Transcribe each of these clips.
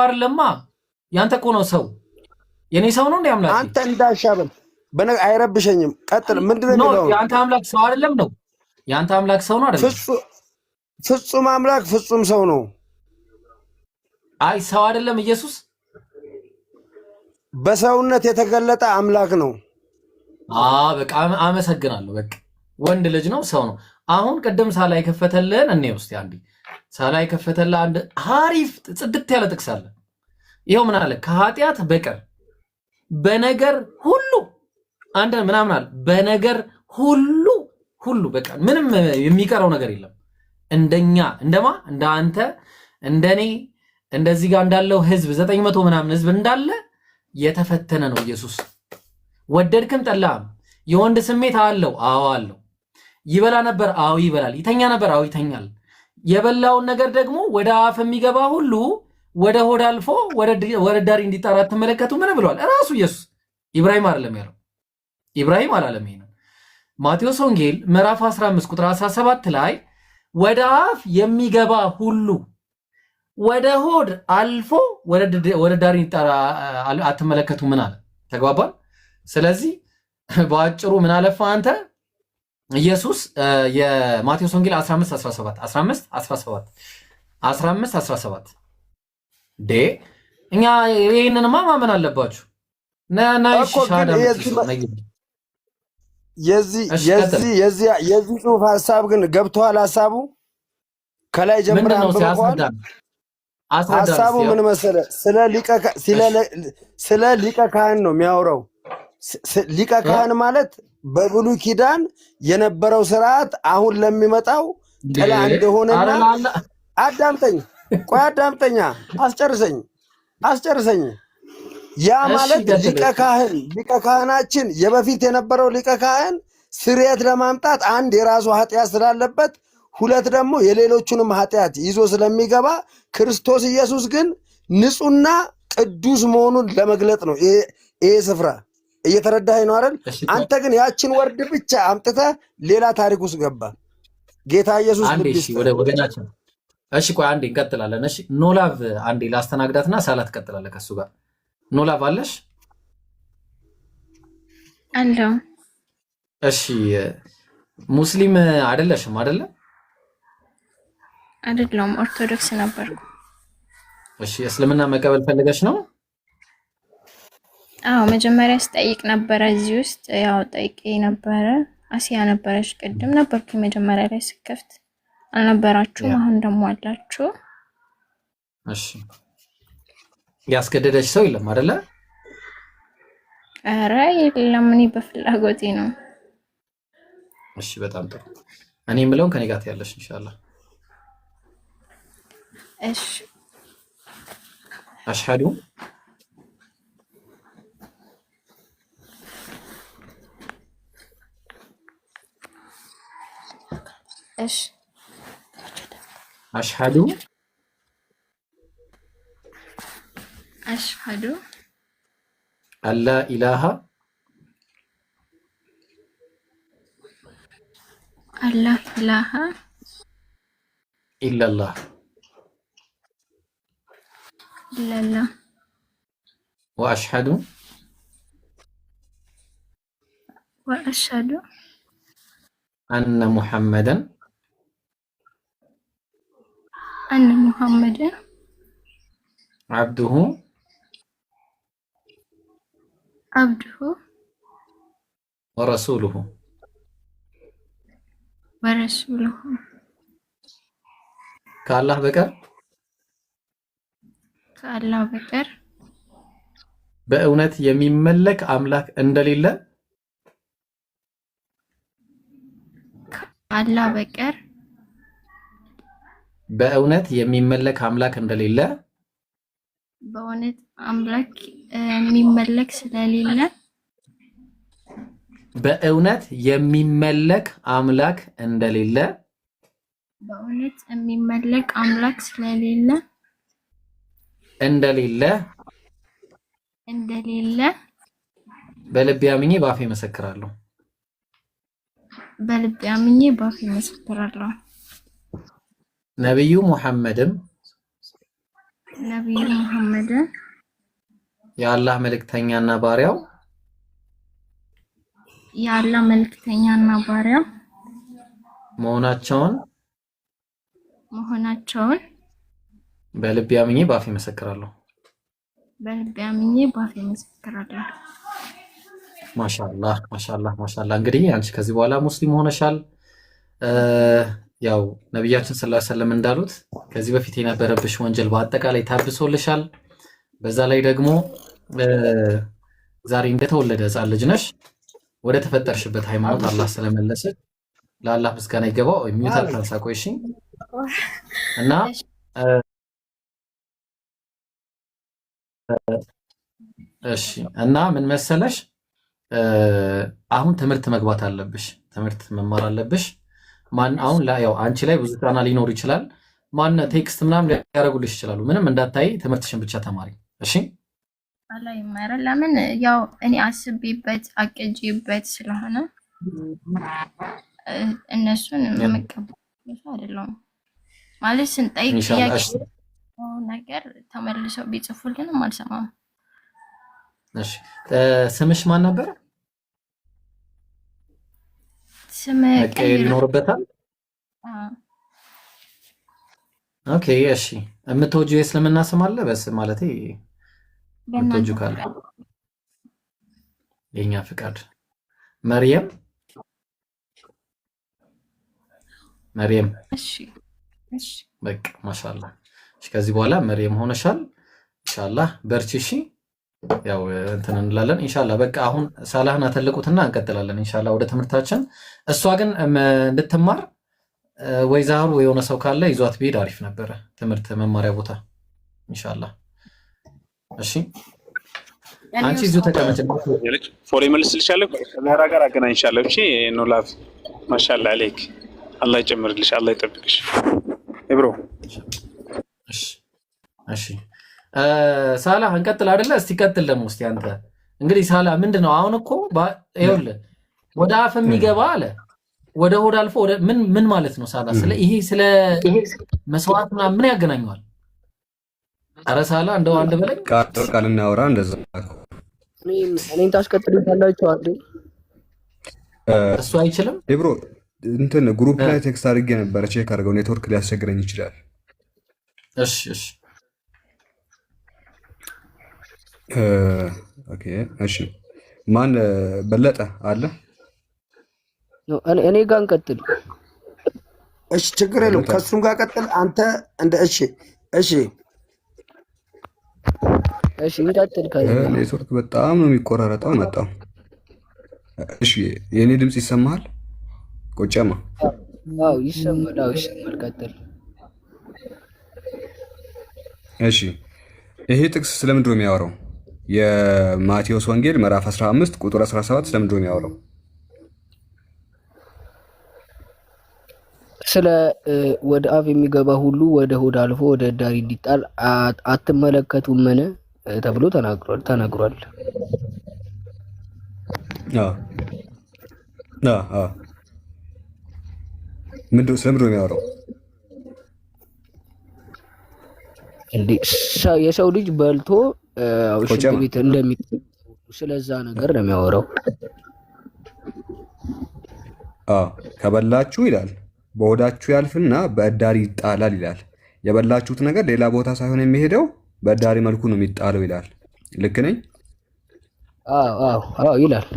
አይደለማ ያንተ እኮ ነው ሰው የኔ ሰው ነው እንዴ አምላኬ አንተ እንዳሻበል በነገ አይረብሸኝም ቀጥል ምንድነው የሚለው ያንተ አምላክ ሰው አይደለም ነው ያንተ አምላክ ሰው ነው አይደለም ፍጹም አምላክ ፍጹም ሰው ነው አይ ሰው አይደለም ኢየሱስ በሰውነት የተገለጠ አምላክ ነው በቃ አመሰግናለሁ በቃ ወንድ ልጅ ነው ሰው ነው አሁን ቀደም ሳላይ ከፈተልን እኔ ውስጥ አንዲ ሳላይ ከፈተለ አንድ አሪፍ ጽድት ያለ ጥቅስ አለ ይሄው ምን አለ ከኃጢአት በቀር በነገር ሁሉ አንድ ምናምን አለ በነገር ሁሉ በቃ ምንም የሚቀረው ነገር የለም እንደኛ እንደማ እንዳንተ እንደኔ እንደዚህ ጋር እንዳለው ህዝብ 900 ምናምን ህዝብ እንዳለ የተፈተነ ነው ኢየሱስ ወደድክም ጠላም የወንድ ስሜት አለው አዎ አለው ይበላ ነበር አዎ ይበላል ይተኛ ነበር አዎ ይተኛል የበላውን ነገር ደግሞ ወደ አፍ የሚገባ ሁሉ ወደ ሆድ አልፎ ወደ ዳሪ እንዲጣራ ተመለከቱ ምን ብሏል ራሱ ኢየሱስ ኢብራሂም አይደለም ያለው ኢብራሂም አላለም ይሄን ማቴዎስ ወንጌል ምዕራፍ 15 ቁጥር 17 ላይ ወደ አፍ የሚገባ ሁሉ ወደ ሆድ አልፎ ወደ ዳሪ እንዲጣራ አትመለከቱ ምን አለ ተግባባን ስለዚህ በአጭሩ ምን አለፈ አንተ ኢየሱስ የማቴዎስ ወንጌል 15:17 እኛ ይሄንንማ ማመን አለባችሁ ናይሽ ሻዳ የዚህ ጽሑፍ ሐሳብ ግን ገብቷል ሐሳቡ ከላይ ጀምሮ አንብበዋል ሐሳቡ ምን መሰለ ስለ ሊቀ ካህን ነው የሚያወራው ሊቀ ካህን ማለት በብሉይ ኪዳን የነበረው ስርዓት አሁን ለሚመጣው ጥላ እንደሆነና አዳምጠኛ አስጨርሰኝ ያ ማለት ሊቀ ካህናችን የበፊት የነበረው ሊቀ ካህን ስርየት ለማምጣት አንድ የራሱ ኃጢአት ስላለበት ሁለት ደግሞ የሌሎቹንም ኃጢአት ይዞ ስለሚገባ ክርስቶስ ኢየሱስ ግን ንጹህና ቅዱስ መሆኑን ለመግለጥ ነው ይሄ ስፍራ እየተረዳኸኝ ነው አይደል አንተ ግን ያችን ወርድ ብቻ አምጥተህ ሌላ ታሪክ ውስጥ ገባ ጌታ ኢየሱስ ልብስ ወደ ወገናችን እሺ ቆይ አንዴ እንቀጥላለን እሺ ኖላቭ አንዴ ላስተናግዳትና ሳላት ቀጥላለህ ከሱ ጋር ኖላቭ አለሽ አለው እሺ ሙስሊም አይደለሽም አይደለ አይደለም ኦርቶዶክስ ነበርኩ እሺ እስልምና መቀበል ፈልገሽ ነው አዎ መጀመሪያ ስጠይቅ ነበር እዚህ ውስጥ ያው ጠይቄ ነበር አሲያ ነበረች ቀደም ነበርኩ መጀመሪያ ላይ ስከፍት አልነበራችሁም አሁን ደግሞ አላችሁ እሺ ያስገደደሽ ሰው የለም አይደለ ኧረ የለም እኔ በፍላጎቴ ነው እሺ በጣም ጥሩ እኔ የምለውን ከኔ ጋር ያለሽ ኢንሻአላህ እሺ አሽሃዱ أشهد أن لا إله إلا الله وأشهد أن محمدا عبده ورسوله ከአላህ በቀር በእውነት የሚመለክ አምላክ እንደሌለ ከአላህ በቀር በእውነት የሚመለክ አምላክ እንደሌለ በእውነት አምላክ የሚመለክ ስለሌለ በእውነት የሚመለክ አምላክ እንደሌለ በእውነት የሚመለክ አምላክ ስለሌለ እንደሌለ በልቤ አምኜ በአፌ መሰክራለሁ ነብዩ ሙሐመድም ነብዩ መሐመድን የአላህ መልእክተኛና ባሪያው መሆናቸውን በልቤ አምኜ ባፌ መሰክራለሁ። ማሻአላህ እንግዲህ አንቺ ከዚህ በኋላ ሙስሊም ሆነሻል። ያው ነብያችን ሰለላሁ ዐለይሂ ወሰለም እንዳሉት ከዚህ በፊት የነበረብሽ ወንጀል በአጠቃላይ ታብሶልሻል። በዛ ላይ ደግሞ ዛሬ እንደተወለደ ሕፃን ልጅ ነሽ። ወደ ተፈጠርሽበት ሃይማኖት አላህ ስለመለሰ ለአላህ ምስጋና ይገባው። የሚውታል ታንሳቆይሽ እና እሺ እና ምን መሰለሽ አሁን ትምህርት መግባት አለብሽ። ትምህርት መማር አለብሽ። ማን አሁን ያው አንቺ ላይ ብዙ ጫና ሊኖር ይችላል። ማን ቴክስት ምናምን ሊያደርጉልሽ ይችላሉ። ምንም እንዳታይ ትምህርትሽን ብቻ ተማሪ። እሺ አላይ ማረ ለምን ያው እኔ አስቤበት አቅጄበት ስለሆነ እነሱን መቀበል አይደለም ማለት ስንጠይቅ ነገር ተመልሰው ቢጽፉልንም አልሰማም። እሺ ስምሽ ማን ነበር? ስም ቀይር ይኖርበታል። ኦኬ እሺ። የምትወጂው የእስልምና ስም አለ? በስ ማለቴ የምትወጂው ካለ የኛ ፍቃድ መርየም። እሺ በቃ ማሻአላህ። እሺ ከዚህ በኋላ መርየም ሆነሻል። ኢንሻአላህ በርቺ። እሺ ያው እንትን እንላለን ኢንሻአላህ። በቃ አሁን ሳላህን አተልቁትና እንቀጥላለን ኢንሻአላህ ወደ ትምህርታችን። እሷ ግን እንድትማር ወይ ዛሩ ወይ የሆነ ሰው ካለ ይዟት ቢሄድ አሪፍ ነበረ፣ ትምህርት መማሪያ ቦታ ኢንሻአላህ። እሺ አንቺ እዚሁ ተቀመጭ። ፎሎ ይመልስልሻለሁ፣ ከዛራ ጋር አገናኝሻለሁ። እሺ ኖ ላፍ ማሻአላህ አለይክ። አላህ ይጨምርልሽ፣ አላህ ይጠብቅሽ ኢብሮ። እሺ ሳላህ እንቀጥል አይደለ? እስቲ ቀጥል ደግሞ እስቲ አንተ እንግዲህ ሳላህ ምንድነው አሁን እኮ ይኸውልህ ወደ አፍ የሚገባ አለ ወደ ሆድ አልፎ ወደ ምን ማለት ነው ሳላህ? ስለ መስዋዕት ምን ያገናኘዋል? ኧረ ሳላህ እንደው አንድ በላይ ቃል እናወራ። እንደዛ እኔን ታስቀጥሉታላችሁ አይደል? እሱ አይችልም ኢብሮ እንትን ግሩፕ ላይ ቴክስት አድርጌ ነበር፣ ቼክ አድርገው፣ ኔትወርክ ሊያስቸግረኝ ይችላል። እሺ ኦኬ እሺ። ማን በለጠ አለ? እኔ ጋር እንቀጥል። እሺ ችግር የለውም። ከሱም ጋር ቀጥል አንተ እንደ እሺ እንቀጥል። ኔትወርክ በጣም ነው የሚቆራረጠው። መጣው። እሺ የኔ ድምጽ ይሰማሃል? ቆጨማ? አዎ ይሰማል። ቀጥል። እሺ ይሄ ጥቅስ ስለምንድን ነው የሚያወራው? የማቴዎስ ወንጌል ምዕራፍ 15 ቁጥር 17 ስለምንድን ነው የሚያወራው? ስለ ወደ አፍ የሚገባ ሁሉ ወደ ሆድ አልፎ ወደ እዳሪ እንዲጣል አትመለከቱምን ተብሎ ተናግሯል። ስለምንድን ነው የሚያወራው? የሰው ልጅ በልቶ ሽንት ቤት ስለዛ ነገር ነው የሚያወራው። ከበላችሁ ይላል በሆዳችሁ ያልፍና በእዳሪ ይጣላል ይላል። የበላችሁት ነገር ሌላ ቦታ ሳይሆን የሚሄደው በእዳሪ መልኩ ነው የሚጣለው ይላል። ልክ ነኝ? አዎ ይላል።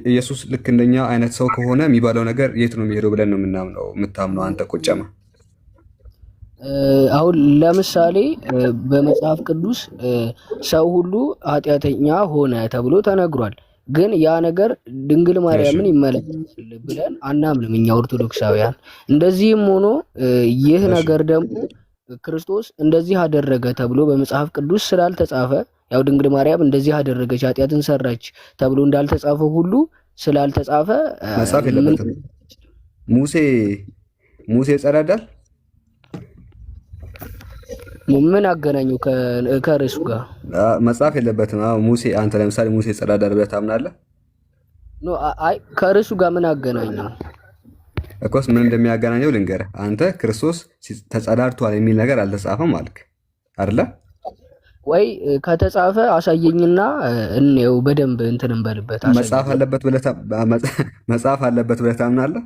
ኢየሱስ ልክ እንደኛ አይነት ሰው ከሆነ የሚባለው ነገር የት ነው የሚሄደው ብለን ነው የምታምነው አንተ ቆጨማ? አሁን ለምሳሌ በመጽሐፍ ቅዱስ ሰው ሁሉ ኃጢአተኛ ሆነ ተብሎ ተነግሯል። ግን ያ ነገር ድንግል ማርያምን ይመለከታል ብለን አናምንም እኛ ኦርቶዶክሳውያን። እንደዚህም ሆኖ ይህ ነገር ደግሞ ክርስቶስ እንደዚህ አደረገ ተብሎ በመጽሐፍ ቅዱስ ስላልተጻፈ፣ ያው ድንግል ማርያም እንደዚህ አደረገች ኃጢአትን ሰራች ተብሎ እንዳልተጻፈ ሁሉ ስላልተጻፈ መጽሐፍ የለበትም። ሙሴ ጸዳዳል። ምን አገናኘው ከርዕሱ ጋር? መጽሐፍ የለበትም። ሙሴ አንተ ለምሳሌ ሙሴ ጸዳዳል ብለህ ታምናለህ? አይ ከርዕሱ ጋር ምን አገናኘው? እኮስ ምን እንደሚያገናኘው ልንገርህ። አንተ ክርስቶስ ተጸዳድቷል የሚል ነገር አልተጻፈም አልክ አይደለ? ወይ ከተጻፈ አሳየኝና እንየው በደንብ እንትን እንበልበት። መጽሐፍ አለበት ብለህ ታምናለህ?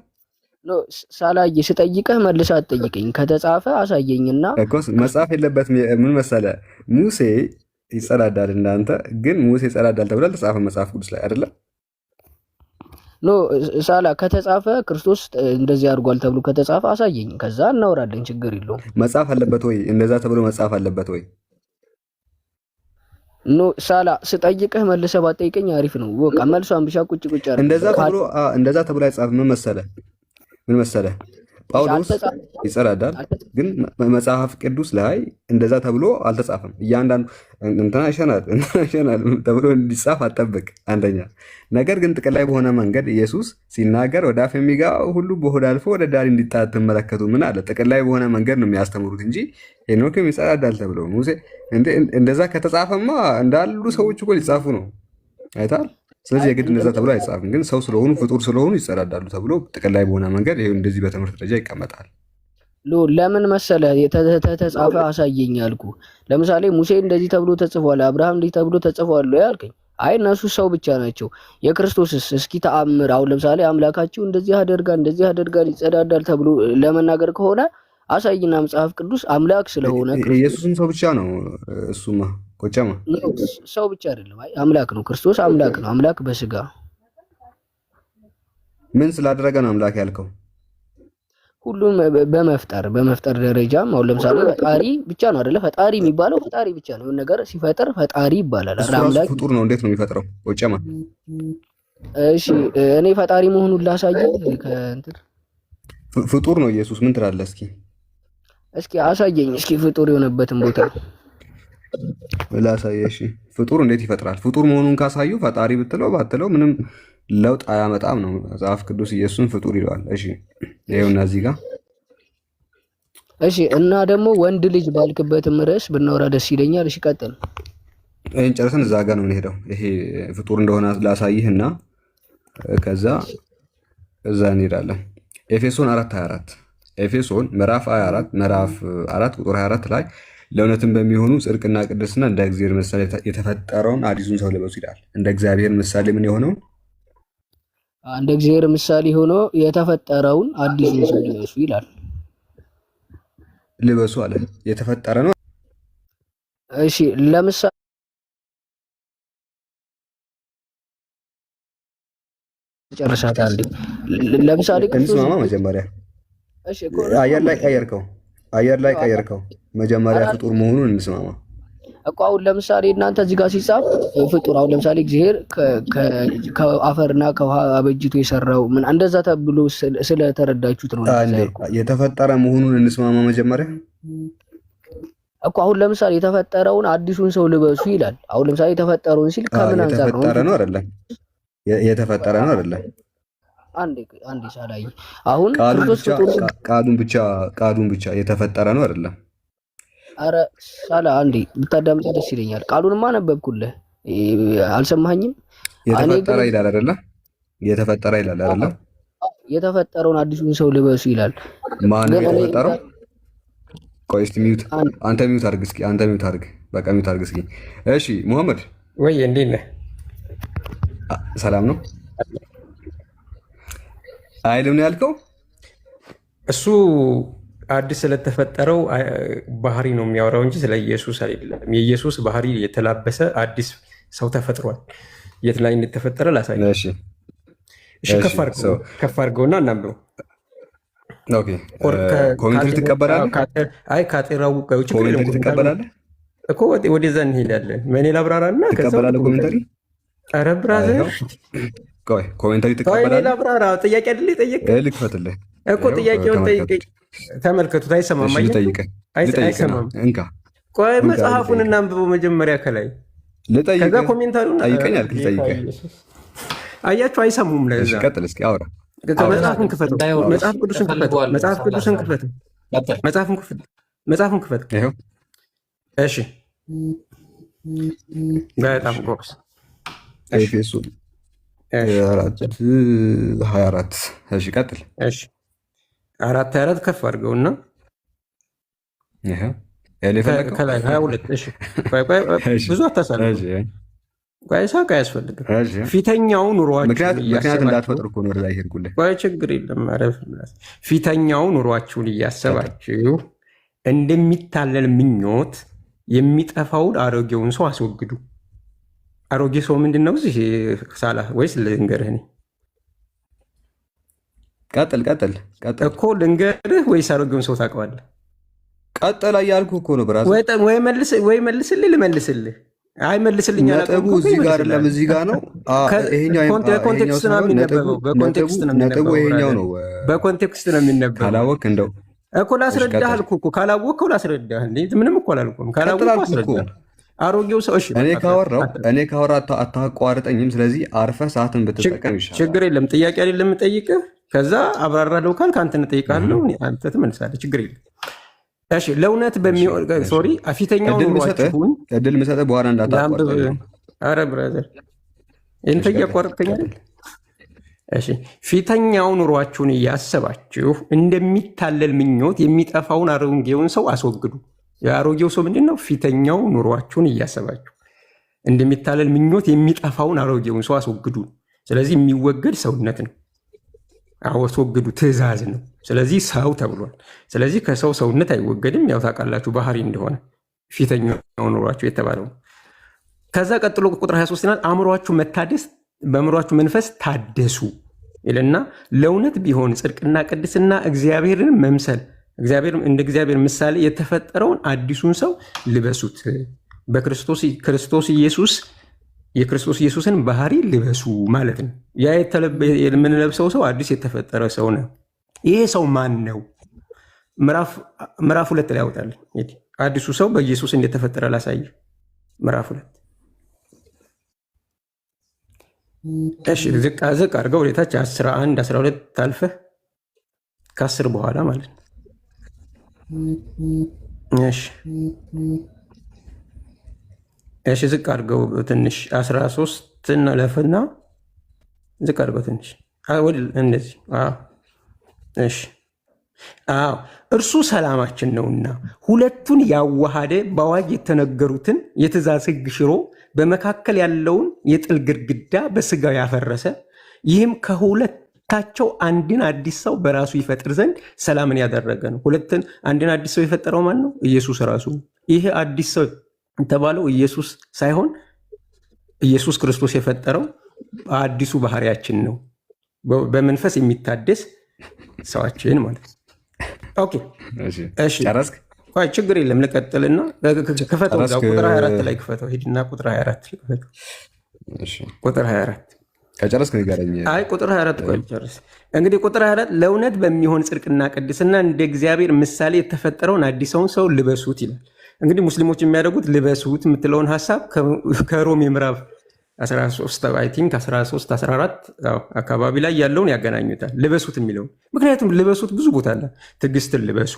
ሳላየ ስጠይቅህ መልሰህ አትጠይቀኝ። ከተጻፈ አሳየኝና እኮስ መጽሐፍ የለበት ምን መሰለህ? ሙሴ ይጸዳዳል እንዳንተ፣ ግን ሙሴ ይጸዳዳል ተብሎ አልተጻፈም መጽሐፍ ቅዱስ ላይ አይደለ? ሳላ ከተጻፈ ክርስቶስ እንደዚህ አድርጓል ተብሎ ከተጻፈ አሳየኝ፣ ከዛ እናወራለን። ችግር የለውም። መጽሐፍ አለበት ወይ? እንደዛ ተብሎ መጽሐፍ አለበት ወይ? ሳላ ስጠይቅህ መልሰህ ባትጠይቀኝ አሪፍ ነው። በቃ መልሷን ብቻ ቁጭ አድርግ። እንደዛ ተብሎ አይጻፍም። ምን መሰለህ ጳውሎስ ይጸዳዳል፣ ግን መጽሐፍ ቅዱስ ላይ እንደዛ ተብሎ አልተጻፈም። እያንዳንዱ እንትና ይሸናል ተብሎ እንዲጻፍ አጠብቅ። አንደኛ ነገር ግን ጥቅል ላይ በሆነ መንገድ ኢየሱስ ሲናገር ወደ አፍ የሚገባው ሁሉ በሆድ አልፎ ወደ ዳር እንዲጣል ትመለከቱ። ምን አለ? ጥቅል ላይ በሆነ መንገድ ነው የሚያስተምሩት እንጂ ሄኖክም ይጸዳዳል ተብሎ ሙሴ እንደዛ ከተጻፈማ እንዳሉ ሰዎች እኮ ሊጻፉ ነው። አይታል። ስለዚህ የግድ እንደዛ ተብሎ አይጻፍም። ግን ሰው ስለሆኑ ፍጡር ስለሆኑ ይጸዳዳሉ ተብሎ ጥቅል ላይ በሆነ መንገድ ይሄ እንደዚህ በትምህርት ደረጃ ይቀመጣል። ለምን መሰለህ የተጻፈ አሳየኝ ያልኩ? ለምሳሌ ሙሴ እንደዚህ ተብሎ ተጽፏል፣ አብርሃም እንደዚህ ተብሎ ተጽፏል ያልከኝ፣ አይ እነሱ ሰው ብቻ ናቸው። የክርስቶስስ እስኪ ተአምር፣ አሁን ለምሳሌ አምላካችሁ እንደዚህ ያደርጋል ይጸዳዳል ተብሎ ለመናገር ከሆነ አሳይና መጽሐፍ ቅዱስ አምላክ ስለሆነ ኢየሱስም ሰው ብቻ ነው። እሱማ ቆጨማ ሰው ብቻ አይደለም፣ አይ አምላክ ነው። ክርስቶስ አምላክ ነው። አምላክ በስጋ ምን ስላደረገ ነው አምላክ ያልከው? ሁሉም በመፍጠር ደረጃም አሁን ለምሳሌ ፈጣሪ ብቻ ነው አይደለ? ፈጣሪ የሚባለው ፈጣሪ ብቻ ነው። ነገር ሲፈጠር ፈጣሪ ይባላል። አምላክ ፍጡር ነው። እንዴት ነው የሚፈጥረው? ቆጨማ እሺ እኔ ፈጣሪ መሆኑን ላሳየህ። ከእንትን ፍጡር ነው ኢየሱስ። ምን ትላለህ? እስኪ አሳየኝ። እስኪ ፍጡር የሆነበትን ቦታ ላሳየሽ። ፍጡር እንዴት ይፈጥራል? ፍጡር መሆኑን ካሳዩ ፈጣሪ ብትለው ባትለው ምንም ለውጥ አያመጣም ነው። መጽሐፍ ቅዱስ ኢየሱስን ፍጡር ይለዋል። እሺ ይኸውና እዚህ ጋር እሺ። እና ደግሞ ወንድ ልጅ ባልክበትም ርዕስ ብናወራ ደስ ይለኛል። እሺ ቀጥል። ይሄን ጨርሰን እዛ ጋር ነው የምንሄደው። ይሄ ፍጡር እንደሆነ ላሳይህና ከዛ እዛ እንሄዳለን። ኤፌሶን 4:24 ኤፌሶን ምዕራፍ 4 ቁጥር 24 ላይ ለእውነትም በሚሆኑ ጽድቅና ቅድስና እንደ እግዚአብሔር ምሳሌ የተፈጠረውን አዲሱን ሰው ልበሱ ይላል። እንደ እግዚአብሔር ምሳሌ ምን የሆነው? እንደ እግዚአብሔር ምሳሌ ሆኖ የተፈጠረውን አዲሱን ሰው ልበሱ ይላል። ልበሱ አለ። የተፈጠረ ነው። እሺ ለምሳሌ ጨርሳታል። ለምሳሌ እንስማማ መጀመሪያ። እሺ አየር ላይ ቀየርከው። መጀመሪያ ፍጡር መሆኑን እንስማማ እኮ። አሁን ለምሳሌ እናንተ እዚህ ጋር ሲጻፍ ፍጡር፣ አሁን ለምሳሌ እግዚአብሔር ከአፈርና ከውሃ አበጅቶ የሰራው ምን እንደዛ ተብሎ ስለተረዳችሁት ነው። የተፈጠረ መሆኑን እንስማማ መጀመሪያ እኮ። አሁን ለምሳሌ የተፈጠረውን አዲሱን ሰው ልበሱ ይላል። አሁን ለምሳሌ የተፈጠረውን ሲል ከምን አንፃር ነው? የተፈጠረ ነው አይደለም? አንዴ ሳላይ አሁን ቃሉን ብቻ የተፈጠረ ነው አይደለም? አረ ሳላ አንዴ ብታዳምጥ ደስ ይለኛል። ቃሉንማ አነበብኩልህ፣ አልሰማኸኝም? የተፈጠረ ይላል አይደለ? የተፈጠረ ይላል አይደለ? የተፈጠረውን አዲሱን ሰው ልበሱ ይላል። ማን ነው የተፈጠረው? ቆይ እስቲ አንተ ሚውት አድርግ እስኪ። በቃ ሚውት አድርግ እስኪ። እሺ ሙሐመድ ወይ እንዴት ነህ? ሰላም ነው አይልም ያልከው? እሱ አዲስ ስለተፈጠረው ባህሪ ነው የሚያወራው እንጂ ስለ ኢየሱስ አይደለም። የኢየሱስ ባህሪ የተላበሰ አዲስ ሰው ተፈጥሯል። የት ላይ እንደተፈጠረ ላሳየህ። እሺ ከፍ አድርገውና እናንብበው። ኦኬ ኮሜንተሪ ትቀበላለህ? አይ ካጤራው ውጪ ኮሜንተሪ ትቀበላለህ እኮ ወደዛ እንሄዳለን። ምን ላብራራና ትቀበላለህ ኮሜንተሪ? ኧረ ብራዘር ቆይ ኮሜንተሪ ትቀበላለህ? ላብራራ ጥያቄ አይደል የጠየቀኝ? ልክፈትልህ እኮ ጥያቄውን ጠይቀኝ። ተመልከቱት። አይሰማም። አይሰማም። እንካ ቆይ መጽሐፉን እናንብበው መጀመሪያ ከላይ ከዛ ኮሜንታሪውን ጠይቀኝ አልክ። ልጠይቀህ አያችሁ፣ አይሰሙም። ለዛ ቀጥል እስኪ አውራ። መጽሐፉን ክፈተው። መጽሐፍ ቅዱስን ክፈተው። መጽሐፉን ክፈተው። ይኸው። እሺ በጣም ጎበዝ። ኤፌሶን 4:24 እሺ ቀጥል። እሺ 4 ከፍ አድርገውና ከላይ 22 እሺ ብዙ አታሳልፍ ሳቅ አያስፈልግም። ፊተኛው ኑሯችሁን ችግር የለም ፊተኛው ኑሯችሁን እያሰባችሁ እንደሚታለል ምኞት የሚጠፋውን አሮጌውን ሰው አስወግዱ። አሮጌ ሰው ምንድን ነው? እዚህ ሳላ ወይስ ልንገርህ? እኔ ቀጥል እኮ ልንገርህ ወይስ አሮጌውን ሰው ታውቀዋለህ? ቀጥል እያልኩህ እኮ ነው ብራዘር። ወይ መልስልህ ልመልስልህ። አይ መልስልኝ። ነጥቡ እዚህ ጋር አይደለም፣ እዚህ ጋር ነው። ኮንቴክስት ነው የሚነበበው። በኮንቴክስት ነው የሚነበበው። ካላወቅህ እንደው እኮ ላስረዳህ አልኩህ እኮ። ካላወቅኸው ላስረዳህ። ምንም እኮ አላልኩም። ካላወቅኸው አስረዳህ። አሮጌው ሰው እሺ፣ እኔ ካወራሁ አታቋርጠኝም። ስለዚህ አርፈህ ሰዓትን ብትጠቀም ይሻላል። ችግር የለም። ጥያቄ አይደለም የምጠይቅህ። ከዛ አብራራለሁ ካልክ አንተን እጠይቅሃለሁ፣ አንተ ትመልሳለህ። ችግር የለም። እሺ፣ ለእውነት በሚሆን ሶሪ ፊተኛው ኑሯችሁን እድል የምሰጥህ በኋላ እንዳታቋርጠኝ። ኧረ ብራዘር እንተ እያቋረጥከኝ አይደል? እሺ፣ ፊተኛው ኑሯችሁን እያሰባችሁ እንደሚታለል ምኞት የሚጠፋውን አሮጌውን ሰው አስወግዱ። የአሮጌው ሰው ምንድን ነው? ፊተኛው ኑሯችሁን እያሰባችሁ እንደሚታለል ምኞት የሚጠፋውን አሮጌውን ሰው አስወግዱ። ስለዚህ የሚወገድ ሰውነት ነው። አስወግዱ ትእዛዝ ነው። ስለዚህ ሰው ተብሏል። ስለዚህ ከሰው ሰውነት አይወገድም። ያው ታውቃላችሁ ባህሪ እንደሆነ ፊተኛው ኑሯችሁ የተባለው። ከዛ ቀጥሎ ቁጥር 23 ናት አእምሯችሁ መታደስ በአእምሯችሁ መንፈስ ታደሱ ይልና ለእውነት ቢሆን ጽድቅና ቅድስና እግዚአብሔርን መምሰል እንደ እግዚአብሔር ምሳሌ የተፈጠረውን አዲሱን ሰው ልበሱት። በክርስቶስ ኢየሱስ የክርስቶስ ኢየሱስን ባህሪ ልበሱ ማለት ነው። ያ የምንለብሰው ሰው አዲስ የተፈጠረ ሰው ነው። ይሄ ሰው ማን ነው? ምዕራፍ 2 ላይ ያወጣል። አዲሱ ሰው በኢየሱስ እንደተፈጠረ ላሳይ። ምዕራፍ 2 እሺ፣ ዝቅ አድርገው ወደታች 11 12 ታልፈህ ከ10 በኋላ ማለት ነው። እሺ ዝቅ አድርገው ትንሽ 13 ለፍና ዝቅ አድርገው ትንሽ እንደዚህ። እሺ እርሱ ሰላማችን ነውና ሁለቱን ያዋሃደ በአዋጅ የተነገሩትን የትእዛዝ ሕግ ሽሮ በመካከል ያለውን የጥል ግድግዳ በስጋው ያፈረሰ ይህም ከሁለታቸው አንድን አዲስ ሰው በራሱ ይፈጥር ዘንድ ሰላምን ያደረገ ነው። አንድን አዲስ ሰው የፈጠረው ማን ነው? ኢየሱስ ራሱ። ይሄ አዲስ ሰው የተባለው ኢየሱስ ሳይሆን ኢየሱስ ክርስቶስ የፈጠረው አዲሱ ባህሪያችን ነው። በመንፈስ የሚታደስ ሰዋችን ማለት ነው። ኦኬ እሺ ጨረስክ? ችግር የለም ልቀጥልና ክፈተው። ቁጥር 24 ላይ ክፈተው። ሂድና ቁጥር 24 ላይ ክፈተው። ቁጥር 24 ከጨረስክ ንገረኝ። አይ ቁጥር 24 ቆይ ጨርስ። እንግዲህ ቁጥር 24 ለእውነት በሚሆን ጽድቅና ቅድስና እንደ እግዚአብሔር ምሳሌ የተፈጠረውን አዲሰውን ሰው ልበሱት ይላል። እንግዲህ ሙስሊሞች የሚያደርጉት ልበሱት የምትለውን ሀሳብ ከሮሜ ምዕራፍ 13 አይ ቲንክ 13 14 አካባቢ ላይ ያለውን ያገናኙታል ልበሱት የሚለውን። ምክንያቱም ልበሱት ብዙ ቦታ አለ። ትዕግስትን ልበሱ፣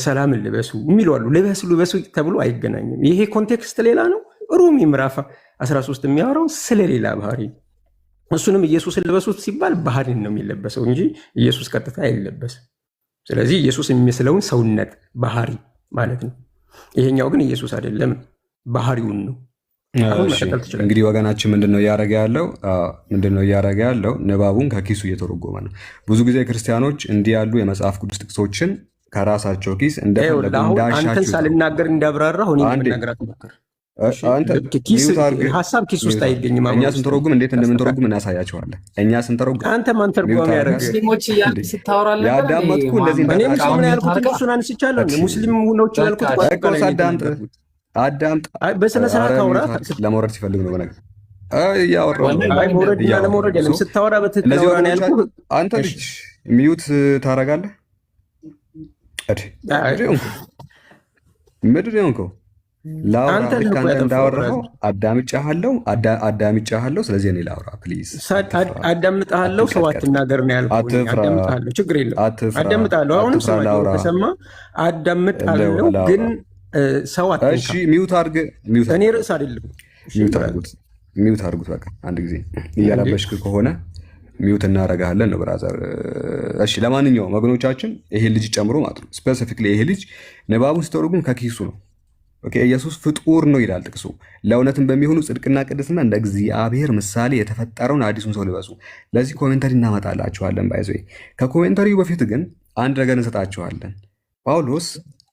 ሰላምን ልበሱ የሚሉ አሉ። ልበሱ ተብሎ አይገናኝም። ይሄ ኮንቴክስት ሌላ ነው። ሮሜ ምዕራፍ 13 የሚያወራው ስለሌላ ባህሪ። እሱንም ኢየሱስን ልበሱት ሲባል ባህሪን ነው የሚለበሰው እንጂ ኢየሱስ ቀጥታ አይለበስም። ስለዚህ ኢየሱስ የሚመስለውን ሰውነት ባህሪ ማለት ነው። ይሄኛው ግን ኢየሱስ አይደለም፣ ባህሪውን ነው። እንግዲህ ወገናችን ምንድነው እያደረገ ያለው? ንባቡን ከኪሱ እየተረጎመ ነው። ብዙ ጊዜ ክርስቲያኖች እንዲህ ያሉ የመጽሐፍ ቅዱስ ጥቅሶችን ከራሳቸው ኪስ እንደፈለጉ አንተን ሳልናገር እንዳብራራሁ ሀሳብ ኪስ ውስጥ አይገኝም። እኛ ስንተረጉም እንዴት እንደምንተረጉም እናሳያቸዋለን። እኛ ስንተረጉም አንተ ማን ተርጓሚ ያደረገ ያዳመጥኩ እንደዚህ ያልኩት እሱን አንስቻለሁ። ሙስሊም ሆኖች ያልኩት አዳምጥ። በስነ ስርዓት አውራ። ለመውረድ ሲፈልግ ነው በነገር ለመውረድ ያለም ስታወራ በትክክል አውራ ነው ያልኩህ። አንተ ልጅ ሚዩት ታደርጋለህ። ምንድን ነው የሆንከው? ላውራ ልክ አንተ እንዳወራኸው አዳምጬሃለሁ። ስለዚህ እኔ ላውራ ፕሊዝ። አዳምጥሃለሁ። ሰው አትናገር ነው ያልኩህ። አዳምጥሃለሁ፣ ችግር የለም አዳምጥሃለሁ። አሁንም ሰው ከሰማ አዳምጥሃለሁ፣ ግን ሰው አትንካ። እሺ ሚዩት አድርግ። እኔ ርዕስ አይደለም። ሚዩት አድርጉት በቃ አንድ ጊዜ። እያላበሽክ ከሆነ ሚውት እናደርጋለን ነው ብራዘር። እሺ ለማንኛውም ወገኖቻችን ይሄ ልጅ ጨምሮ ማለት ነው ስፔሲፊክሊ ይሄ ልጅ ንባቡን ሲተረጉም ከኪሱ ነው። ኦኬ ኢየሱስ ፍጡር ነው ይላል ጥቅሱ። ለእውነትም በሚሆኑ ጽድቅና ቅድስና እንደ እግዚአብሔር ምሳሌ የተፈጠረውን አዲሱን ሰው ልበሱ። ለዚህ ኮሜንተሪ እናመጣላችኋለን። ባይዘ ከኮሜንተሪው በፊት ግን አንድ ነገር እንሰጣችኋለን። ጳውሎስ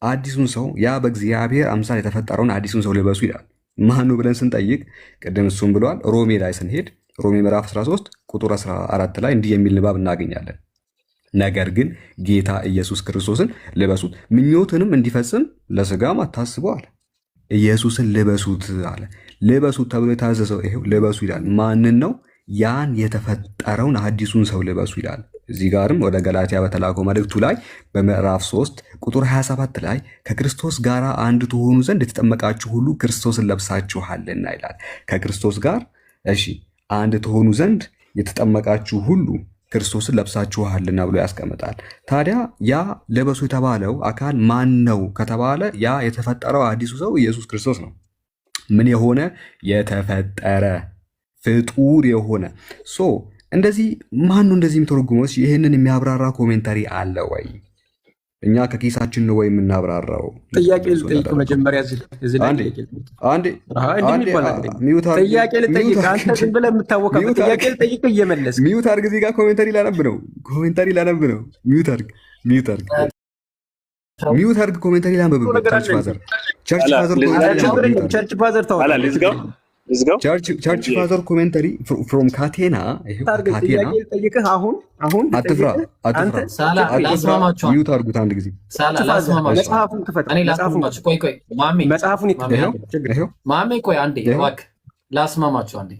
አዲሱን ሰው ያ በእግዚአብሔር አምሳል የተፈጠረውን አዲሱን ሰው ልበሱ ይላል። ማኑ ብለን ስንጠይቅ ቅድም እሱም ብለዋል። ሮሜ ላይ ስንሄድ ሮሜ ምዕራፍ 13 ቁጥር 14 ላይ እንዲህ የሚል ንባብ እናገኛለን። ነገር ግን ጌታ ኢየሱስ ክርስቶስን ልበሱት፣ ምኞትንም እንዲፈጽም ለስጋም አታስቡ አለ። ኢየሱስን ልበሱት አለ። ልበሱት ተብሎ የታዘዘው ይሄው ልበሱ ይላል። ማንን ነው? ያን የተፈጠረውን አዲሱን ሰው ልበሱ ይላል። እዚህ ጋርም ወደ ገላትያ በተላከው መልእክቱ ላይ በምዕራፍ 3 ቁጥር 27 ላይ ከክርስቶስ ጋር አንድ ትሆኑ ዘንድ የተጠመቃችሁ ሁሉ ክርስቶስን ለብሳችኋልና ይላል። ከክርስቶስ ጋር እሺ አንድ ትሆኑ ዘንድ የተጠመቃችሁ ሁሉ ክርስቶስን ለብሳችኋልና ብሎ ያስቀምጣል። ታዲያ ያ ልበሱ የተባለው አካል ማን ነው ከተባለ ያ የተፈጠረው አዲሱ ሰው ኢየሱስ ክርስቶስ ነው። ምን የሆነ የተፈጠረ ፍጡር የሆነ እንደዚህ ማን ነው እንደዚህ የሚተረጉመው? ይህንን የሚያብራራ ኮሜንታሪ አለ ወይ? እኛ ከኪሳችን ነው ወይ የምናብራራው? ጥያቄ ልጠይቅ መጀመሪያ ሚዩት አድርግ። እዚህ ጋር ኮሜንታሪ ላነብ ነው። ሚዩት አድርግ። ኮሜንታሪ ላንብብበት። ቸርች ፋዘር ኮሜንታሪ ፍሮም ካቴና። አትፍራ። ሚዩት አድርጉት አንድ ጊዜ። ማሜ ቆይ አንዴ ላስማማችሁ አንዴ።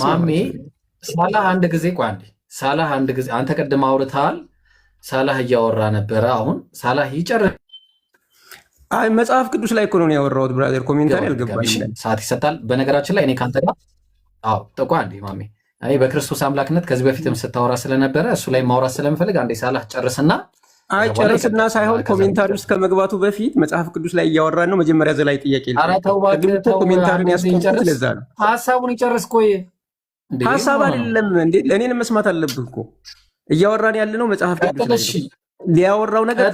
ማሜ ሳላህ አንድ ጊዜ ቆይ አንዴ። ሳላህ አንድ ጊዜ አንተ ቅድም አውርተሃል። ሳላህ እያወራ ነበረ። አሁን ሳላህ ይጨርስ። አይ መጽሐፍ ቅዱስ ላይ እኮ ነው ያወራሁት ብራዘር። ኮሜንታሪ አልገባኝም። ሰዓት ይሰጣል። በነገራችን ላይ እኔ ካንተ ጋር ጠቋ አንዴ ማሜ፣ እኔ በክርስቶስ አምላክነት ከዚህ በፊትም ስታወራ ስለነበረ እሱ ላይ ማውራት ስለምፈልግ አንዴ ሳላህ ጨርስና። አይ ጨርስና ሳይሆን ኮሜንታሪ ውስጥ ከመግባቱ በፊት መጽሐፍ ቅዱስ ላይ እያወራን ነው። መጀመሪያ ዘላይ ጥያቄ ኮሜንታሪን ያስቆምኩት ለዛ ነው። ሀሳቡን ይጨርስ። ቆይ ሀሳብ አይደለም እንዴ? ለእኔን መስማት አለብህ እኮ። እያወራን ያለ ነው መጽሐፍ ቅዱስ ላይ ሊያወራው ነገር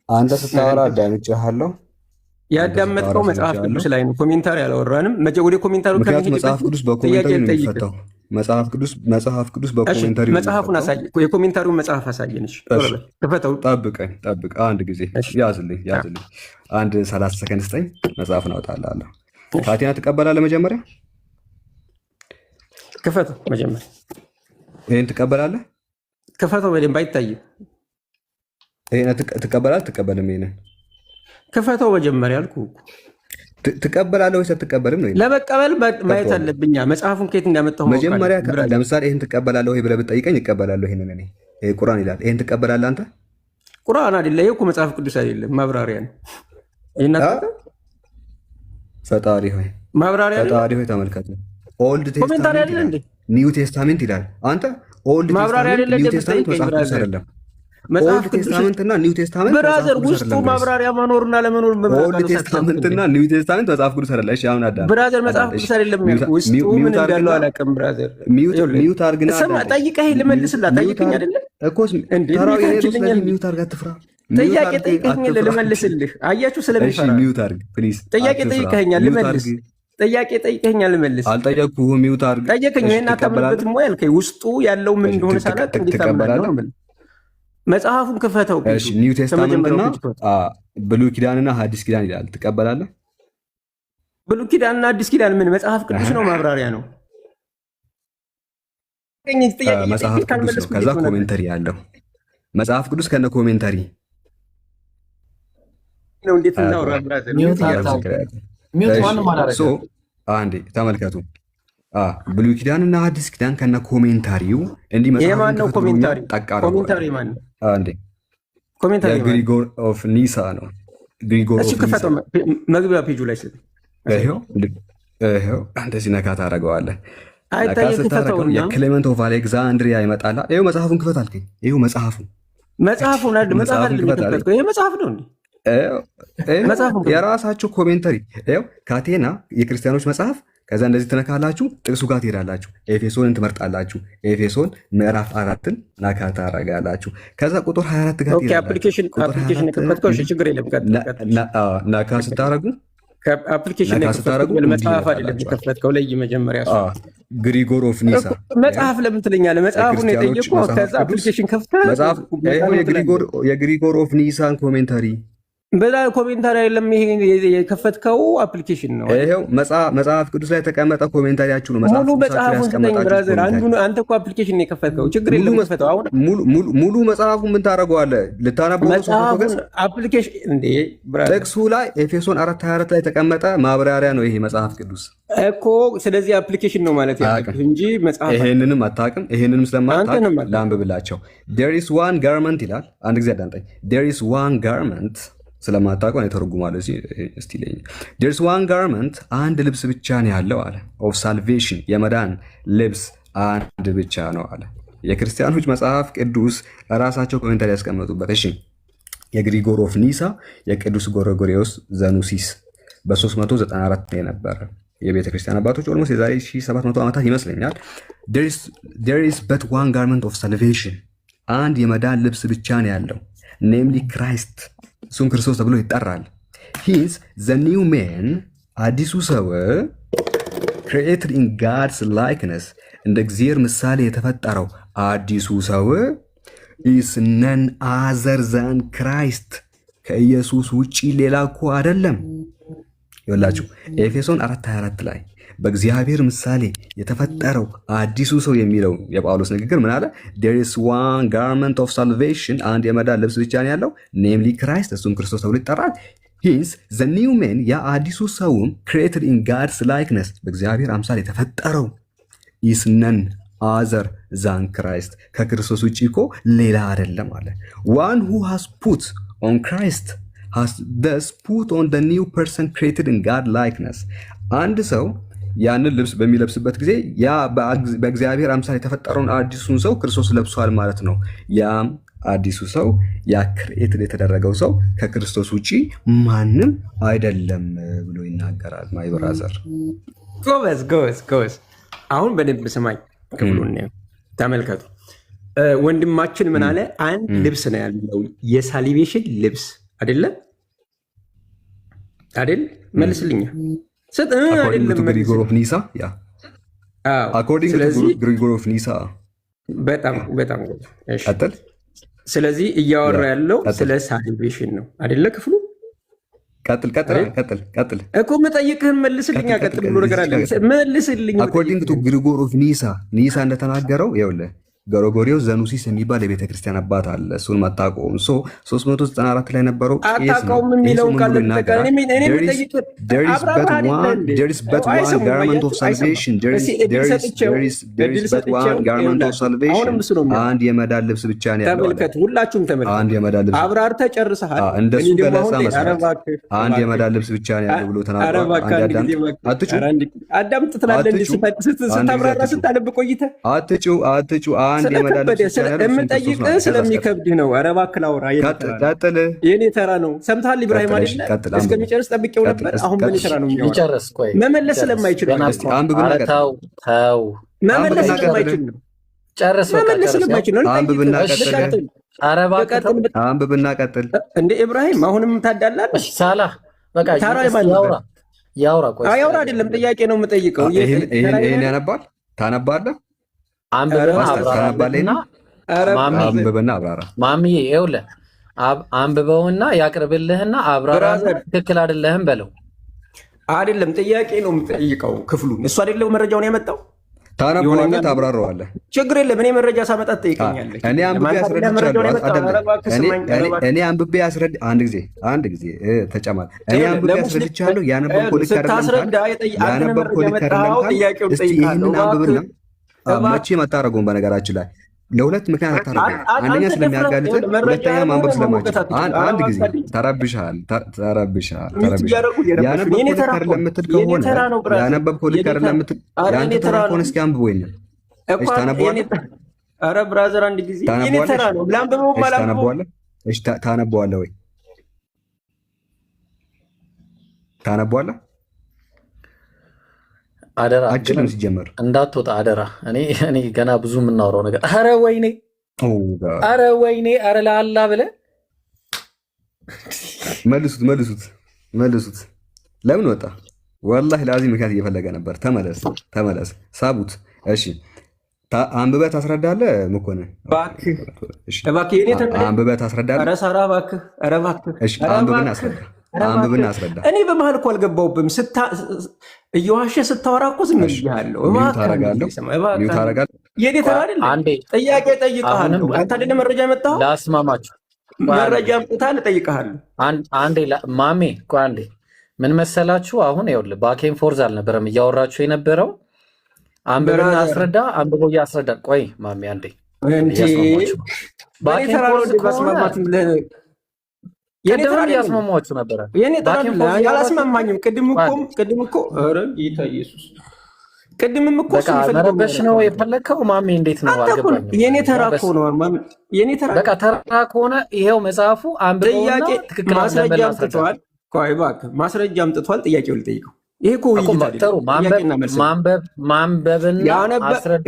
አንተ ስታወራ አዳምጬሃለሁ። ያዳመጥከው መጽሐፍ ቅዱስ ላይ ነው። ኮሜንታሪ አላወራንም። ወደ ኮሜንታሪ ምክንያቱም መጽሐፍ ቅዱስ በኮሜንታሪ ነው የሚፈታው። መጽሐፍ ቅዱስ በኮሜንታሪ ነው። መጽሐፉን አሳይ። የኮሜንታሪውን መጽሐፍ አሳየን። እሺ ክፈተው። ጠብቅ አንድ ጊዜ ያዝልኝ። አንድ 30 ሰከንድ ስጠኝ። መጽሐፍን አውጣልሃለሁ። ካቴና ትቀበላለህ? መጀመሪያ ክፈተው። መጀመሪያ ይሄን ትቀበላለህ? ክፈተው። በደንብ አይታይም። ትቀበላለህ? ትቀበልም? ይሄንን ክፈተው መጀመሪያ አልኩህ። ትቀበላለህ ወይስ አትቀበልም ነው? ለመቀበል ማየት አለብኛ መጽሐፉን ከየት እንዳመጣሁ መጀመሪያ። ለምሳሌ ይሄን ትቀበላለህ ወይ ብለህ ብትጠይቀኝ እቀበላለሁ። ይሄንን እኔ ይሄ ቁርአን ይላል። ይሄን ትቀበላለህ አንተ? ቁርአን አይደለ ይሄ እኮ መጽሐፍ ቅዱስ አይደለም፣ ማብራሪያ ነው። ፈጣሪ ሆይ ተመልከቱ። ኦልድ ቴስታመንት ኒው ቴስታመንት ይላል። አንተ ኦልድ ቴስታመንት ኒው ቴስታመንት መጽሐፍ ቅዱስ አይደለም። ኦልድ ቴስታመንትና ኒው ቴስታመንት ብራዘር ውስጡ ማብራሪያ መኖርና ለመኖር ኦልድ ቴስታመንትና ኒው ቴስታመንት መጽሐፍ ቅዱስ አይደለም። እሺ አሁን አዳም ብራዘር መጽሐፍ ቅዱስ አይደለም። ውስጡ ምን እንዳለው አላውቅም። ብራዘር ሚውት አድርግና ስማ፣ ጠይቀኸኝ ልመልስልህ። ጠይቀኝ አይደለ እኮ ተራው የሄዱ። ስለዚህ ሚውት አድርግ፣ አትፍራ። ጥያቄ ጠይቀኸኝ ልመልስልህ። አያችሁ ስለሚፈራ። እሺ ሚውት አድርግ ፕሊዝ። ጥያቄ ጠይቀኸኛል ልመልስ። ጥያቄ ጠይቀኸኛል ልመልስ። አልጠየቅኩህም። ሚውት አድርግ። ጠየቀኝ። ይሄን አታምንበትም ወይ አልከኝ። ውስጡ ያለው ምን እንደሆነ ሳላውቅ እንዴት አምናለሁ? መጽሐፉን ክፈተው። ኒው ቴስታመንትና ብሉይ ኪዳንና ሐዲስ ኪዳን ይላል። ትቀበላለህ? ብሉይ ኪዳንና አዲስ ኪዳን ምን መጽሐፍ ቅዱስ ነው? ማብራሪያ ነው። መጽሐፍ ቅዱስ ነው። ከዛ ኮሜንተሪ ያለው መጽሐፍ ቅዱስ ከነ ኮሜንተሪ ነው። እንዴት እናውራ ብራዘር? አንዴ ተመልከቱ። ብሉይ ኪዳን እና አዲስ ኪዳን ከነ ኮሜንታሪው እንዲህ መጽሐፍ ኮሜንታሪ ማን ነው? አንዴ ግሪጎር ኦፍ ኒሳ ነው። ግሪጎር ኦፍ ኒሳ መግቢያ ፔጁ ላይ ስጥ። ይሄው እንደዚህ ነካ ታደርገዋለህ። የክሌመንት ኦፍ አሌክዛንድሪያ ይመጣላ። ይሄው መጽሐፉን ክፈት አልከኝ። ይሄው መጽሐፉን ይሄ መጽሐፍ ነው እንዴ? የራሳቸው ኮሜንተሪ ይኸው ካቴና የክርስቲያኖች መጽሐፍ ከዛ እንደዚህ ትነካላችሁ፣ ጥቅሱ ጋር ትሄዳላችሁ፣ ኤፌሶንን ትመርጣላችሁ። ኤፌሶን ምዕራፍ 4ን ናካ ታረጋላችሁ። ከዛ ቁጥር 24 ጋር አፕሊኬሽን የከፈትከው ችግር የለም። ናካ ስታረጉ አፕሊኬሽን መጽሐፍ አይደለም የከፈትከው። ለይ መጀመሪያ ግሪጎር ኦፍ ኒሳ መጽሐፍ ለምን ትለኛለህ? መጽሐፉን የጠየቅኩህ ከዛ አፕሊኬሽን ከፍተህ የግሪጎር ኦፍ ኒሳን ኮሜንታሪ በላ ኮሜንታሪ አይደለም ይሄ የከፈትከው አፕሊኬሽን ነው። ይሄው መጽሐፍ ቅዱስ ላይ የተቀመጠ ኮሜንታሪያችሁ ነው። ሙሉ መጽሐፉን ስጠኝ ብራዘር። አንተ እኮ አፕሊኬሽን ነው የከፈትከው። ችግር የለም ከፈተው። አሁን ሙሉ መጽሐፉን ምን ታደርገዋለህ? ልታነበው መጽሐፉን አፕሊኬሽን እንዴ ብራዘር። ጥቅሱ ላይ ኤፌሶን 4:24 ላይ የተቀመጠ ማብራሪያ ነው ይሄ መጽሐፍ ቅዱስ እኮ። ስለዚህ አፕሊኬሽን ነው ማለት ያለብህ እንጂ መጽሐፍ። ይሄንንም አታውቅም። ይሄንንም ስለማታውቅ ላንብብላቸው። there is one garment ይላል። አንድ ጊዜ አዳምጠኝ። there is one garment ስለማታውቀው ነው ተርጉማለሁ። እስቲ ለኝ there's one garment አንድ ልብስ ብቻ ነው ያለው አለ። of salvation የመዳን ልብስ አንድ ብቻ ነው አለ። የክርስቲያኖች መጽሐፍ ቅዱስ ራሳቸው ኮሜንታሪ ያስቀመጡበት። እሺ የግሪጎር ኦፍ ኒሳ የቅዱስ ጎርጎርዮስ ዘኑሲስ በ394 ላይ ነበር። የቤተ ክርስቲያን አባቶች ኦልሞስት የዛሬ 1700 ዓመታት ይመስለኛል። there is but one garment of salvation አንድ የመዳን ልብስ ብቻ ነው ያለው namely Christ እሱም ክርስቶስ ተብሎ ይጠራል። ሂንስ ዘ ኒው ሜን አዲሱ ሰው ክሪኤትድ ኢን ጋድስ ላይክነስ እንደ እግዚአብሔር ምሳሌ የተፈጠረው አዲሱ ሰው ኢስ ነን አዘር ዛን ክራይስት ከኢየሱስ ውጪ ሌላ እኮ አይደለም። ይኸውላችሁ ኤፌሶን 4:24 ላይ በእግዚአብሔር ምሳሌ የተፈጠረው አዲሱ ሰው የሚለው የጳውሎስ ንግግር ምን አለ? there is one garment of salvation አንድ የመዳን ልብስ ብቻ ነው ያለው namely Christ እሱም ክርስቶስ ተብሎ ይጠራል። hence the new man ያ አዲሱ ሰውም created in God's likeness በእግዚአብሔር አምሳል የተፈጠረው is none other than Christ ከክርስቶስ ውጪ እኮ ሌላ አይደለም አለ። one who has put on Christ has thus put on the new person created in God likeness አንድ ሰው ያንን ልብስ በሚለብስበት ጊዜ ያ በእግዚአብሔር አምሳል የተፈጠረውን አዲሱን ሰው ክርስቶስ ለብሷል ማለት ነው። ያም አዲሱ ሰው ያ ክሬትድ የተደረገው ሰው ከክርስቶስ ውጪ ማንም አይደለም ብሎ ይናገራል። ማይ ብራዘር ጎበዝ። አሁን በደንብ ስማኝ፣ ክፍሉን ተመልከቱ። ወንድማችን ምን አለ? አንድ ልብስ ነው ያለው የሳሊቬሽን ልብስ አይደለም አይደል? መልስልኛ በጣም ስለዚህ እያወራ ያለው ስለ ሳሊቬሽን ነው አይደለ? ክፍሉ ቀጥል እኮ የምጠይቅህን መልስልኛ። ቀጥል ብሎ ነገር አለ መልስልኝ። አኮርዲንግ ቱ ግሪጎር ኦፍ ኒሳ እንደተናገረው ይኸውልህ ጎርጎርዮስ ዘኑሲስ የሚባል የቤተ ክርስቲያን አባት አለ። እሱን መታቆም 394 ላይ ነበረው አታውቀውም የሚለውን ቃል አንድ የመዳን ልብስ ብቻ ነው ያለው። ሁላችሁም አንድ የመዳን ልብስ አብራርተህ ጨርሰሃል። እንደሱ ገለጻ መሰረት አንድ የመዳን ልብስ ብቻ ነው ያለው ብሎ ተናግሯል። አዳምጥ ትላለህ ስታብራራ ስታነብ ቆይተህ አትጩ የምጠይቅህ ስለሚከብድህ ነው። ኧረ እባክህ ላውራ። የኔ ተራ ነው። ሰምተሃል? ኢብራሂም አይደለ? እስከሚጨርስ ጠብቄው ነበር። አሁን በኔ ተራ ነው የሚያወራው። መመለስ ስለማይችል ነው። መመለስ ስለማይችል ነው። መመለስ ስለማይችል ነው። አንብብና ቀጥል። እንደ ኢብራሂም አሁንም ታዳላለህ። ሳላህ በቃ ያውራ አይደለም፣ ጥያቄ ነው የምጠይቀው። ይሄን ያነባል። ታነባለህ? አንብበና አብራራ። ማሚዬ ይኸውልህ አንብበውና ያቅርብልህና አብራራ። ትክክል አይደለህም በለው። አይደለም ጥያቄ ነው የምጠይቀው። ክፍሉን እሱ አይደለም መረጃውን ያመጣው። ታነባዋለህ፣ ታብራራዋለህ። ችግር የለም። እኔ መረጃ ሳመጣ ትጠይቀኛለህ። እኔ አንብቤ አስረድቻለሁ። አንድ ጊዜ ተጨማሪ። እኔ አንብቤ አስረድቻለሁ። ያነበብከው ልክ አይደለም። እስኪ ይህንን አንብብና መቼም አታደርገውም። በነገራችን ላይ ለሁለት ምክንያት አታደርገውም። አንደኛ ስለሚያጋልጥ፣ ሁለተኛ ማንበብ ስለማይችል። አንድ ጊዜ ተረብሻል። ያነበብከው ልክ አይደለም የምትል ከሆነ ያነበብከው ልክ አይደለም የምትል የአንተ ተራ ከሆነ እስኪ አንብብ። ወይም ታነበዋለህ? ኧረ ብራዘር አንድ ጊዜ የኔ ተራ ነው። ታነበዋለህ ወይ? ታነበዋለህ? አደራ አችልም ሲጀመር እንዳትወጣ አደራ። እኔ ገና ብዙ የምናወራው ነገር ኧረ ወይኔ ኧረ ወይኔ ኧረ ለአላ ብለህ መልሱት። ለምን ወጣ? ወላሂ ለአዚም ምክንያት እየፈለገ ነበር። ተመለስ ሳቡት። እሺ አንብበህ ታስረዳለህ። መኮንን አንብበህ ታስረዳለህ። አንብብና አስረዳ። እኔ በመሀል እኮ አልገባሁብም። እየዋሸ ስታወራ እኮ ዝም ብያለሁ። የኔ ተራ አይደለ? ጥያቄ ጠይቀሃለሁ። አንተ አይደለ መረጃ ያመጣኸው? ላስማማችሁ መረጃ አምጥታል። እጠይቅሃለሁ። አንዴ ማሜ እኮ አንዴ ምን መሰላችሁ? አሁን ይኸውልህ ባኬን ፎርዝ አልነበረም እያወራችሁ የነበረው። አንብብና አስረዳ። አንብቦ እያስረዳ። ቆይ ማሜ አንዴ ባኬን ፎርዝ እያስማማችሁ ነበረ። ያላስማማኝም ቅድም እኮ ኧረ ጌታ ኢየሱስ ቅድምም እኮ መረበሽ ነው የፈለግከው ማሜ። እንዴት ነው አልገባኝም። የኔ ተራ እኮ ነው የኔ ተራ። በቃ ተራ ከሆነ ይሄው መጽሐፉ አንብቦና ትክክል ማስረጃ አምጥቷል። ቆይ እባክህ ማስረጃ አምጥቷል። ጥያቄው ልጠይቀው። ይሄ እኮ ውይይት አይደለም። ማንበብና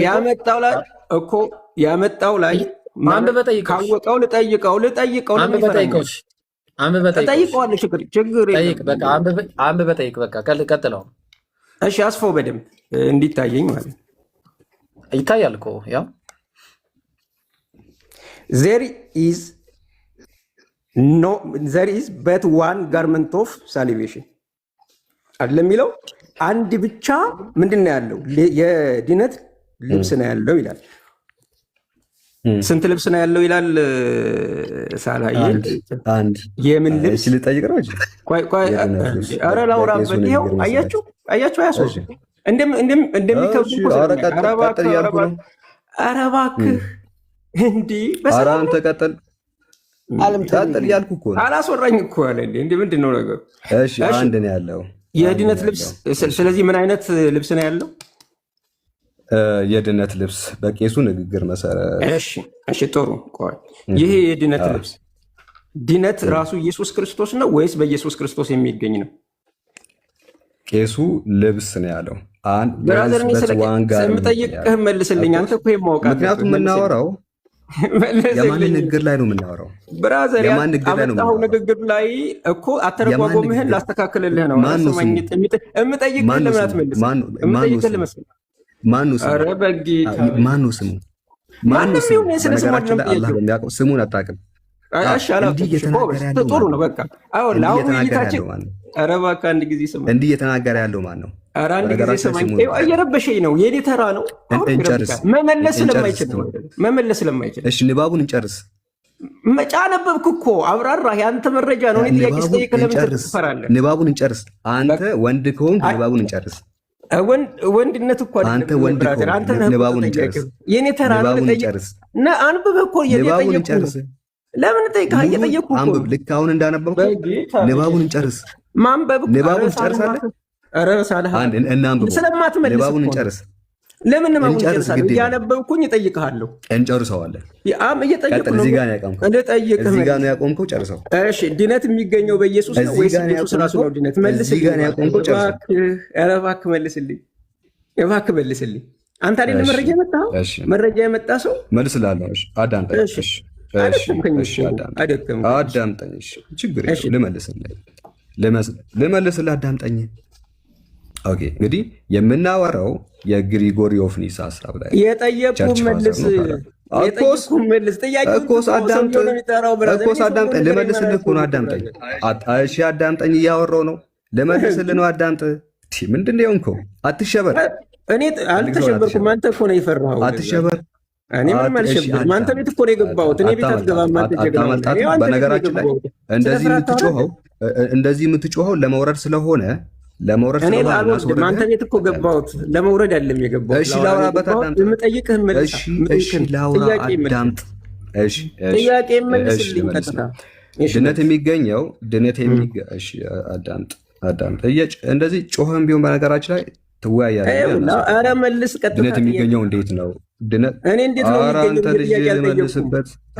ያመጣው ላይ እኮ ያመጣው ላይ ማንበብ ጠይቀው ካወቀው ልጠይቀው ጠይቀዋለሁ። ችግር ጠይቅ። በቃ አንብበ ጠይቅ። በቃ ቀጥለው። እሺ አስፈው በደንብ እንዲታየኝ ማለት ይታያል እኮ ያው there is but one garment of salvation አይደል የሚለው አንድ ብቻ ምንድን ነው ያለው? የድነት ልብስ ነው ያለው ይላል። ስንት ልብስ ነው ያለው ይላል? ሳላየ አንድ የምን ልብስ ልጠይቅ ነው? ኧረ ላውራበት። ይኸው አያችሁ እንደሚከብዱ ኧረ እባክህ እንዲህ አንተ ቀጥል እያልኩ እኮ ነው። አላስወራኝ እኮ አለ። እንደ ምንድን ነው ነገሩ? እሺ አንድ ነው ያለው የድነት ልብስ። ስለዚህ ምን አይነት ልብስ ነው ያለው? የድነት ልብስ በቄሱ ንግግር መሰረት። እሺ ጥሩ። ቆይ ይሄ የድነት ልብስ ድነት ራሱ ኢየሱስ ክርስቶስ ነው ወይስ በኢየሱስ ክርስቶስ የሚገኝ ነው? ቄሱ ልብስ ነው ያለው። የምጠይቅህ መልስልኝ። አንተ እኮ የማወቅ ምክንያቱም የምናወራው የማን ንግግር ላይ ነው የምናወራው? ብራዘር ያመጣኸው ንግግር ላይ እኮ አተረጓጎምህን ላስተካክልልህ ነው። የምጠይቅህ ለምን አትመልስም? ማነው ስሙ? ስሙን አታውቅም? ጥሩ ነው። በቃ አሁን ውይይታችን ኧረ እባክህ አንድ ጊዜ ስማ። እንዲህ እየተናገረ ያለው ማን ነው? ኧረ አንድ ጊዜ ስማኝ። እየረበሸኝ ነው። የኔ ተራ ነው። መመለስ ስለማይችል እሺ ንባቡን እንጨርስ። መጫ ነበብክ እኮ አብራራ። የአንተ መረጃ ነው። እኔ ጥያቄ ስጠይቅ ለምን ትፈራለህ? ንባቡን እንጨርስ። አንተ ወንድ ከሆንክ ንባቡን እንጨርስ። ወንድነት እኮ አንተ ወንድ ከሆንክ ንባቡን እንጨርስ። የኔ ተራ ነው። አንብበህ እኮ እየጠየቅኩህ ለምን ጠይቀህ? እየጠየቅኩህ አንብብ። ልክ አሁን እንዳነበብኩ ንባቡን እንጨርስ። ማንበብ ንባቡን እንጨርሳለን። ስለማትመልስ ንባቡን እንጨርስ። ለምን ንባቡን እንጨርሳለን? እያነበብኩኝ እጠይቅሃለሁ። እንጨርሰዋለን። እዚህ ጋር ነው ያቆምከው። ጨርሰው። እሺ ድነት የሚገኘው በኢየሱስ ነው ወይስ ኢየሱስ ራሱ ነው ድነት? መልስልኝ። እባክህ መልስልኝ። አንተ አይደለም መረጃ የመጣኸው? መረጃ የመጣ ሰው መልስላለሁ። አዳምጠኝ። አዳምጠኝ። ችግር ልመልስልህ። አዳምጠኝ። ኦኬ እንግዲህ የምናወራው የግሪጎሪ ኦፍ ኒሳ ሀሳብ ላይ የጠየቁህ መልስ። አዳምጠኝ። ልመልስልህ እኮ ነው። አዳምጠኝ። እሺ አዳምጠኝ። እያወራሁ ነው። ልመልስልህ ነው። አዳምጥ። ምንድን ነው የሆንከው? አትሸበር። እኔ አልተሸበርኩም። አንተ እኮ ነው የፈራኸው። አትሸበር። እኔ ምንም አልሸበርኩም። አንተ ቤት እኮ ነው የገባሁት። እኔ ቤት አትገባም። በነገራችን ላይ እንደዚህ የምትጮኸው ለመውረድ ስለሆነ አንተ ቤት እኮ ገባሁት። ለመውረድ አይደለም የገባሁት። እሺ ላውራበት። የምጠይቅህን መልስ። ጥያቄ መልስልኝ። ድነት የሚገኘው አዳምጥ። እንደዚህ ጮኸም ቢሆን በነገራችን ላይ ትወያያለህ። ኧረ መልስ። ቀጥታ ድነት የሚገኘው እንዴት ነው? እኔ እንዴት ነው የሚገኘው? ጥያቄ አልጠየኩም።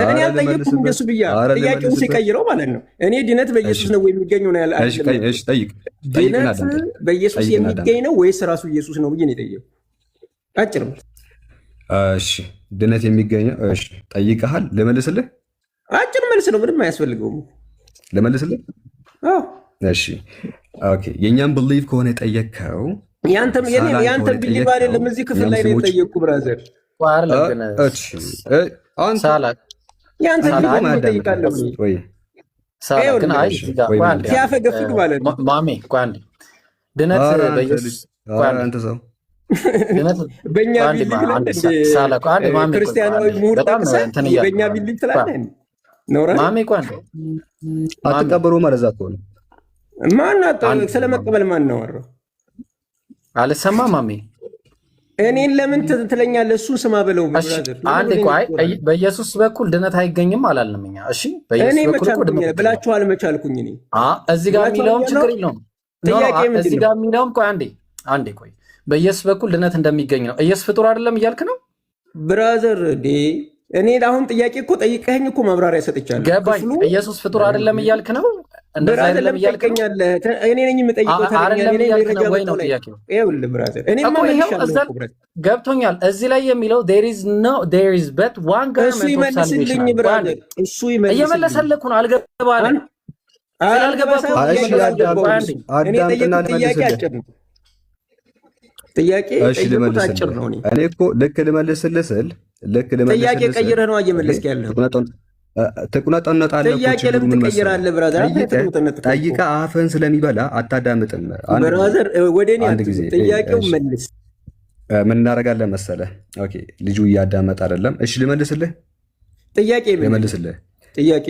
እኔ አልጠየኩም። እንደሱ ብያ ጥያቄውን ሲቀይረው ማለት ነው። እኔ ድነት በኢየሱስ ነው የሚገኘው ነው ያለ። እሺ ጠይቅ። ድነት በኢየሱስ የሚገኝ ነው ወይስ ራሱ ኢየሱስ ነው ብዬ ነው የጠየቁት። አጭር ነው። እሺ ድነት የሚገኘው እሺ፣ ጠይቀሃል። ልመልስልህ? አጭር መልስ ነው፣ ምንም አያስፈልገውም። ልመልስልህ? እሺ ኦኬ። የእኛም ብሊቭ ከሆነ የጠየቅከው ያንተም ብሊቭ አይደለም። እዚህ ክፍል ላይ ነው የጠየቅኩ ብራዘር። ሲያፈገፍግ ማለት ነው። ማሜ ድነት በእኛ ቢሊቭ ክርስቲያናዊ ምሁር ጠቅሰህ በእኛ ቢሊቭ ትላለህ። ማሜ አትቀበሩ ማለት ከሆነ ማን ስለመቀበል ማን ነው አወራው? አልሰማ ማሜ እኔን ለምን ትለኛለህ? እሱን ስማ በለው። አንዴ ቆይ፣ በኢየሱስ በኩል ድነት አይገኝም አላልንም እኛ። እሺ እኔ ብላችኋል። መቻልኩኝ እኔ እዚህ ጋር የሚለውም ችግር የለውም። እዚህ ጋር የሚለውም ቆይ አንዴ ቆይ፣ በኢየሱስ በኩል ድነት እንደሚገኝ ነው። ኢየሱስ ፍጡር አይደለም እያልክ ነው ብራዘር? እኔ አሁን ጥያቄ እኮ ጠይቀኸኝ እኮ ማብራሪያ ሰጥቻለሁ። ገባኝ። ኢየሱስ ፍጡር አይደለም እያልክ ነው። እንደዛ አይደለም እያልክ ነው። እኔ ነኝ የምጠይቀው። ገብቶኛል። እዚህ ላይ የሚለው there is but one government of salvation። እየመለሰልህ እኮ ነው። አልገባህም? ጥያቄ አጭር ነው። እኔ እኮ ልክ ልመልስልህ ስል ጥያቄ ቀይረህ ነው እየመለስክ ያለኸው። ትቁነጠነጣለህ። ጥያቄ ለምን ትቀይራለህ ብራዘር? ጠይቀህ አፍህን ስለሚበላ አታዳምጥም ብራዘር። ወደ እኔ ጥያቄው መልስ። ምን እናደርጋለን መሰለህ? ኦኬ ልጁ እያዳመጠ አይደለም። እሺ ልመልስልህ። ጥያቄ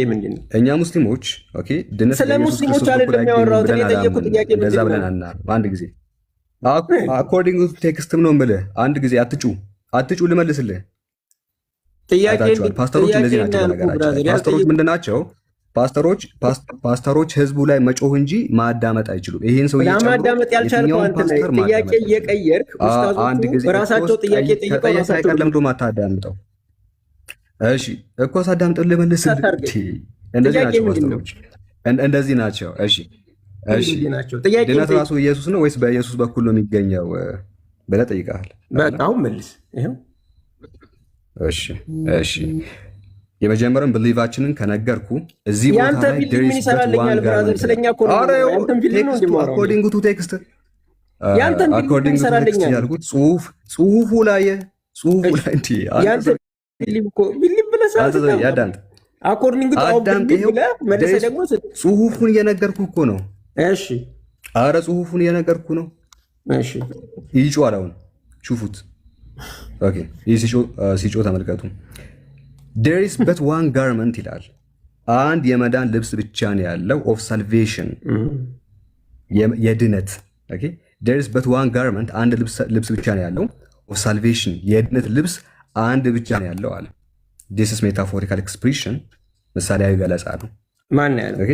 ምንድን ነው? እኛ ሙስሊሞች ኦኬ ድነት ስለ ሙስሊሞች አይደለም ያወራሁት። እኔ የጠየኩት ጥያቄ ምንድን ነው? ብለናልና አንድ ጊዜ አኮርዲንግ ቱ ቴክስትም ነው የምልህ። አንድ ጊዜ አትጩ ልመልስልህ። ፓስተሮች እንደዚህ ናቸው። በነገራችን ፓስተሮች ምንድን ናቸው? ፓስተሮች ህዝቡ ላይ መጮህ እንጂ ማዳመጥ አይችሉም። ይህን ሰው ማዳመጥ ያልቻልከው አንተ ነህ። ጥያቄ እየቀየርክ ኡስታዞቹ በራሳቸው ጥያቄ ጠይቀው ራሳቸው ለምዶ ማታዳምጠው። እሺ እኮ ሳዳምጥ ልመልስልህ። እንደዚህ ናቸው ፓስተሮች፣ እንደዚህ ናቸው። እሺ ድነት ራሱ ኢየሱስ ነው ወይስ በኢየሱስ በኩል ነው የሚገኘው ብለህ ጠይቀሃል። በቃ አሁን መልስ። ይኸው እሺ የመጀመሪያውን ብሊቫችንን ከነገርኩ እዚህ ቦታ ላይ ምን ይሰራልኛል ብራዘር? ስለኛ እኮ ነው ያንተን ቢሊቭ ነው እንደማወራው። አኮርዲንግ ቱ ቴክስት ያንተን ቢሊቭ ይሰራልኛል ያልኩት ጽሁፉ ላይ እንዴ ያንተን ቢሊቭ እኮ ቢሊቭ ብለህ ያዳንጥ አኮርዲንግ ቱ ቢሊቭ ብለህ መልሰህ ደግሞ ጽሁፉን እየነገርኩ እኮ ነው። እሺ አረ ጽሁፉን እየነገርኩ ነው። እሺ ይጮሃል። አሁን ሹፉት። ኦኬ ይህ ሲጮህ ተመልከቱ። there is but one garment ይላል። አንድ የመዳን ልብስ ብቻ ነው ያለው of salvation የድነት ኦኬ there is but one garment አንድ ልብስ ብቻ ነው ያለው of salvation የድነት ልብስ አንድ ብቻ ነው ያለው አለ። this is metaphorical expression ምሳሌያዊ ገለጻ ነው። ማን ያለው? ኦኬ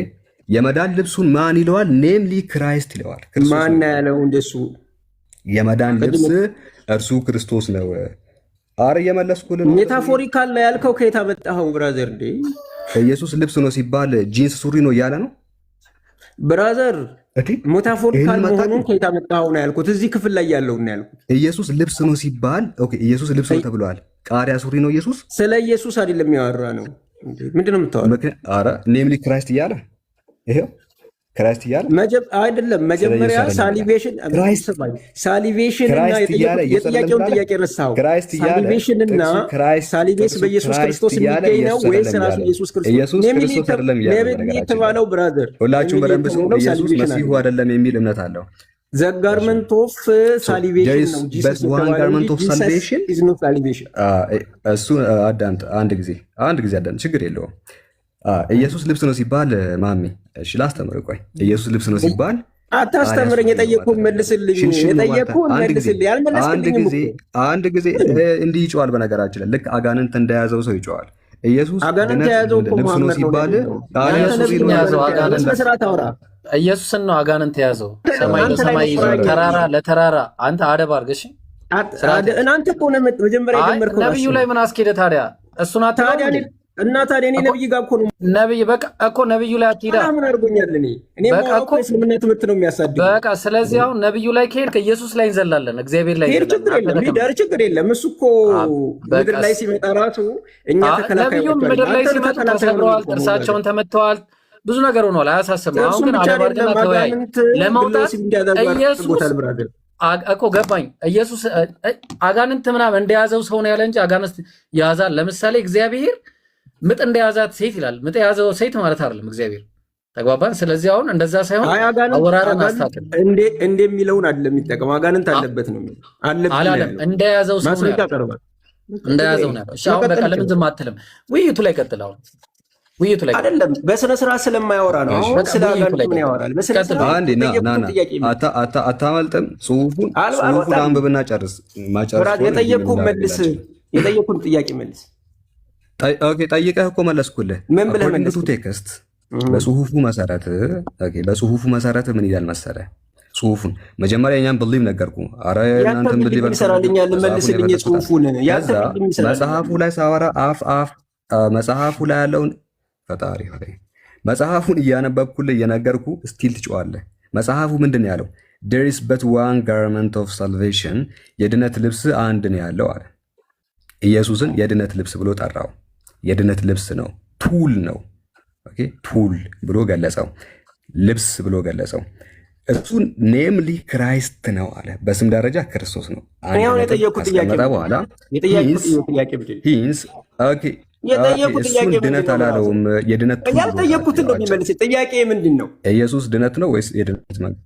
የመዳን ልብሱን ማን ይለዋል? ኔምሊ ክራይስት ይለዋል። ማን ያለው እንደሱ? የመዳን ልብስ እርሱ ክርስቶስ ነው። አረ እየመለስኩልህ ነው። ሜታፎሪካል ላይ ያልከው ከየት አመጣኸው ብራዘር? እንዴ ከኢየሱስ ልብስ ነው ሲባል ጂንስ ሱሪ ነው እያለ ነው ብራዘር። ሜታፎሪካል መሆኑን ከየት አመጣኸው ነው ያልኩት። እዚህ ክፍል ላይ ያለው ነው ያልኩት። ኢየሱስ ልብስ ነው ሲባል ኦኬ ኢየሱስ ልብስ ነው ተብሏል። ቃሪያ ሱሪ ነው ኢየሱስ። ስለ ኢየሱስ አይደለም ያወራ ነው። ምንድን ነው የምታወራው? አረ ኔምሊ ክራይስት እያለ ይሄው ክራይስት እያለ አይደለም። መጀመሪያ ሳሊቬሽን እና የጥያቄውን ጥያቄ ረሳኸው። ሳሊቬሽን እና ሳሊቬስ በኢየሱስ ክርስቶስ የሚገኝ ነው ወይስ ራሱ ኢየሱስ ክርስቶስ የተባለው? ብራዘር ሁላችሁም በደንብ ስሙ። ኢየሱስ መሲሁ አይደለም የሚል እምነት አለው። ዘ ጋርመንት ኦፍ ሳሊቬሽን ነው ጂሰስ እሱ አዳምጥ። አንድ ጊዜ አዳምጥ፣ ችግር የለውም። ኢየሱስ ልብስ ነው ሲባል ማሜ፣ እሺ ላስተምር። ቆይ ኢየሱስ ልብስ ነው ሲባል አታስተምረኝ። የጠየቅኩህን መልስልኝ። አንድ ጊዜ እንዲህ ይጮሃል። በነገራችን ላይ ልክ አጋንንት እንደያዘው ሰው ይጮሃል። ኢየሱስ አጋንንት የያዘው ልብስ ነው ሲባል ኢየሱስን ነው አጋንንት የያዘው። ሰማይ ለሰማይ ተራራ ለተራራ አንተ አደብ አድርገሽ እናንተ እኮ ነው መጀመሪያ የጀመርከው። ነብዩ ላይ ምን አስኬደ ታዲያ? እሱን አታዲያ እና ታዲያ እኔ ነብይ ጋር እኮ ነው ነብይ በቃ እኮ ነብዩ ላይ አትሄዳ። ምን አድርጎኛል? እኔ በቃ እኮ እስልምና ትምህርት ነው የሚያሳድገው። በቃ ስለዚህ አሁን ነብዩ ላይ ከሄድክ ኢየሱስ ላይ እንዘላለን፣ እግዚአብሔር ላይ ሄድ ችግር የለም። እሱ እኮ ምድር ላይ ሲመጣ ራሱ እኛ ተከላካዮች ነብዩ ምድር ላይ ሲመጣ ተሰብረዋል፣ ጥርሳቸውን ተመተዋል፣ ብዙ ነገር ሆኗል። አያሳስብም። አሁን ግን አለባርግና ተወያይ ለማውጣት ኢየሱስ እኮ ገባኝ። ኢየሱስ አጋንንት ምናምን እንደያዘው ሰው ነው ያለ እንጂ አጋንንት ያዛል። ለምሳሌ እግዚአብሔር ምጥ እንደያዛት ሴት ይላል። ምጥ የያዘው ሴት ማለት አይደለም እግዚአብሔር። ተግባባን። ስለዚህ አሁን እንደዛ ሳይሆን አወራረን አስተካክል። እንደሚለውን አይደለም የሚጠቀመው አጋንንት አለበት ነው አላለም። እንደያዘው ሰው ነው ያለው። እንደያዘው ነው ያለው። እሺ አሁን በቃ ለምን ዝም አትልም? ውይይቱ ላይ ቀጥል። አሁን ውይይቱ ላይ አይደለም በስነ ስርዓት ስለማያወራ ነው። አሁን ስለ አጋንንት ምን ያወራል? በስነ ስርዓት አንዴ ና አታመልጥም። ጽሁፉን አንብብና ጨርስ። ማጨርስ የጠየኩህን ጥያቄ መልስ። ኦኬ ጠይቀህ እኮ መለስኩልህ። ምን ብለህ መለስ? ቴክስት በጽሁፉ መሰረት ምን ይላል መሰለህ? ጽሁፉን መጀመሪያ እኛም ብሊቭ ነገርኩ። አረ እናንተም ብሊቭ ይሰራልኛል። መልስልኝ ጽሁፉን። ያንተ መጽሐፉ ላይ ሳወራ መጽሐፉ ላይ ያለውን ፈጣሪ ሆይ መጽሐፉን እያነበብኩልህ እየነገርኩ ስቲል ትጮዋለህ። መጽሐፉ ምንድን ነው ያለው? there is but one garment of salvation የድነት ልብስ አንድ ነው ያለው አለ። ኢየሱስን የድነት ልብስ ብሎ ጠራው። የድነት ልብስ ነው፣ ቱል ነው። ኦኬ ቱል ብሎ ገለጸው፣ ልብስ ብሎ ገለጸው። እሱን ኔምሊ ክራይስት ነው አለ። በስም ደረጃ ክርስቶስ ነው። እሱን ድነት አላለውም። የድነት ያልጠየኩትን ነው የሚመልስ። ጥያቄ ምንድን ነው? ኢየሱስ ድነት ነው ወይስ የድነት ማለት?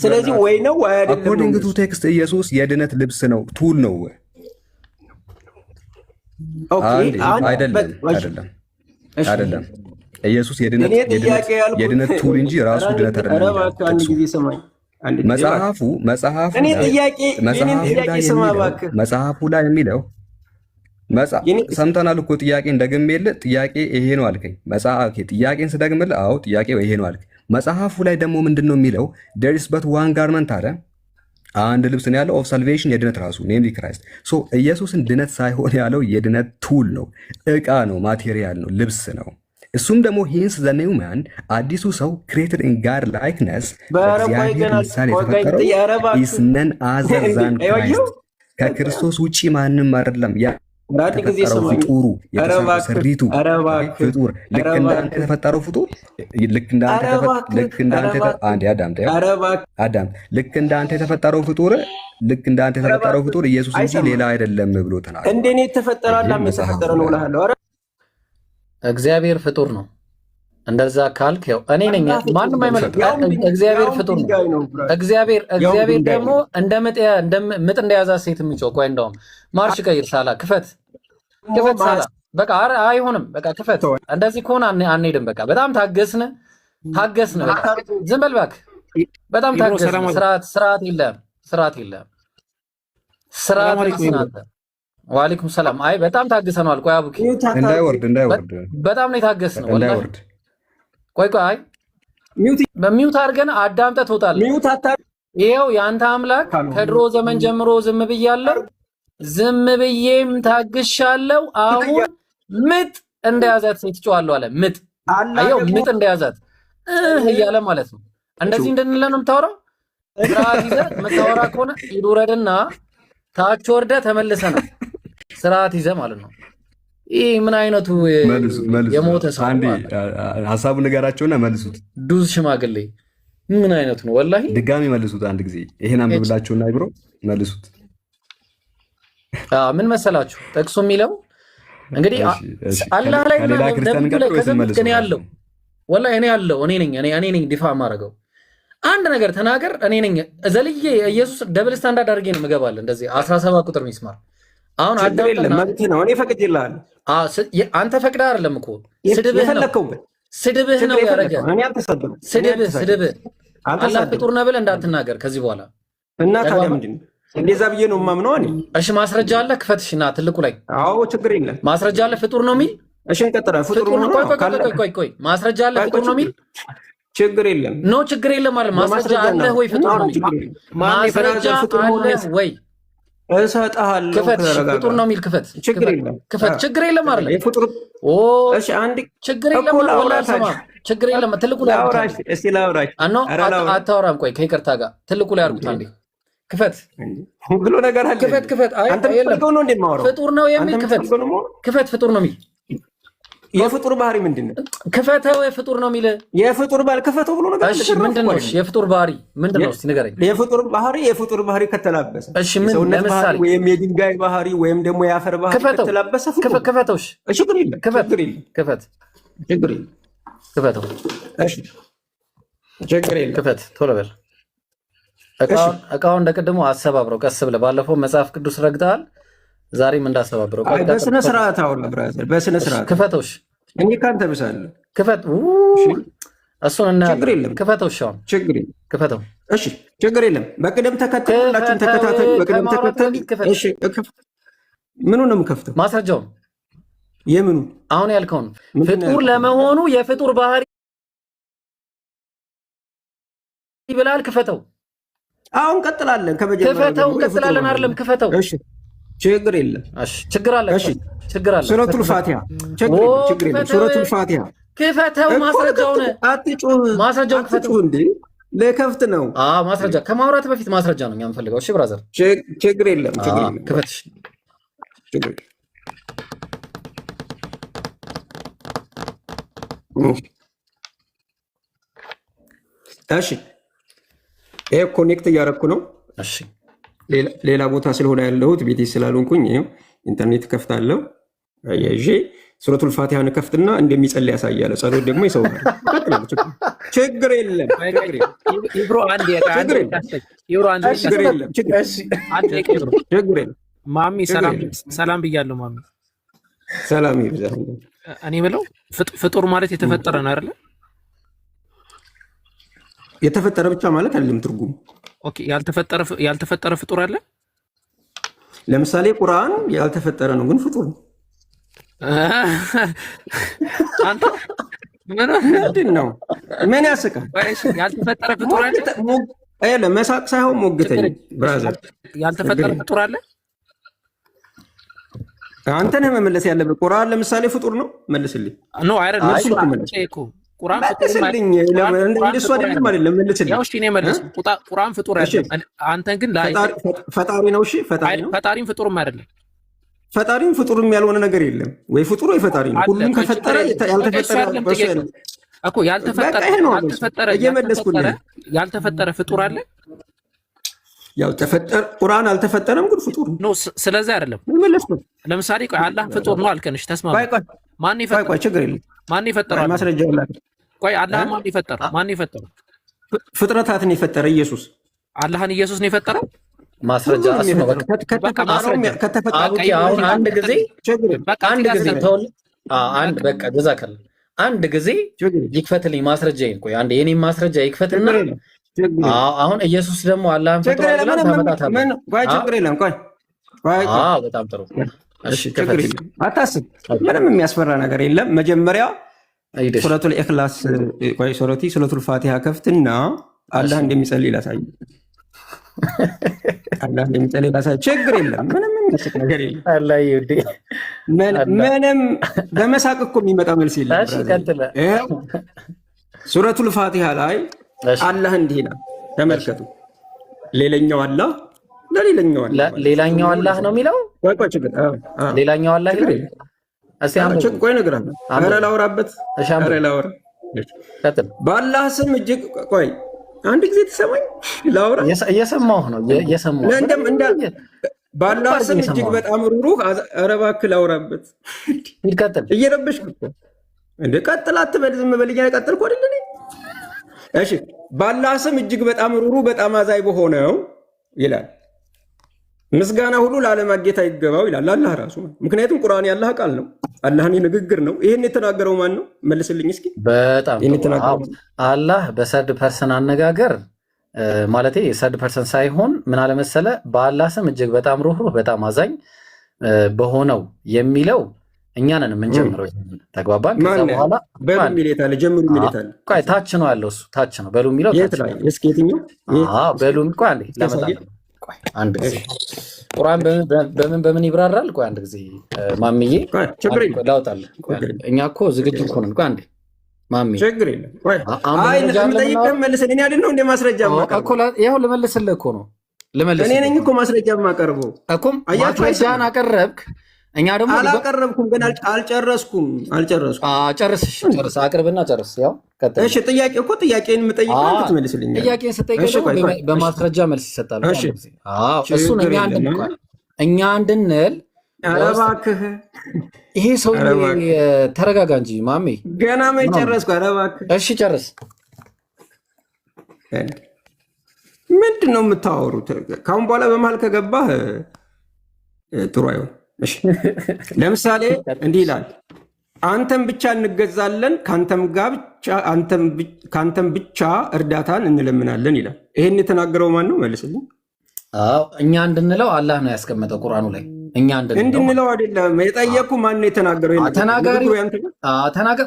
ስለዚህ ወይ ነው ወይ አይደለም። አኮርዲንግ ቱ ቴክስት ኢየሱስ የድነት ልብስ ነው፣ ቱል ነው። አይደለም ኢየሱስ የድነት ቱል እንጂ ራሱ ድነት አይደለም። መጽሐፉ ላይ የሚለው ሰምተናል እኮ ጥያቄ እንደግምልህ ጥያቄ ይሄ ነው አልከኝ። ጥያቄን ስደግምልህ አዎ ጥያቄው ይሄ ነው አልከኝ። መጽሐፉ ላይ ደግሞ ምንድን ነው የሚለው? there is but one garment አለ። አንድ ልብስ ነው ያለው ኦፍ ሳልቬሽን የድነት ራሱ ኔምሊ ክራይስት። ሶ ኢየሱስን ድነት ሳይሆን ያለው የድነት ቱል ነው፣ እቃ ነው፣ ማቴሪያል ነው፣ ልብስ ነው። እሱም ደግሞ ሂንስ ዘ ኒው ማን አዲሱ ሰው ክሬትድ ኢን ጋድ ላይክነስ በእግዚአብሔር ምሳሌ የተፈጠረው ኢዝ ነን አዘር ዛን ክራይስት ከክርስቶስ ውጪ ማንም አይደለም። የተፈጠረው ፍጡሩ ስሪቱ ፍጡር ልክ እንዳንተ የተፈጠረው ፍጡር ልክ እንዳንተ የተፈጠረው ፍጡር ኢየሱስ እንጂ ሌላ አይደለም ብሎ ተናግሯል። እንደኔ የተፈጠረ አላም የተፈጠረ ነው እልሃለሁ። እግዚአብሔር ፍጡር ነው። እንደዛ ካልክ ያው እኔ ነኝ፣ ማንም አይመለከትም። እግዚአብሔር ፍጡር ነው። እግዚአብሔር ደግሞ እንደ ምጥ እንደያዛ ሴት የሚጮህ ቆይ፣ እንደውም ማርሽ ቀይር፣ ሳላ ክፈት ሳላ። በቃ አይሆንም፣ በቃ ክፈት። እንደዚህ ከሆነ አንሄድም። በቃ በጣም ታገስን። በቃ ዝም በል እባክህ። በጣም ታገስን። ስርዓት የለም። ወአለይኩም ሰላም። አይ በጣም ታገሰናል። ቆይ አቡኪ እንዳይወርድ በጣም ነው የታገስነው። ወላሂ ቆይ አይ በሚውት አድርገን አዳምጠህ ትወጣለህ። ይኸው የአንተ አምላክ ከድሮ ዘመን ጀምሮ ዝም ብያለሁ፣ ዝም ብዬም ታግሻለሁ። አሁን ምጥ እንደያዛት ሴት ትጮኻለሁ አለ። ምጥ አየው፣ ምጥ እንደያዛት እያለ ማለት ነው። እንደዚህ እንድንለ ነው የምታወራው። ስርዓት ይዘህ የምታወራ ከሆነ ሂድ ውረድና ታች ወርደህ ተመልሰህ ነው ስርዓት ይዘህ ማለት ነው። ይህ ምን አይነቱ የሞተ ሰው ሀሳቡ ንገራቸውና መልሱት። ዱዝ ሽማግሌ ምን አይነቱ ነው? ወላሂ ድጋሚ መልሱት። አንድ ጊዜ ይሄን አንብብላችሁና ይብሮ መልሱት። ምን መሰላችሁ ጥቅሱ የሚለው እንግዲህ አላህ ላይ እኔ ያለው ወላሂ እኔ ነኝ ዲፋ ማረገው። አንድ ነገር ተናገር፣ እኔ ነኝ ዘልዬ ኢየሱስ ደብል ስታንዳርድ አድርጌ ነው የምገባልህ። እንደዚህ 17 ቁጥር ሚስማር አሁን አንተ ፈቅደህ አይደለም እኮ ስድብህ ነው ያደረገህ። ስድብህ አላህ ፍጡር ነው ብለህ እንዳትናገር ከዚህ በኋላ እና ታዲያ ምንድን ነው? እንደዛ ብዬ ነው የማምነው እኔ። እሺ ማስረጃ አለ? ክፈትሽ እና ትልቁ ላይ አዎ ችግር የለም ማስረጃ አለ ፍጡር ነው የሚል። እሺ እንቀጥላ። ፍጡር ነው። ቆይ ማስረጃ አለ ፍጡር ነው የሚል። ችግር የለም ኖ ችግር የለም ማለት ማስረጃ አለ ወይ? ፍጡር ነው ማስረጃ አለ ወይ? እሰጥሃለሁ። ክፈት፣ ፍጡር ነው የሚል ክፈት። ችግር የለም ክፈት፣ ችግር የለም አይደል? የፍጡር እሺ፣ አንድ ችግር የለም ወላሂ ሰማ ችግር የለም። ትልቁ ላይ ላውራሽ፣ እስቲ ላውራሽ። አታወራም። ቆይ ከይቅርታ ጋር ትልቁ ላይ አድርጉት አንዴ። ክፈት ብሎ ነገር አለ። ክፈት። አይ የለም ፍጡር ነው የሚል ክፈት፣ ፍጡር ነው የሚል የፍጡር ባህሪ ምንድን ነው? ክፈተው። የፍጡር ነው የሚል የፍጡር ባህሪ ክፈተው ብሎ ነገር እሺ፣ ምንድን ነው? የፍጡር ባህሪ ምንድን ነው? እስቲ ንገረኝ። የፍጡር ባህሪ ከተላበሰ እሺ፣ ምን ለምሳሌ ወይም የድንጋይ ባህሪ ወይም ደግሞ የአፈር ባህሪ ከተላበሰ ክፈተው። እሺ፣ ችግር የለም። ክፈት፣ ችግር የለም። ክፈተው። እሺ፣ ችግር የለም። ክፈት፣ ቶሎ በል። እቃውን እንደቀድሞ አሰባብረው ቀስ ብለህ። ባለፈው መጽሐፍ ቅዱስ ረግጠሃል፣ ዛሬም እንዳሰባብረው። በስነ ስርዓት አሁን ብራዘር፣ በስነ ስርዓት ክፈተው። እሺ፣ እኔ ካንተ ብሳለሁ። ክፈት። እሱን እናያለን። ችግር የለም። ክፈተው። እሺ፣ አሁን ችግር የለም። ክፈተው። እሺ፣ ችግር የለም። በቅደም ተከተል ሁላችን ተከታተሉ። በቅደም ተከተል። እሺ፣ ምኑ ነው የምከፍተው? ማስረጃውን። የምኑ? አሁን ያልከውን ፍጡር ለመሆኑ የፍጡር ባህሪ ይብላል። ክፈተው። አሁን ቀጥላለን። ከመጀመሪያው ክፈተው። ቀጥላለን አይደለም? ክፈተው። እሺ፣ ችግር የለም። እሺ፣ ችግር አለ። እሺ፣ ችግር አለ። ሱረቱል ፋቲሃ ችግር የለም። ሱረቱል ፋቲሃ ክፈተው። ማስረጃውን አትጩህ። ማስረጃውን ክፈተው። እንዴ ለከፍት ነው። ማስረጃ ከማውራት በፊት ማስረጃ ነው እኛ የምንፈልገው። እሺ ብራዘር፣ ችግር የለም። ችግር የለም። ክፈት። ችግር እሺ፣ ይሄ ኮኔክት እያደረኩ ነው። እሺ፣ ሌላ ቦታ ስለሆነ ያለሁት ቤቴ ስላልሆንኩኝ ኢንተርኔት ከፍታለሁ። አያይዤ ሱረቱል ፋቲሃን ከፍትና እንደሚጸልይ ያሳያል። ጸሎት ደግሞ ይሰውራል። ችግር የለም። ማሚ ሰላም ብያለሁ። ማሚ ሰላም ይብዛ። እኔ ብለው ፍጡር ማለት የተፈጠረ ነው አይደለ? የተፈጠረ ብቻ ማለት አይደለም ትርጉሙ። ኦኬ፣ ያልተፈጠረ ፍጡር አለ? ለምሳሌ ቁርአን ያልተፈጠረ ነው ግን ፍጡር ነው። አንተ ምንድን ነው? ምን ያስቃል? ያልተፈጠረ ፍጡር አለ? መሳቅ ሳይሆን ሞግተኝ ብራዘር። ያልተፈጠረ ፍጡር አለ? አንተ ነህ መመለስ ያለብህ። ቁርአን ለምሳሌ ፍጡር ነው? መልስልኝ። ኖ አይደለም። ቁርአን መልስልኝ። እንደሱ አይደለም አይደለም። መልስልኝ። ያው እሺ፣ እኔ መልስ። ቁርአን ፍጡር አይደለም። አንተ ግን ፈጣሪ ነው። እሺ፣ ፈጣሪ ነው። ፈጣሪም ፍጡርም አይደለም። ፈጣሪም ፍጡርም ያልሆነ ነገር የለም። ወይ ፍጡር ወይ ፈጣሪ ነው። ሁሉም ከፈጠረ ያልተፈጠረ እኮ ያልተፈጠረ ፍጡር አለ። ያልተፈጠረ ቁርአን አልተፈጠረም ግን ፍጡር ነው። ስለዚህ አይደለም። ለምሳሌ ቆይ አላህ ፍጡር ነው አልከንሽ፣ ተስማማ። ማን ይፈጠረው? ቆይ ችግር የለም። ማን ይፈጠረው? ማስረጃ አለ። ቆይ አላህ ማን ይፈጠረው? ማን ይፈጠረው? ፍጥረታትን የፈጠረ ኢየሱስ። አላህን ኢየሱስ ነው የፈጠረው። ማስረጃ እሱ ነው። በቃ አሁን አንድ ጊዜ በቃ ጀዛከላ አንድ ጊዜ ይክፈትልኝ ማስረጃዬን። ቆይ አንዴ የኔን ማስረጃ ይክፈትና አሁን ኢየሱስ ደግሞ አላህን ፈጥሯል ብላ ታመጣታለህ። ቆይ ችግር የለም። ቆይ በጣም ጥሩ። እሺ ችግር የለም። አታስብ። ምንም የሚያስፈራ ነገር የለም። መጀመሪያ ሱረቱል ኢኽላስ ቆይ ሱረቱል ፋቲሃ ከፍትና አላህ እንደሚጸልይ ላሳይ። አላህ እንደሚጸልይ ላሳይ። ችግር የለም። ምንም የሚያስቅ ነገር የለም። አላህ ይውዲ ምንም በመሳቅ እኮ የሚመጣ መልስ የለም። እሺ ቀጥለ። ሱረቱል ፋቲሃ ላይ አላህ እንዲህ ይላል፣ ተመልከቱ። ሌላኛው አላህ ሌላኛው አላህ ነው የሚለው። ቆይ ችግር ሌላኛው አላህ ይላል። ቆይ እነግርሃለሁ። ኧረ ላውራበት። ኧረ ላውራ። በአላህ ስም እጅግ ቆይ አንድ ጊዜ ትሰማኝ ላውራ። እየሰማሁ ነው እየሰማሁ። በአላህ ስም እጅግ በጣም ሩሩህ። ኧረ እባክህ ላውራበት። ይቀጥል። እየረበሽኩ እኮ እንደ ቀጥል አትበል። ዝም በል እያቀጠልኩ አይደል? እሺ በአላህ ስም እጅግ በጣም ሩሩህ በጣም አዛኝ በሆነው ይላል። ምስጋና ሁሉ ለዓለማት ጌታ ይገባው ይላል አላህ ራሱ። ምክንያቱም ቁርአን ያላህ ቃል ነው፣ አላህን ንግግር ነው። ይሄን የተናገረው ማን ነው? መልስልኝ እስኪ። በጣም አላህ በሰርድ ፐርሰን አነጋገር ማለት የሰርድ ፐርሰን ሳይሆን ምን አለ መሰለ፣ በአላህ ስም እጅግ በጣም ሩህሩህ በጣም አዛኝ በሆነው የሚለው እኛ ነን የምንጀምረው። ተግባባን? ከዛ በኋላ በሉ ሚሌት አለ ጀምሩ ሚሌት አለ። ቆይ ታች ነው ያለው እሱ ታች ነው በሉ የሚለው የት ላይ እስኪ የትኛው? በሉ ቆይ አንዴ ለመጣለ ቆይ አንድ ጊዜ ቁርአን በምን ይብራራል? ቆይ አንድ ጊዜ ማምዬ ላውጣልህ። እኛ እኮ ዝግጁ እኮ ነን። ቆይ አንዴ ማሚ ችግር የለም። ቆይ አይ ለምጠይቅህ መልስልኝ። እኔ አይደል እንደ ማስረጃ እኮ ይኸው ልመልስልህ እኮ ነው ልመልስ። እኔ ነኝ እኮ ማስረጃ የማቀርበው እኮ ማስረጃን አቀረብክ። እኛ ደግሞ አላቀረብኩም፣ ግን አልጨረስኩም። ጨርስ አቅርብና ጨርስ። ያው ቀጥል። እሺ ጥያቄ እኮ ጥያቄን የምጠይቀው አንተ ትመልስልኛለህ። ጥያቄን ስጠይቀው በማስረጃ መልስ ይሰጣል። አዎ እሱን እኛ እንድንል ኧረ እባክህ ይሄ ሰውዬ ተረጋጋ እንጂ ማሜ፣ ገና ምን ጨረስኩ? ኧረ እባክህ እሺ ጨርስ። ምንድን ነው የምታወሩት? ካሁን በኋላ በመሀል ከገባህ ጥሩ አይሆን። እሺ ለምሳሌ እንዲህ ይላል፣ አንተም ብቻ እንገዛለን፣ ከአንተም ብቻ እርዳታን እንለምናለን ይላል። ይሄን የተናገረው ማን ነው? መልስልኝ። አዎ እኛ እንድንለው አላህ ነው ያስቀመጠው ቁርአኑ ላይ። እኛ እንድንለው አይደለም የጠየኩ። ማን ነው የተናገረው? ተናጋሪ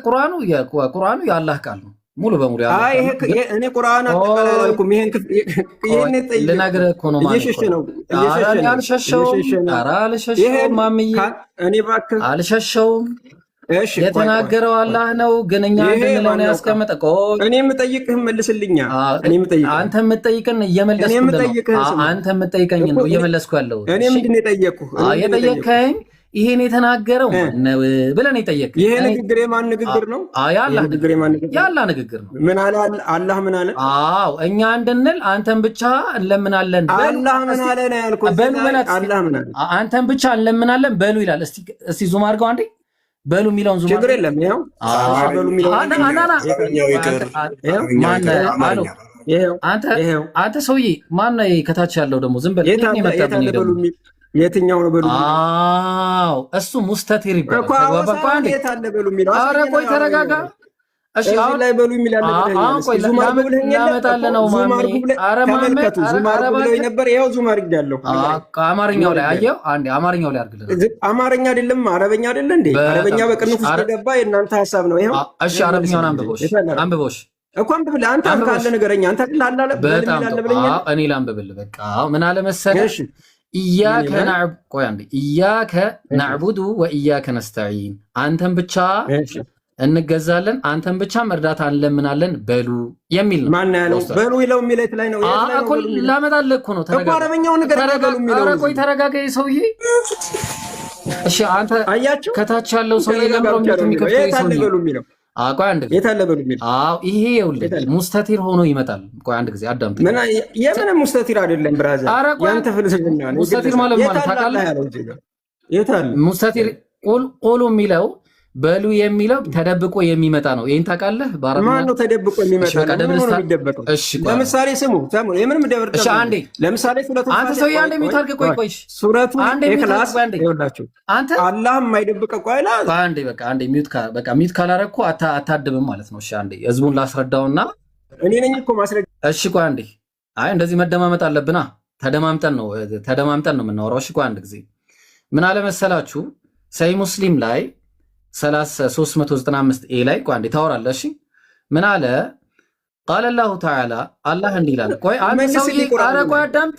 ቁርአኑ የአላህ ቃል ነው ሙሉ በሙሉ። እኔ ቁርአን አጠቃላይ አላልኩም። ይሄን ልነግርህ እኮ ነው ማለት ነው። አልሸሸውም ማምዬ፣ እኔ እባክህ አልሸሸውም። የተናገረው አላህ ነው፣ ግን እኛ እንድንለው ነው ያስቀመጠ። እኔ የምጠይቅህን መልስልኛ። አንተ የምጠይቅን አንተ የምጠይቀኝ ነው እየመለስኩ ያለው። እኔ ምንድን ነው የጠየቅኩህ? የጠየቅከኝ ይሄን የተናገረው ነው ብለን የጠየቅ። ይሄ ንግግር የማን ንግግር ነው? የአላህ ንግግር ነው። ምን አለ አላህ? ምን አለ? አዎ እኛ እንድንል አንተን ብቻ እንለምናለን። አላህ ምን አለ ነው ያልኩት። አላህ ምን አለ? አንተን ብቻ እንለምናለን በሉ ይላል። እስቲ ዙም አድርገው አንዴ በሉ የሚለውን ዙም። ችግር የለም። ይኸው በሉ የሚለውን አንተ ሰውዬ ማነው ከታች ያለው ደግሞ? ዝም በል የትኛው ነው በሉ? አዎ እሱ ሙስተቲር ይባላል። ቆይ ተረጋጋ። እሺ አሁን ላይ በሉ የሚላል ላመጣልህ ነው ነበር። ይኸው ዙም አድርጌያለሁ። አማርኛው ላይ አየው። አንዴ አማርኛው ላይ አድርግልህ። አማርኛ አይደለም አረበኛ አይደለ እንዴ? አረበኛ በቅንፍ ውስጥ ገባ። የእናንተ ሀሳብ ነው። ይኸው እሺ አረብኛውን አንብቦሽ እኮ አንብብልህ። አንተ ካለ ንገረኝ። አንተ አላለ በጣም እኔ ላንብብልህ። በቃ ምን አለ መሰለህ ኢያከ ናዕቡዱ ወኢያከ ነስተዒን፣ አንተን ብቻ እንገዛለን አንተን ብቻም እርዳታ እንለምናለን በሉ የሚል ነው። ማን ያለው በሉ ይለው የሚለት ላይ ነው? ላመጣልህ እኮ ነው። ተረጋጋ። አረበኛው ነገር በሉ የሚለው። ኧረ ቆይ ተረጋጋ ሰውዬ። እሺ አንተ ከታች ያለው ሰውዬ ለምሮ የሚከፍተው ሰውዬ በሉ የሚለው። ቆይ አንድ ጊዜ የታለ በሉ የሚለው? አዎ ይሄ ይኸውልህ ሙስተቲር ሆኖ ይመጣል። ቆይ አንድ ጊዜ አዳምጥ። የምን ሙስተቲር አይደለም ብራዘር፣ ያንተ ፍልስፍና ነው። ሙስተቲር ማለት ታውቃለህ? የታለ ሙስተቲር? ቁሉ የሚለው በሉ የሚለው ተደብቆ የሚመጣ ነው። ይሄን ታውቃለህ? ማን ነው ተደብቆ የሚመጣ ነው? የሚደበቀው? ለምሳሌ ስሙ የምንም ደብር። እሺ አንዴ ለምሳሌ ሱረቱ አንተ ሰው አንዴ ሚታርክ ቆይ ሱረቱ ኢኽላስ ይኸውላችሁ አንተ አላህ የማይደብቀው ቆይ አንዴ በቃ አንዴ ሚውት ካላረኩ አታድብም ማለት ነው። እሺ አንዴ ህዝቡን ላስረዳውና እኔ ነኝ እኮ ማስረጃ። እሺ ቆይ አንዴ አይ እንደዚህ መደማመጥ አለብና ተደማምጠን ነው የምናወራው። እሺ ቆይ አንድ ጊዜ ምን አለ መሰላችሁ ሰይ ሙስሊም ላይ 395 ኤ ላይ ቋንዴ ታወራለህ። እሺ ምን አለ? ቃለ ላሁ ተዓላ አላህ እንዲህ ይላል። ቆይ አንተ ሰውዬ ቃለ ቆይ አዳምጥ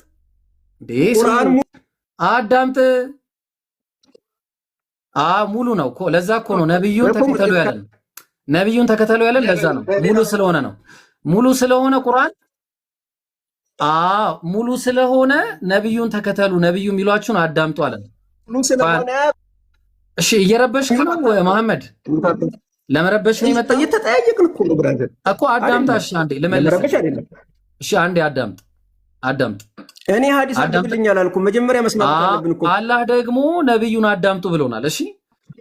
አዳምጥ። ሙሉ ነው እኮ ለዛ እኮ ነው ነብዩን ተከተሉ ያለን ለዛ ነው። ሙሉ ስለሆነ ነው። ሙሉ ስለሆነ ቁርአን ሙሉ ስለሆነ ነብዩን ተከተሉ፣ ነብዩ የሚሏችሁን አዳምጡ አለን። ሙሉ ስለሆነ እሺ እየረበሽክ ነው መሐመድ? ለመረበሽ ነው የመጣው? እየተጠያየቅን እኮ ነው ብራዘር እኮ አዳምጣ። እሺ አንዴ ልመለስ። እሺ አንዴ አዳምጥ። እኔ ሐዲስ አድብልኝ አላልኩም። መጀመሪያ መስማት አለብን እኮ። አላህ ደግሞ ነብዩን አዳምጡ ብሎናል። እሺ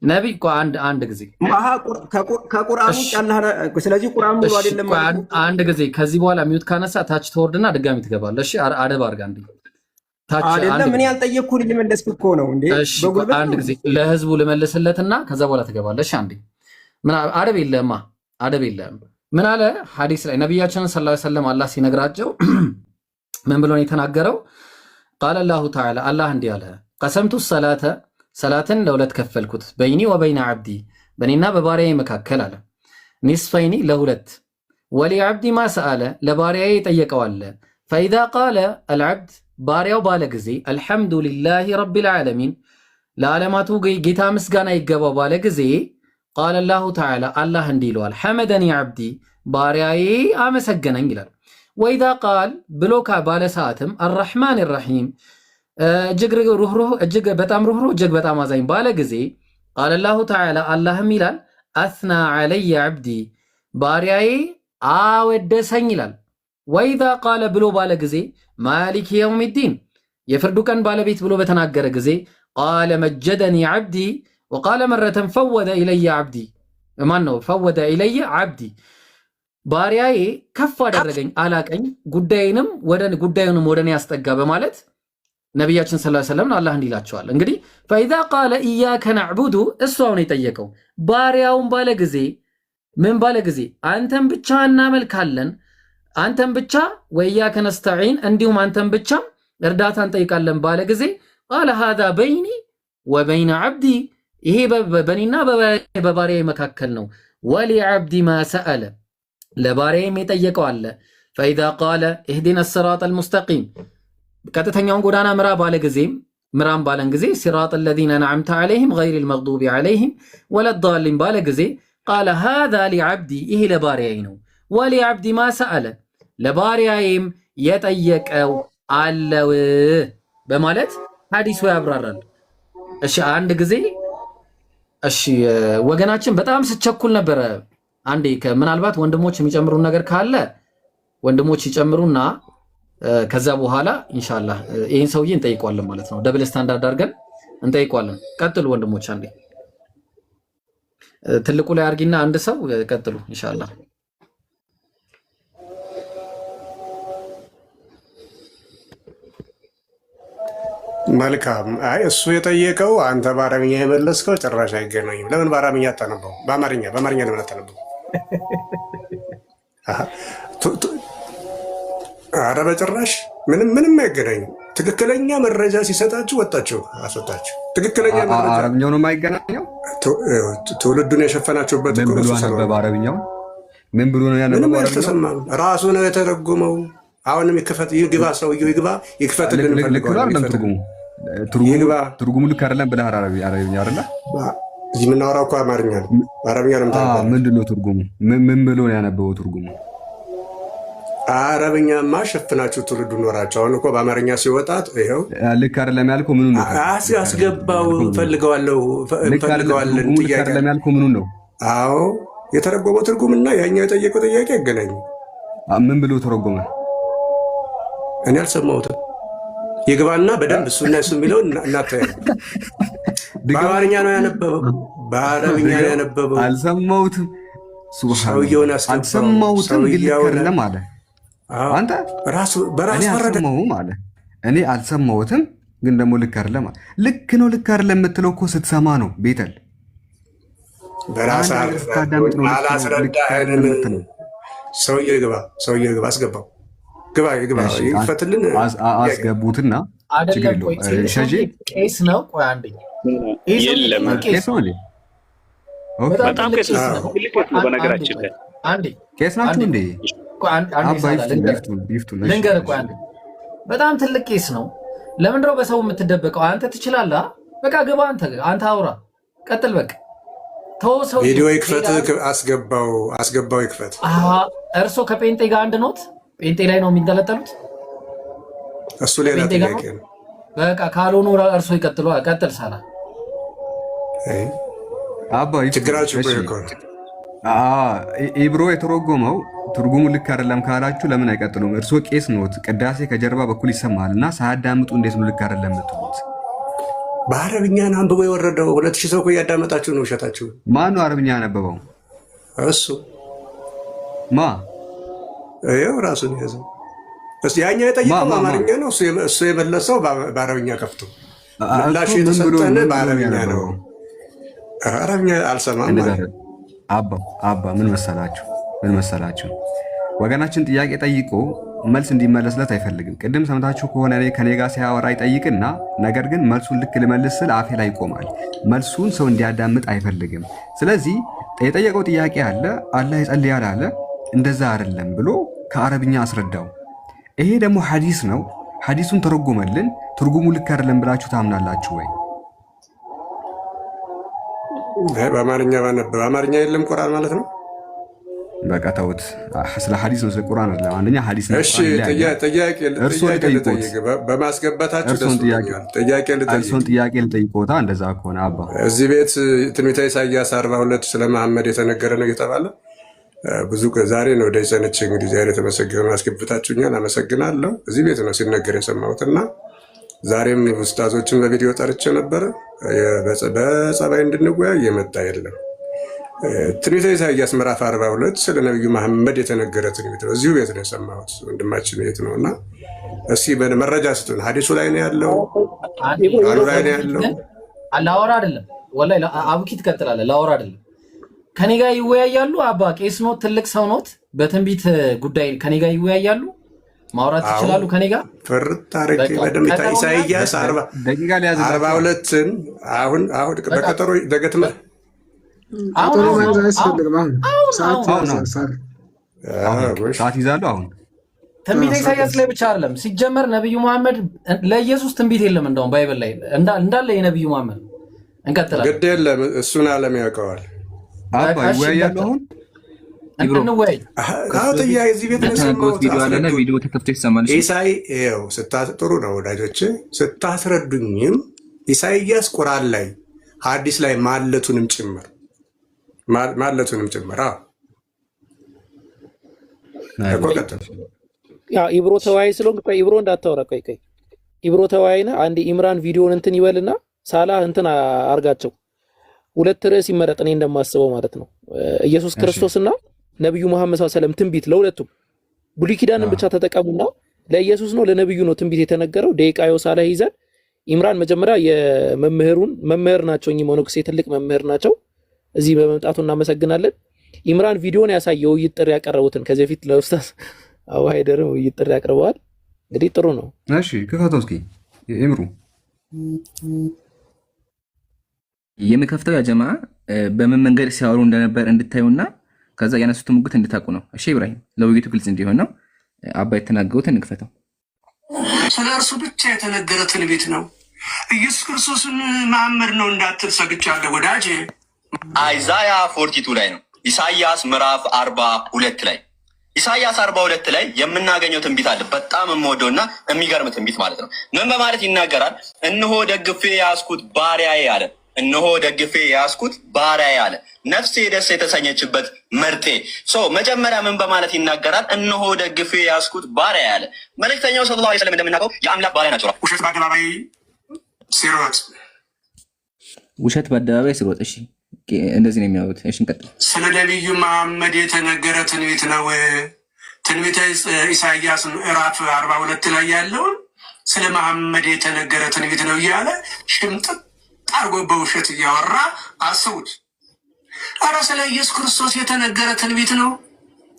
ነብይ እኮ አንድ ጊዜ ከቁርአን ውጭ አላህ፣ ስለዚህ ቁርአን ሙሉ አይደለም ማለት ነው። አንድ ጊዜ ከዚህ በኋላ ሚውት ካነሳ ታች ተወርድና ድጋሚ ትገባለህ። እሺ አደብ አድርጋ አንዴ አይደለም ምን ያልጠየቅኩህ ልመለስክ እኮ ነው እንዴ? በጉልበት አንድ ጊዜ ለህዝቡ ልመልስለትና ከዛ በኋላ ትገባለሽ። አንዴ ምን አደብ የለም። ምን አለ ሐዲስ ላይ ነብያችንን ሰለላሁ ዐለይሂ ወሰለም አላህ ሲነግራቸው ምን ብሎ ነው የተናገረው? ቃለ ላሁ ተዓላ አላህ እንዲህ አለ፣ ቀሰምቱ ሰላተ ሰላትን ለሁለት ከፈልኩት በይኒ ወበይነ ዓብዲ በእኔና በባሪያዬ መካከል አለ። ኒስፈይኒ ለሁለት ወሊ ዓብዲ ማ ሰአለ ለባሪያዬ የጠየቀው አለ። ፈኢዛ ቃለ አልዓብድ ባሪያው ባለ ጊዜ አልሐምዱሊላሂ ረቢል ዓለሚን ለዓለማቱ ጌታ ምስጋና ይገባው ባለ ጊዜ ቃለ ላሁ ተዓላ አላህ እንዲህ ይለዋል ሐመደኒ ዓብዲ ባሪያዬ አመሰገነኝ ይላል። ወኢዛ ቃል ብሎ ባለ ሰዓትም አርረሕማን ራሒም እጅግ በጣም ሩህሩህ እጅግ በጣም አዛኝ ባለ ጊዜ ቃለ ላሁ ተዓላ አላህም ይላል አስና ዓለየ ዓብዲ ባሪያዬ አወደሰኝ ይላል። ወኢዛ ቃለ ብሎ ባለ ጊዜ ማሊክ የውሚዲን የፍርዱ ቀን ባለቤት ብሎ በተናገረ ጊዜ ቃለ መጀደኒ ዓብዲ ወቃለ መረተን ፈወደ ኢለየ ዓብዲ ማን ነው ፈወደ ኢለየ ዓብዲ ባሪያዬ ከፍ አደረገኝ አላቀኝ ጉዳዩንም ወደ እኔ ያስጠጋ በማለት ነቢያችን ሰለላሁ ዐለይሂ ወሰለም አላህ እንዲላቸዋል። እንግዲህ ፈኢዛ ቃለ ኢያከ ነዕቡዱ እሱ አሁን የጠየቀው ባሪያውን ባለ ጊዜ ምን ባለ ጊዜ አንተን ብቻ እናመልካለን አንተን ብቻ ወኢያከ ነስተዒን እንዲሁም አንተን ብቻ እርዳታ እንጠይቃለን ባለ ጊዜ ቃለ ሃዛ በይኒ ወበይነ ዓብዲ ይሄ በእኔና በባሪያዬ መካከል ነው። ወሊ ዓብዲ ማ ሰአለ ለባሪያዬም የጠየቀው አለ። ፈኢዛ ቃለ ኢህዲነ ሲራጠል ሙስተቂም ቀጥተኛውን ጎዳና ምራን ባለን ጊዜ ሲራጥ ለዚነ ነዓምተ ዓለይሂም ገይሪል መግዱቢ ዓለይሂም ወለዳሊን ባለ ጊዜ ቃለ ሃዛ ሊዓብዲ ይሄ ለባሪያዬ ነው። ወሊዓብዲ ማ ሰአለ ለባሪያዬም የጠየቀው አለው በማለት ሐዲሱ ያብራራል። እሺ አንድ ጊዜ እሺ ወገናችን በጣም ስቸኩል ነበረ። አንዴ ምናልባት ወንድሞች የሚጨምሩን ነገር ካለ ወንድሞች ይጨምሩና ከዛ በኋላ ኢንሻአላህ ይሄን ሰውዬ እንጠይቀዋለን ማለት ነው። ደብል ስታንዳርድ አድርገን እንጠይቀዋለን። ቀጥሉ ወንድሞች፣ አንዴ ትልቁ ላይ አርጊና አንድ ሰው ቀጥሉ ኢንሻአላህ። መልካም። አይ እሱ የጠየቀው አንተ በአረብኛ የመለስከው ጭራሽ አይገናኝም። ለምን በአረብኛ አታነበው? በአማርኛ ለምን አታነበው? አረ በጭራሽ ምንም አይገናኝም። ትክክለኛ መረጃ ሲሰጣችሁ ወጣችሁ አስወጣችሁ። ትክክለኛ መረጃ አረብኛው ነው የማይገናኘው። ትውልዱን የሸፈናችሁበት በአረብኛው ምን ብሎ ነው ያነበበው? ምንም አልተሰማም። ራሱ ነው የተረጎመው። አሁንም ይግባ፣ ሰውየው ይክፈትልን። ትርጉሙ ልክ አይደለም ብለህ አረብኛ አይደለ? እዚህ የምናወራው እኮ አማርኛ ነው። አረብኛ ነው። ምንድን ነው ትርጉሙ? ምን ብሎ ነው ያነበበው ትርጉሙ? አረብኛማ ሸፍናችሁ ትውልዱ ኖራቸው። አሁን እኮ በአማርኛ ሲወጣት ይኸው ልክ አይደለም ያልከው ምኑን ነው? አስገባው እንፈልገዋለን ጥያቄ አይደለም ያልከው ምኑን ነው? አዎ የተረጎመው ትርጉምና ያኛው የጠየቀው ጥያቄ አይገናኙ። ምን ብሎ ተረጎመ? እኔ አልሰማሁትም። ይግባና በደንብ እሱና እሱ የሚለውን እናታያለን። በአማርኛ ነው ያነበበው፣ በአረብኛ ነው ያነበበው። አልሰማሁትም። ሰውየውን አልሰማሁትም። ግን ልክ አይደለም አለ። አንተ በራሱ አልሰማሁም አለ። እኔ አልሰማሁትም ግን ደግሞ ልክ አይደለም አለ። ልክ ነው ልክ አይደለም የምትለው እኮ ስትሰማ ነው። ቤተል በራስ አላስረዳህንም። ሰውየው ይግባ፣ አስገባው። ግባ ይፈትልን። አስገቡትና ችግር የለውም። ሸጂ ቄስ ነው። ቆይ አንዴ የለም ቄስ ነው እንዴ? በጣም ቄስ ነው። በነገራችን ላይ አንዴ ቄስ ናችሁ እንዴ? ልንገርህ፣ ቆይ አንዴ በጣም ትልቅ ቄስ ነው። ለምንድነው በሰው የምትደበቀው? አንተ ትችላለህ። በቃ ግባ፣ አንተ አውራ፣ ቀጥል። በቃ ተወው። ቪዲዮ ይክፈት፣ አስገባው ይክፈት። እርሶ ከጴንጤ ጋር አንድ ኖት? ጴንጤ ላይ ነው የሚንጠለጠሉት? እሱ ሌላ ጥያቄ ነው። በቃ ካልሆኑ እርሶ ይቀጥሉ። ቀጥል። ሳላ ችግራችሁ ኢብሮ የተረጎመው ትርጉሙ ልክ አይደለም ካላችሁ ለምን አይቀጥሉም? እርሶ ቄስ ኖት፣ ቅዳሴ ከጀርባ በኩል ይሰማል እና ሳያዳምጡ እንዴት ነው ልክ አይደለም የምትሉት? በአረብኛን አንብቦ የወረደው 2000 ሰው እኮ እያዳመጣችሁ ነው። ውሸታችሁ። ማን ነው አረብኛ ያነበበው? እሱ ይኸው ራሱን ያዘው። ያኛው የጠየቀው አማርኛ ነው፣ እሱ የመለሰው በአረብኛ ከፍቶ። ምላሹ የተሰጠን በአረብኛ ነው። አረብኛ አልሰማም። አባ ምን መሰላችሁ ወገናችን ጥያቄ ጠይቆ መልስ እንዲመለስለት አይፈልግም። ቅድም ሰምታችሁ ከሆነ እኔ ከኔ ጋር ሲያወራ ይጠይቅና ነገር ግን መልሱን ልክ ልመልስ ስል አፌ ላይ ይቆማል። መልሱን ሰው እንዲያዳምጥ አይፈልግም። ስለዚህ የጠየቀው ጥያቄ አለ፣ አላህ ይጸልያል አለ፣ እንደዛ አይደለም ብሎ ከአረብኛ አስረዳው። ይሄ ደግሞ ሐዲስ ነው። ሐዲሱን ተረጎመልን። ትርጉሙ ልክ አይደለም ብላችሁ ታምናላችሁ ወይ? በአማርኛ ባነበብ አማርኛ የለም ቁርአን ማለት ነው። በቃ ተውት። ስለ ሐዲስ ነው፣ ስለ ቁርአን አይደለም። አንደኛ ሐዲስ ነው። እሺ ጥያቄ ልጠይቅ በማስገባታችሁ ደስ ብሎኛል። ጥያቄ ልጠይቆታ። እንደዛ ከሆነ አባ እዚህ ቤት ትንቢተ ኢሳይያስ 42 ስለ መሐመድ የተነገረ ነው እየተባለ ብዙ ዛሬ ነው ወደ ሰነች እንግዲህ ዛሬ ተመሰግነው አስገብታችሁኛል፣ አመሰግናለሁ። እዚህ ቤት ነው ሲነገር የሰማሁትና ዛሬም ኡስታዞችን በቪዲዮ ጠርቼ ነበረ። በጸባይ እንድንወያይ የመጣ የለም። ትንቢተ ኢሳይያስ ምዕራፍ 42 ስለ ነቢዩ መሐመድ የተነገረ ትንቢት ነው። እዚሁ ቤት ነው የሰማሁት። ወንድማችን ቤት ነው እና እስኪ መረጃ ስጡን። ሐዲሱ ላይ ነው ያለው? ቃሉ ላይ ነው ያለው? ላወራ አይደለም ወላሂ አቡኪ ትቀጥላለህ። ላወራ አይደለም ከኔ ጋር ይወያያሉ። አባ ቄስ ኖት፣ ትልቅ ሰው ኖት። በትንቢት ጉዳይ ከኔ ጋር ይወያያሉ፣ ማውራት ይችላሉ ከኔ ጋር ፍርጥ አድርጌ በደምብ ኢሳይያስ 42ን አሁን በቀጠሮ ደገትመ ሰዓት ይዛሉ። አሁን ትንቢተ ኢሳይያስ ላይ ብቻ አይደለም ሲጀመር ነብዩ መሐመድ ለኢየሱስ ትንቢት የለም። እንደውም ባይብል ላይ እንዳለ የነብዩ መሐመድ እንቀጥላለን። ግድ የለም እሱን ዓለም ያውቀዋል። አባ ይወያያሉ። አሁን እንወያይ። እዚህ ቤት ቪዲዮ ተከፍቶ ይሰማል። ኢሳይ ይኸው ጥሩ ነው ወዳጆች፣ ስታስረዱኝም ኢሳይያስ ቁርአን ላይ ሐዲስ ላይ ማለቱንም ጭምር ኢብሮ ተወያይ ስለሆንክ ኢብሮ እንዳታወራ። ቆይ ኢብሮ ተወያይ ነህ። አንድ ኢምራን ቪዲዮን እንትን ይበልና ሳላ እንትን አርጋቸው። ሁለት ርዕስ ይመረጥ፣ እኔ እንደማስበው ማለት ነው። ኢየሱስ ክርስቶስና ነብዩ መሐመድ ሰለላሁ ዐለይሂ ወሰለም ትንቢት ለሁለቱም ብሉይ ኪዳንን ብቻ ተጠቀሙና ለኢየሱስ ነው ለነብዩ ነው ትንቢት የተነገረው። ደቂቃዮ ሳላ ይዘን ኢምራን መጀመሪያ የመምህሩን መምህር ናቸው። እኚህ ሞኖክሴ ትልቅ መምህር ናቸው። እዚህ በመምጣቱ እናመሰግናለን። ኢምራን ቪዲዮን ያሳየው ውይይት ጥሪ ያቀረቡትን ከዚህ በፊት ለኡስታዝ አቡ ሃይደር ውይይት ጥሪ ያቀርበዋል። እንግዲህ ጥሩ ነው። እሺ ክፈተው እስኪ ኢምሩ። የምከፍተው ያ ጀማዓ በምን መንገድ ሲያወሩ እንደነበር እንድታዩና ከዛ ያነሱት ሙግት እንድታቁ ነው። እሺ ኢብራሂም፣ ለውይይቱ ግልጽ እንዲሆን ነው። አባ የተናገሩትን እንክፈተው። ስለ እርሱ ብቻ የተነገረ ትንቢት ነው። ኢየሱስ ክርስቶስን መሐመድ ነው እንዳትል ሰግቻለሁ ወዳጄ። አይዛያ 42 ላይ ነው። ኢሳይያስ ምዕራፍ 42 ላይ ኢሳይያስ 42 ላይ የምናገኘው ትንቢት አለ። በጣም የምወደውና የሚገርም ትንቢት ማለት ነው። ምን በማለት ይናገራል? እነሆ ደግፌ ያስኩት ባሪያዬ አለ። እነሆ ደግፌ ያስኩት ባሪያዬ አለ። ነፍሴ ደስ የተሰኘችበት ምርጤ። መጀመሪያ ምን በማለት ይናገራል? እነሆ ደግፌ ያስኩት ባሪያዬ አለ። መልእክተኛው ሰለላሁ ዐለይሂ ወሰለም እንደምናውቀው የአምላክ ባሪያ ናቸው። ውሸት በአደባባይ ሲሮጥ ውሸት በአደባባይ ሲሮጥ። እሺ እንደዚህ ነው የሚያወሩት። እሺ እንቀጥል። ስለ ነቢዩ መሐመድ የተነገረ ትንቢት ነው። ትንቢተ ኢሳይያስ ምዕራፍ 42 ላይ ያለውን ስለ መሐመድ የተነገረ ትንቢት ነው እያለ ሽምጥጥ አርጎ በውሸት እያወራ አስቡት። ኧረ ስለ ኢየሱስ ክርስቶስ የተነገረ ትንቢት ነው።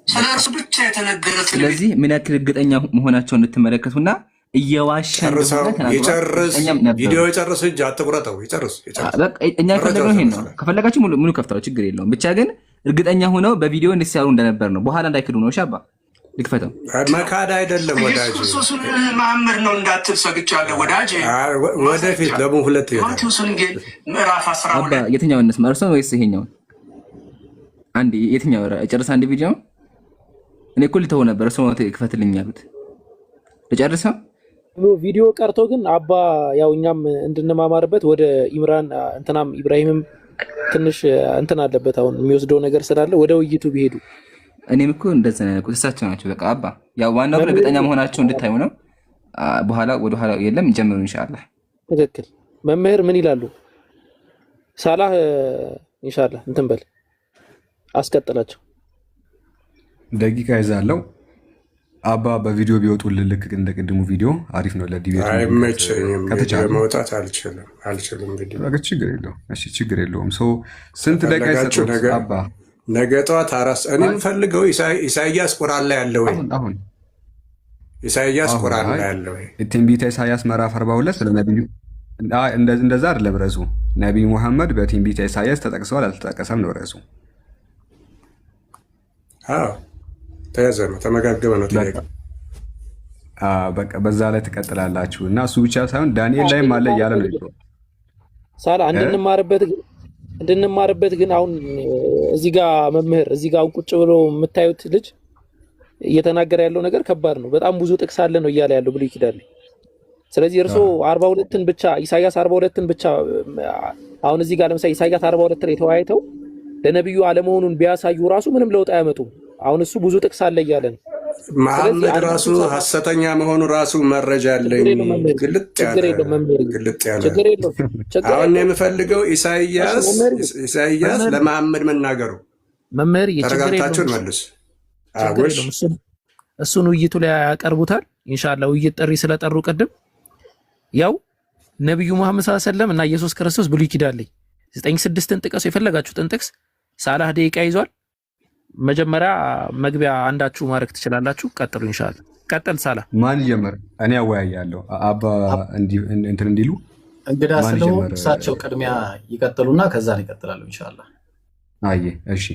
ስለ እርሱ ብቻ የተነገረ ትንቢት። ስለዚህ ምን ያክል እርግጠኛ መሆናቸው እንድትመለከቱና እየዋሸን ቪዲዮ ይጨርስ እንጂ አትቁረጠው። ይጨርስ። እኛ የፈለግነው ይሄን ነው። ከፈለጋችሁ ሙሉ ከፍታው ችግር የለውም። ብቻ ግን እርግጠኛ ሆነው በቪዲዮ እንዲሰሩ እንደነበር ነው። በኋላ እንዳይክዱ ነው። ሻባ ልክፈተው። መካድ አይደለም ወዳጅ። ክርስቶስን መሐመድ ነው እንዳትል ሰግቻለሁ ወዳጅ። ወደፊት ደግሞ ሁለት ማቴዎስ ወንጌል ምዕራፍ 12 አባ የትኛውን እንስማ? እርሶ ወይስ ይሄኛውን? አንድ የትኛው ጨርስ። አንድ ቪዲዮ እኔ እኮ ልተው ነበር። እርሶ ክፈትልኝ ያሉት ልጨርሰው። ቪዲዮ ቀርቶ ግን አባ ያው እኛም እንድንማማርበት ወደ ኢምራን እንትናም ኢብራሂምም ትንሽ እንትን አለበት አሁን የሚወስደው ነገር ስላለ ወደ ውይይቱ ቢሄዱ። እኔም እኮ እንደዛ ነው። እሳቸው ናቸው በቃ አባ ያው ዋናው እርግጠኛ መሆናቸው እንድታዩ ነው። በኋላ ወደ ኋላ የለም እንጀምሩ ኢንሻአላህ። ትክክል። መምህር ምን ይላሉ? ሳላህ ኢንሻአላህ እንትን በል አስቀጥላቸው። ደቂቃ ይዛለው። አባ በቪዲዮ ቢወጡልን ልክ እንደ ቅድሙ ቪዲዮ አሪፍ ነው። ለዲቤት አይመቸኝም። መውጣት አልችልም። ችግር የለውም። እሺ ችግር የለውም። ስንት ደቂቃ ይሰጡት አባ? ነገ ጠዋት 4 እኔ የምፈልገው ኢሳይያስ ቁርአን ላይ ያለ ወይ ኢሳይያስ ቁርአን ላይ ያለው ትንቢተ ኢሳይያስ ምዕራፍ 42 ስለ ነብዩ እንደዛ አይደለም ርዕሱ። ነቢዩ ሙሐመድ በትንቢተ ኢሳይያስ ተጠቅሰዋል አልተጠቀሰም ነው ርዕሱ። ተያዘ ነው ተመጋገበ ነው ጥያቄ። በቃ በዛ ላይ ትቀጥላላችሁ እና እሱ ብቻ ሳይሆን ዳንኤል ላይም አለ እያለ ነው ሳላ እንድንማርበት ግን አሁን እዚህ ጋር መምህር እዚህ ጋር ቁጭ ብሎ የምታዩት ልጅ እየተናገረ ያለው ነገር ከባድ ነው። በጣም ብዙ ጥቅስ አለ ነው እያለ ያለው ብሎ ይክዳል። ስለዚህ እርሶ 42ን ብቻ ኢሳይያስ 42ን ብቻ አሁን እዚህ ጋር ለምሳሌ ኢሳይያስ 42 ላይ ተወያይተው ለነብዩ አለመሆኑን ቢያሳዩ ራሱ ምንም ለውጥ አያመጡም። አሁን እሱ ብዙ ጥቅስ አለ እያለ ነው። መሐመድ ራሱ ሐሰተኛ መሆኑ ራሱ መረጃ አለኝ ግልጥ ያለ አሁን የምፈልገው ኢሳይያስ ለመሐመድ መናገሩ መምህር ተረጋግታችሁ መልስ እሱን ውይይቱ ላይ ያቀርቡታል ኢንሻአላህ። ውይይት ጥሪ ስለጠሩ ቅድም ያው ነብዩ መሐመድ ሰለላሁ ዐለይሂ ወሰለም እና ኢየሱስ ክርስቶስ ብሉይ ኪዳን ላይ 9:6ን ጥቀሱ የፈለጋችሁትን ጥቅስ። ሳላህ ደቂቃ ይዟል። መጀመሪያ መግቢያ አንዳችሁ ማድረግ ትችላላችሁ። ቀጥሉ ኢንሻአላህ። ቀጥል ሳላህ። ማን ይጀምር? እኔ አወያያለሁ። አባ እንትን እንዲሉ እንግዳ ስለሆነ እሳቸው ቅድሚያ ይቀጥሉና ከዛ ነው ይቀጥላሉ ኢንሻአላህ። አይ እሺ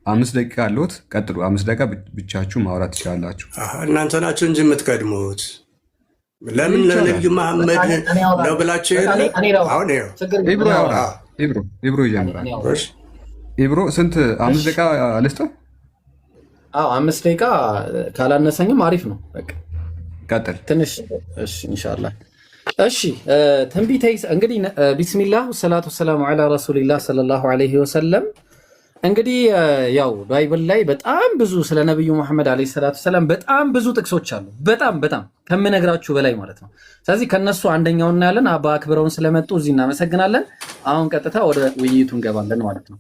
5 ደቂቃ አለዎት። ቀጥሉ። 5 ደቂቃ ብቻችሁ ማውራት ትችላላችሁ። እናንተ ናችሁ እንጂ የምትቀድሙት። ለምን ለነብዩ መሐመድ ነው ብላችሁ አሁን ኢብሮ ይጀምራል። ኢብሮ ስንት 5 ደቂቃ ልስጥህ? 5 ደቂቃ ካላነሰኝም አሪፍ ነው። በቃ ቀጥል ትንሽ። እሺ ኢንሻአላህ። እሺ ትንቢተ እንግዲህ ቢስሚላህ ወሰላቱ ወሰላሙ ዐላ ረሱሊላህ ሰለላሁ ዐለይሂ ወሰለም። እንግዲህ ያው ባይብል ላይ በጣም ብዙ ስለ ነብዩ መሐመድ አለይሂ ሰላቱ ሰላም በጣም ብዙ ጥቅሶች አሉ። በጣም ከምነግራችሁ በላይ ማለት ነው። ስለዚህ ከነሱ አንደኛው እናያለን። አባ አክብረውን ስለመጡ እዚህ እናመሰግናለን። አሁን ቀጥታ ወደ ውይይቱ እንገባለን ማለት ነው።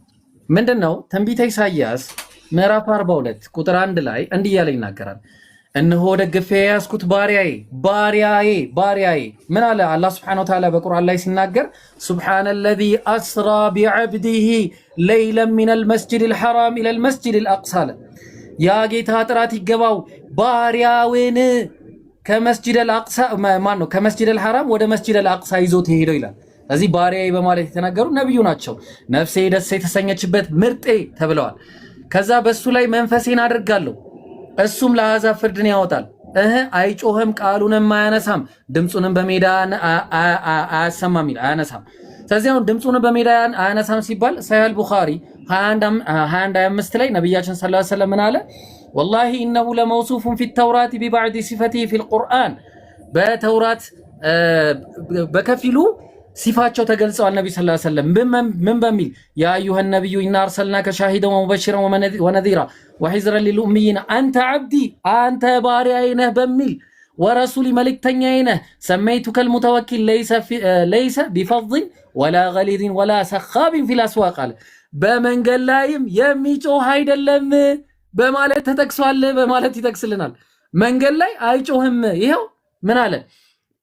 ምንድነው ትንቢተ ኢሳይያስ ምዕራፍ 42 ቁጥር 1 ላይ እንዲህ እያለ ይናገራል። እነሆ ደግፌ የያዝኩት ባሪያዬ ምን አለ አላህ Subhanahu Wa Ta'ala በቁርአን ላይ ሲናገር ሱብሃነለዚ አስራ ቢዐብዲሂ ለይለን ሚነል መስጂዲል ሐራም ኢለል መስጂዲል አቅሳ። ያ ጌታ ጥራት ይገባው ባሪያውን ከመስጂደል አቅሳ ከመስጂደል ሐራም ወደ መስጂደል አቅሳ ይዞት ሄደው ይላል። እዚህ ባሪያዬ በማለት የተናገሩ ነብዩ ናቸው። ነፍሴ ደስ የተሰኘችበት ምርጤ ተብለዋል። ከዛ በሱ ላይ መንፈሴን አድርጋለሁ እሱም ለአሕዛብ ፍርድን ያወጣል። አይጮህም፣ ቃሉንም አያነሳም፣ ድምፁንም በሜዳ አያሰማም ይላል። አያነሳም። ስለዚህ አሁን ድምፁንም በሜዳ አያነሳም ሲባል ሰሒህ ቡኻሪ 21:25 ላይ ነብያችን ሰለላሁ ዐለይሂ ወሰለም ምን አለ? ወላሂ ኢነሁ ለመውሱፉን ፊ ተውራት ቢባዕድ ሲፈቲሂ ፊል ቁርአን። በተውራት በከፊሉ ሲፋቸው ተገልጸዋል። ነብዩ ሰለላሁ ዐለይሂ ወሰለም ምን በሚል ያ አዩሃ ነብዩ ኢና አርሰልናከ ሻሂደን ወሙበሽረን ወነዚራ ወሒዝረን ሊልኡሚይን አንተ ዓብዲ አንተ ባሪያዬ ነህ በሚል ወረሱሊ መልእክተኛዬ ነህ ሰመይቱከል ሙተወኪል ለይሰ ቢፈዝን ወላ ገሊዝን ወላ ሰኻቢን ፊል አስዋቅ አለ። በመንገድ ላይም የሚጮህ አይደለም በማለት ተጠቅሷል። በማለት ይጠቅስልናል። መንገድ ላይ አይጮህም። ይሄው ምን አለ?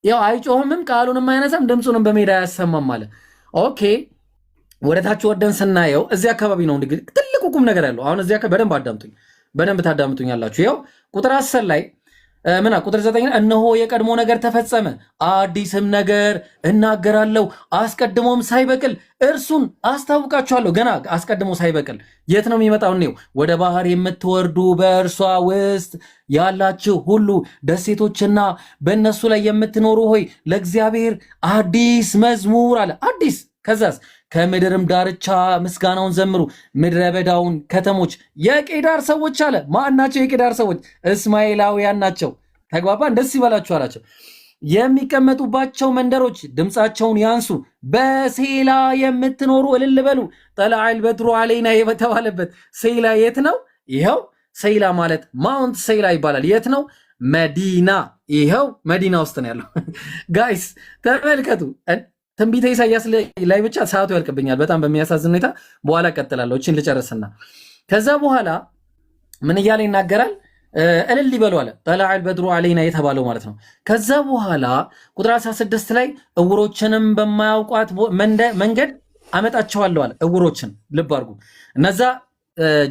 ያው አይጮህምም፣ ቃሉንም አይነሳም፣ ድምፁንም በሜዳ አያሰማም አለ። ኦኬ ወደታች ወደን ስናየው እዚህ አካባቢ ነው እንግዲህ ትልቁ ቁም ነገር ያለው። አሁን እዚህ አካባቢ በደንብ ታዳምጡኛላችሁ። ያው ቁጥር 10 ላይ ቁጥር 9 እነሆ የቀድሞ ነገር ተፈጸመ፣ አዲስም ነገር እናገራለሁ፣ አስቀድሞም ሳይበቅል እርሱን አስታውቃችኋለሁ። ገና አስቀድሞ ሳይበቅል የት ነው የሚመጣው? ነው ወደ ባህር የምትወርዱ በእርሷ ውስጥ ያላችሁ ሁሉ ደሴቶችና በእነሱ ላይ የምትኖሩ ሆይ ለእግዚአብሔር አዲስ መዝሙር አለ። አዲስ ከዛስ ከምድርም ዳርቻ ምስጋናውን ዘምሩ፣ ምድረ በዳውን ከተሞች የቄዳር ሰዎች አለ። ማን ናቸው የቄዳር ሰዎች? እስማኤላውያን ናቸው። ተግባባን? ደስ ይበላችሁ አላቸው። የሚቀመጡባቸው መንደሮች ድምፃቸውን ያንሱ፣ በሴላ የምትኖሩ እልል በሉ። ጠለዐል በድሩ ዐለይና የተባለበት ሴላ የት ነው? ይኸው ሴላ ማለት ማውንት ሴላ ይባላል። የት ነው? መዲና። ይኸው መዲና ውስጥ ነው ያለው። ጋይስ ተመልከቱ። ትንቢተ ኢሳይያስ ላይ ብቻ ሰዓቱ ያልቅብኛል በጣም በሚያሳዝን ሁኔታ። በኋላ ቀጥላለሁ። እቺን ልጨርስና ከዛ በኋላ ምን እያለ ይናገራል? እልል ይበሉ አለ። ጠለዐል በድሩ ዐለይና የተባለው ማለት ነው። ከዛ በኋላ ቁጥር 16 ላይ እውሮችንም በማያውቋት መንገድ አመጣቸዋለሁ አለ። እውሮችን ልብ አድርጉ። እነዛ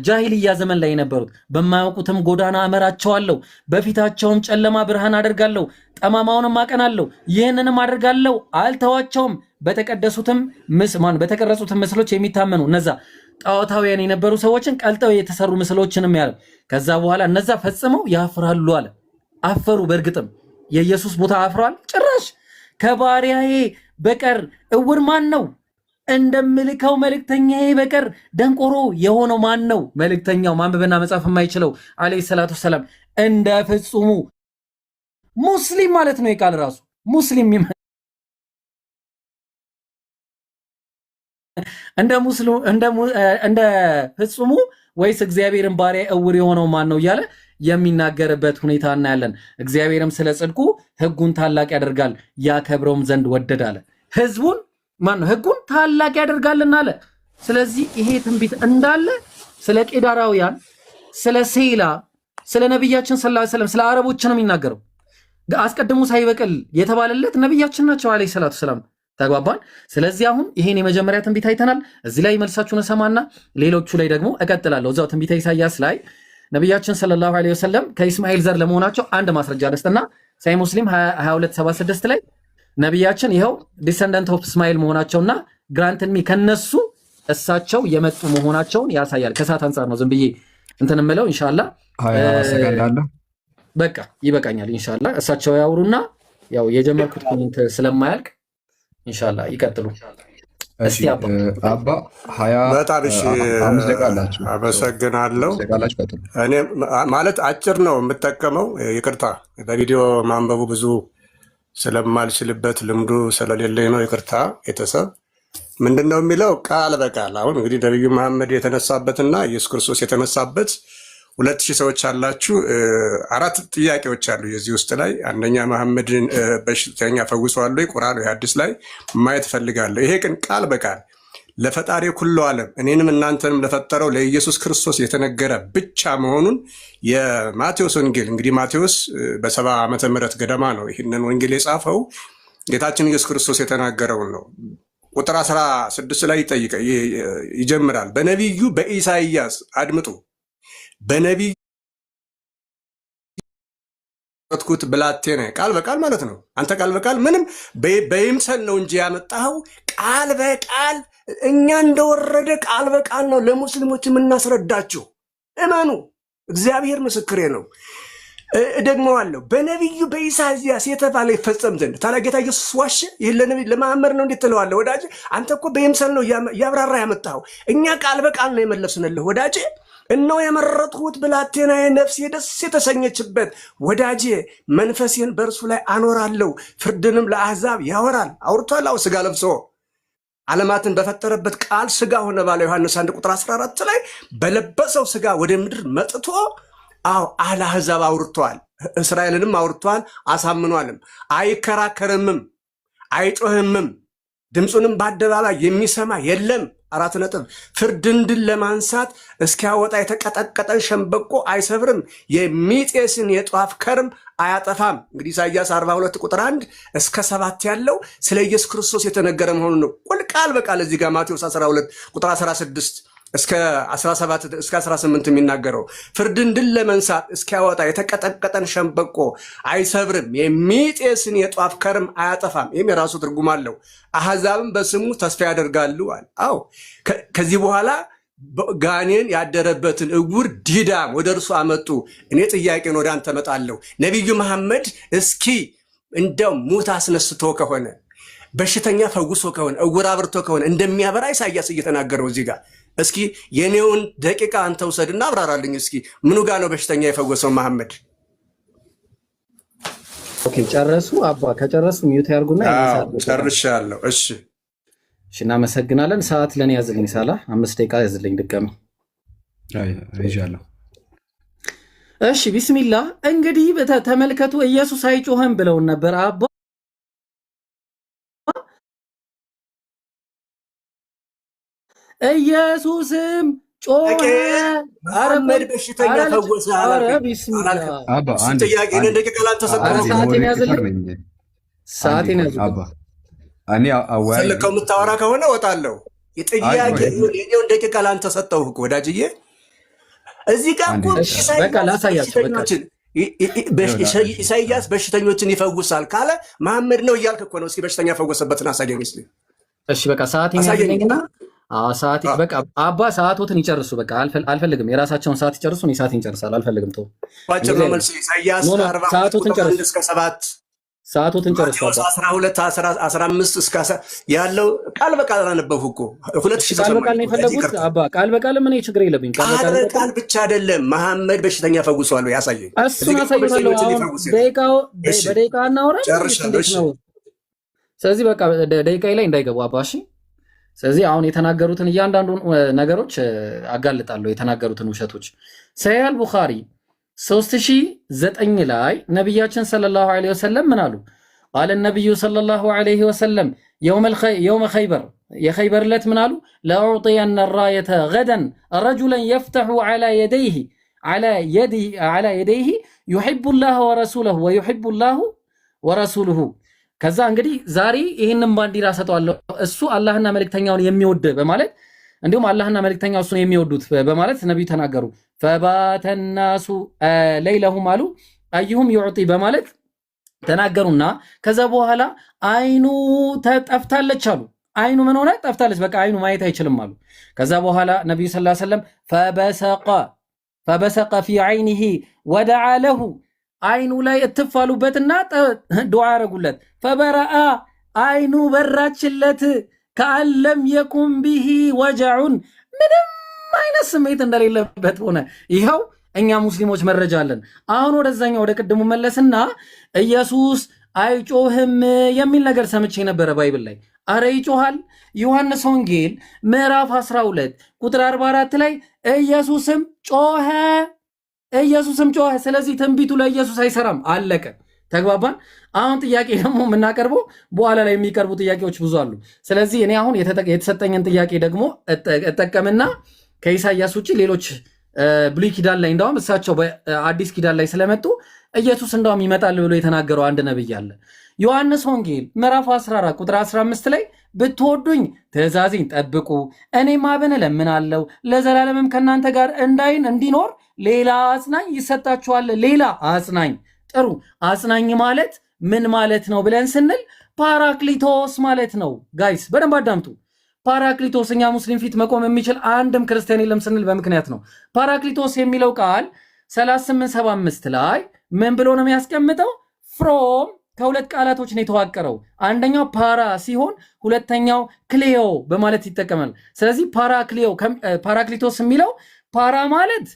ጃሂልያ ዘመን ላይ የነበሩት በማያውቁትም ጎዳና እመራቸዋለሁ፣ በፊታቸውም ጨለማ ብርሃን አደርጋለሁ፣ ጠማማውንም አቀናለሁ፣ ይህንንም አደርጋለሁ፣ አልተዋቸውም። በተቀረጹትም ምስሎች የሚታመኑ እነዛ ጣዖታውያን የነበሩ ሰዎችን ቀልጠው የተሰሩ ምስሎችንም ያለ ከዛ በኋላ እነዛ ፈጽመው ያፍራሉ አለ። አፈሩ። በእርግጥም የኢየሱስ ቦታ አፍሯል። ጭራሽ ከባሪያዬ በቀር እውር ማን ነው? እንደምልከው መልእክተኛዬ በቀር ደንቆሮ የሆነው ማን ነው? መልእክተኛው ማንበብና መጻፍ የማይችለው አለይሂ ሰላቱ ሰላም እንደ ፍጹሙ ሙስሊም ማለት ነው። የቃል ራሱ ሙስሊም እንደ ፍጹሙ ወይስ እግዚአብሔርን ባሪያ እውር የሆነው ማን ነው እያለ የሚናገርበት ሁኔታ እናያለን። እግዚአብሔርም ስለ ጽድቁ ሕጉን ታላቅ ያደርጋል ያከብረውም ዘንድ ወደድ አለ። ሕዝቡን ማነው? ሕጉን ታላቅ ያደርጋልና አለ። ስለዚህ ይሄ ትንቢት እንዳለ ስለ ቄዳራውያን፣ ስለ ሴላ፣ ስለ ነቢያችን ሰለላሁ ዐለይሂ ወሰለም፣ ስለ አረቦች ነው የሚናገረው። አስቀድሞ ሳይበቅል የተባለለት ነቢያችን ናቸው ዐለይሂ ሰላቱ ሰላም። ተግባባን። ስለዚህ አሁን ይሄን የመጀመሪያ ትንቢት አይተናል። እዚህ ላይ መልሳችሁን እሰማና ሌሎቹ ላይ ደግሞ እቀጥላለሁ። እዛው ትንቢተ ኢሳይያስ ላይ ነቢያችን ሰለላሁ ዐለይሂ ወሰለም ከኢስማኤል ዘር ለመሆናቸው አንድ ማስረጃ ደስትና ሳይ ሙስሊም 2276 ላይ ነቢያችን ይኸው ዲሰንደንት ኦፍ እስማኤል መሆናቸውና ግራንትሚ ከነሱ እሳቸው የመጡ መሆናቸውን ያሳያል። ከሰዓት አንጻር ነው ዝም ብዬ እንትን እምለው። ኢንሻአላህ በቃ ይበቃኛል። ኢንሻአላህ እሳቸው ያውሩና ያው የጀመርኩት ኮሜንት ስለማያልቅ ኢንሻአላህ ይቀጥሉ። እስቲ አባ 25 ደቂቃ አላችሁ። አመሰግናለሁ። እኔ ማለት አጭር ነው የምጠቀመው። ይቅርታ በቪዲዮ ማንበቡ ብዙ ስለማልችልበት ልምዱ ስለሌለኝ ነው። ይቅርታ ቤተሰብ። ምንድን ነው የሚለው ቃል በቃል አሁን እንግዲህ ነቢዩ መሐመድ የተነሳበትና ኢየሱስ ክርስቶስ የተነሳበት 2000 ሰዎች አላችሁ። 4 ጥያቄዎች አሉ የዚህ ውስጥ ላይ። አንደኛ መሐመድን በሽተኛ ፈውሰዋል ወይ? ቁርአን ወይ ሐዲስ ላይ ማየት ፈልጋለሁ። ይሄ ግን ቃል በቃል ለፈጣሪ ኩሉ ዓለም እኔንም እናንተንም ለፈጠረው ለኢየሱስ ክርስቶስ የተነገረ ብቻ መሆኑን የማቴዎስ ወንጌል እንግዲህ ማቴዎስ በ70 ዓመተ ምህረት ገደማ ነው ይህንን ወንጌል የጻፈው። ጌታችን ኢየሱስ ክርስቶስ የተናገረውን ነው። ቁጥር 16 ላይ ይጀምራል። በነቢዩ በኢሳይያስ አድምጡ። በነቢዩ ትኩት ብላቴና ቃል በቃል ማለት ነው። አንተ ቃል በቃል ምንም በይምሰል ነው እንጂ ያመጣኸው ቃል በቃል እኛ እንደወረደ ቃል በቃል ነው ለሙስሊሞች የምናስረዳቸው። እመኑ፣ እግዚአብሔር ምስክሬ ነው። እደግመዋለሁ። በነቢዩ በኢሳይያስ የተባለ ይፈጸም ዘንድ። ታዲያ ጌታ ኢየሱስ ዋሸ? ይህ ለመሐመድ ነው እንዴት ትለዋለህ ወዳጄ? አንተ እኮ በይምሰል ነው ያብራራ ያመጣኸው። እኛ ቃል በቃል ነው የመለስንልህ ወዳጄ። እነሆ የመረጥሁት ብላቴናዬ ነፍሴ ደስ የተሰኘችበት ወዳጄ፣ መንፈሴን በእርሱ ላይ አኖራለሁ፣ ፍርድንም ለአሕዛብ ያወራል። አውርቷል። አዎ ሥጋ ለብሶ ዓለማትን በፈጠረበት ቃል ሥጋ ሆነ ባለ ዮሐንስ 1 ቁጥር 14 ላይ በለበሰው ሥጋ ወደ ምድር መጥቶ አዎ አሕዛብ አውርቷል፣ እስራኤልንም አውርቷል፣ አሳምኗልም። አይከራከርምም፣ አይጮህምም፣ ድምፁንም በአደባባይ የሚሰማ የለም። 4 ነጥብ። ፍርድን ድል ለማንሳት እስኪያወጣ የተቀጠቀጠን ሸምበቆ አይሰብርም፣ የሚጤስን የጧፍ ከርም አያጠፋም። እንግዲህ ኢሳይያስ 42 ቁጥር 1 እስከ 7 ያለው ስለ ኢየሱስ ክርስቶስ የተነገረ መሆኑን ነው። ቃል በቃል እዚህ ጋር ማቴዎስ 12 ቁጥር 16 እስከ 17 እስከ 18 የሚናገረው ፍርድን ድል ለመንሳት እስኪያወጣ የተቀጠቀጠን ሸምበቆ አይሰብርም፣ የሚጤስን የጧፍ ከርም አያጠፋም። ይህም የራሱ ትርጉም አለው። አሕዛብም በስሙ ተስፋ ያደርጋሉ አለ። አዎ ከዚህ በኋላ ጋኔን ያደረበትን እውር ዲዳም ወደ እርሱ አመጡ። እኔ ጥያቄን ወደ አንተ እመጣለሁ። ነቢዩ መሐመድ እስኪ እንደው ሙት አስነስቶ ከሆነ በሽተኛ ፈውሶ ከሆነ እውር አብርቶ ከሆነ እንደሚያበራ ኢሳይያስ እየተናገረው እዚህ ጋር እስኪ የኔውን ደቂቃ አንተ ውሰድና አብራራልኝ። እስኪ ምኑ ጋር ነው በሽተኛ የፈወሰው መሐመድ? ኦኬ ጨረሱ። አባ ከጨረሱ ሚዩት ያርጉና ጨርሻለሁ። እሺ እናመሰግናለን። ሰዓት ለኔ ያዝልኝ። ሳላ 5 ደቂቃ ያዝልኝ ድጋሚ። ይዣለሁ። እሺ ቢስሚላህ። እንግዲህ ተመልከቱ፣ ኢየሱስ አይጮህም ብለውን ነበር አባ። ኢየሱስም ጮኸ። መሐመድ በሽተኛ ፈወሰ። ጥያቄ ደቂቃ ላንተ ሰጠሁ። ሰዓቴን ያዙ። ስልከው የምታወራ ከሆነ እወጣለሁ። የጥያቄ የኔውን ደቂቃ ላንተ ሰጠሁ ወዳጅዬ። እዚህ ጋር እኮ ኢሳይያስ በሽተኞችን ይፈውሳል ካለ መሐመድ ነው እያልክ እኮ ነው። እስኪ በሽተኛ ፈወሰበትን አሳየኝ እስኪ። እሺ በቃ ሰዓት የሚያገኝና ሰዓት በቃ አባ ሰዓቶትን ይጨርሱ። በቃ አልፈልግም። የራሳቸውን ሰዓት ይጨርሱ። እኔ ሰዓት ይጨርሳል። አልፈልግም። ተው ባጭር ነው መልስ። ኢሳይያስ 40 ሰዓቶትን ጨርሱ። እስከ 7 ሰዓቶትን ጨርሱ። 12 15 እስከ ያለው ቃል በቃል አነበብኩ እኮ 2000 ቃል በቃል ነው የፈለጉት አባ። ቃል በቃል ምን ችግር የለብኝ። ቃል ብቻ አይደለም መሐመድ በሽተኛ ፈውሷል ያሳየኝ። እሱን አሳይቷለሁ። ደቂቃው በደቂቃ እናወራ። ስለዚህ በቃ ደቂቃ ላይ እንዳይገቡ አባ። እሺ ስለዚህ አሁን የተናገሩትን እያንዳንዱን ነገሮች አጋልጣለሁ። የተናገሩትን ውሸቶች ሰሒህ አልቡኻሪ 3009 ላይ ነቢያችን ሰለላሁ ዐለይሂ ወሰለም ምን አሉ? ቃለ ነቢዩ ሰለላሁ ዐለይሂ ወሰለም የውመ ኸይበር የኸይበር ዕለት ምን አሉ? ለአዕጢየነ ራየተ ገደን ረጁለን የፍተሑ ዐላ የደይሂ ዩሒቡ ላህ ወረሱለሁ ወዩሒቡ ላሁ ወረሱሉሁ። ከዛ እንግዲህ ዛሬ ይህንን ባንዲራ ሰጠዋለሁ እሱ አላህና መልእክተኛውን የሚወድ በማለት እንዲሁም አላህና መልእክተኛው እሱን የሚወዱት በማለት ነቢዩ ተናገሩ። ፈባተ ናሱ ለይለሁም አሉ አዩሁም ዩዕጢ በማለት ተናገሩና ከዛ በኋላ አይኑ ተጠፍታለች አሉ። አይኑ ምን ሆነ? ጠፍታለች። በቃ አይኑ ማየት አይችልም አሉ። ከዛ በኋላ ነቢዩ ሰለላሁ ዐለይሂ ወሰለም ፈበሰቀ ፊ ዐይኒሂ ወደዓ ለሁ አይኑ ላይ እትፋሉበትና ዱዓ ያረጉለት። ፈበረአ አይኑ በራችለት ከአለም የኩን ቢሂ ወጀዑን ምንም አይነት ስሜት እንደሌለበት ሆነ። ይኸው እኛ ሙስሊሞች መረጃ አለን። አሁን ወደዛኛው ወደ ቅድሙ መለስና ኢየሱስ አይጮህም የሚል ነገር ሰምቼ ነበረ ባይብል ላይ። አረ ይጮሃል። ዮሐንስ ወንጌል ምዕራፍ 12 ቁጥር 44 ላይ ኢየሱስም ጮኸ። ስለዚህ ትንቢቱ ለኢየሱስ አይሰራም። አለቀ። ተግባባን። አሁን ጥያቄ ደግሞ የምናቀርበው በኋላ ላይ የሚቀርቡ ጥያቄዎች ብዙ አሉ። ስለዚህ እኔ አሁን የተሰጠኝን ጥያቄ ደግሞ እጠቀምና ከኢሳይያስ ውጭ ሌሎች ብሉይ ኪዳን ላይ እንደውም እሳቸው በአዲስ ኪዳን ላይ ስለመጡ ኢየሱስ እንደውም ይመጣል ብሎ የተናገረው አንድ ነብይ አለ። ዮሐንስ ወንጌል ምዕራፍ 14 ቁጥር 15 ላይ ብትወዱኝ ትእዛዜን ጠብቁ፣ እኔም አብን እለምናለሁ ለዘላለምም ከእናንተ ጋር እንዲኖር ሌላ አጽናኝ ይሰጣችኋል። ሌላ አጽናኝ። ጥሩ አጽናኝ ማለት ምን ማለት ነው ብለን ስንል ፓራክሊቶስ ማለት ነው። ጋይስ በደንብ አዳምጡ። ፓራክሊቶስ እኛ ሙስሊም ፊት መቆም የሚችል አንድም ክርስቲያን የለም ስንል በምክንያት ነው። ፓራክሊቶስ የሚለው ቃል 3875 ላይ ምን ብሎ ነው የሚያስቀምጠው? ፍሮም ከሁለት ቃላቶች ነው የተዋቀረው። አንደኛው ፓራ ሲሆን ሁለተኛው ክሌዮ በማለት ይጠቀማል። ስለዚህ ፓራክሊቶስ የሚለው ፓራ ማለት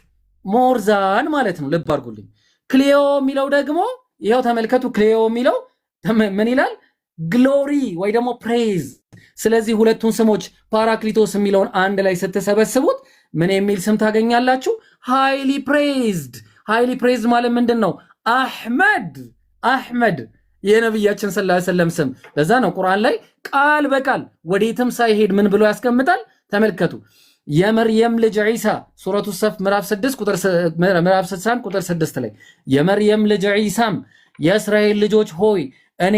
ሞርዛን ማለት ነው። ልብ አድርጉልኝ። ክሌዮ የሚለው ደግሞ ይኸው ተመልከቱ። ክሌዮ የሚለው ምን ይላል? ግሎሪ ወይ ደግሞ ፕሬዝ። ስለዚህ ሁለቱን ስሞች ፓራክሊቶስ የሚለውን አንድ ላይ ስትሰበስቡት ምን የሚል ስም ታገኛላችሁ? ሃይሊ ፕሬዝድ። ሃይሊ ፕሬዝድ ማለት ምንድን ነው? አሕመድ የነቢያችን ሰለላሁ ዐለይሂ ወሰለም ስም። ለዛ ነው ቁርአን ላይ ቃል በቃል ወዴትም ሳይሄድ ምን ብሎ ያስቀምጣል? ተመልከቱ። የመርየም ልጅ ዒሳ ሱረቱ ሰፍ ምዕራፍ 61 ቁጥር 6 ላይ የመርየም ልጅ ዒሳም የእስራኤል ልጆች ሆይ እኔ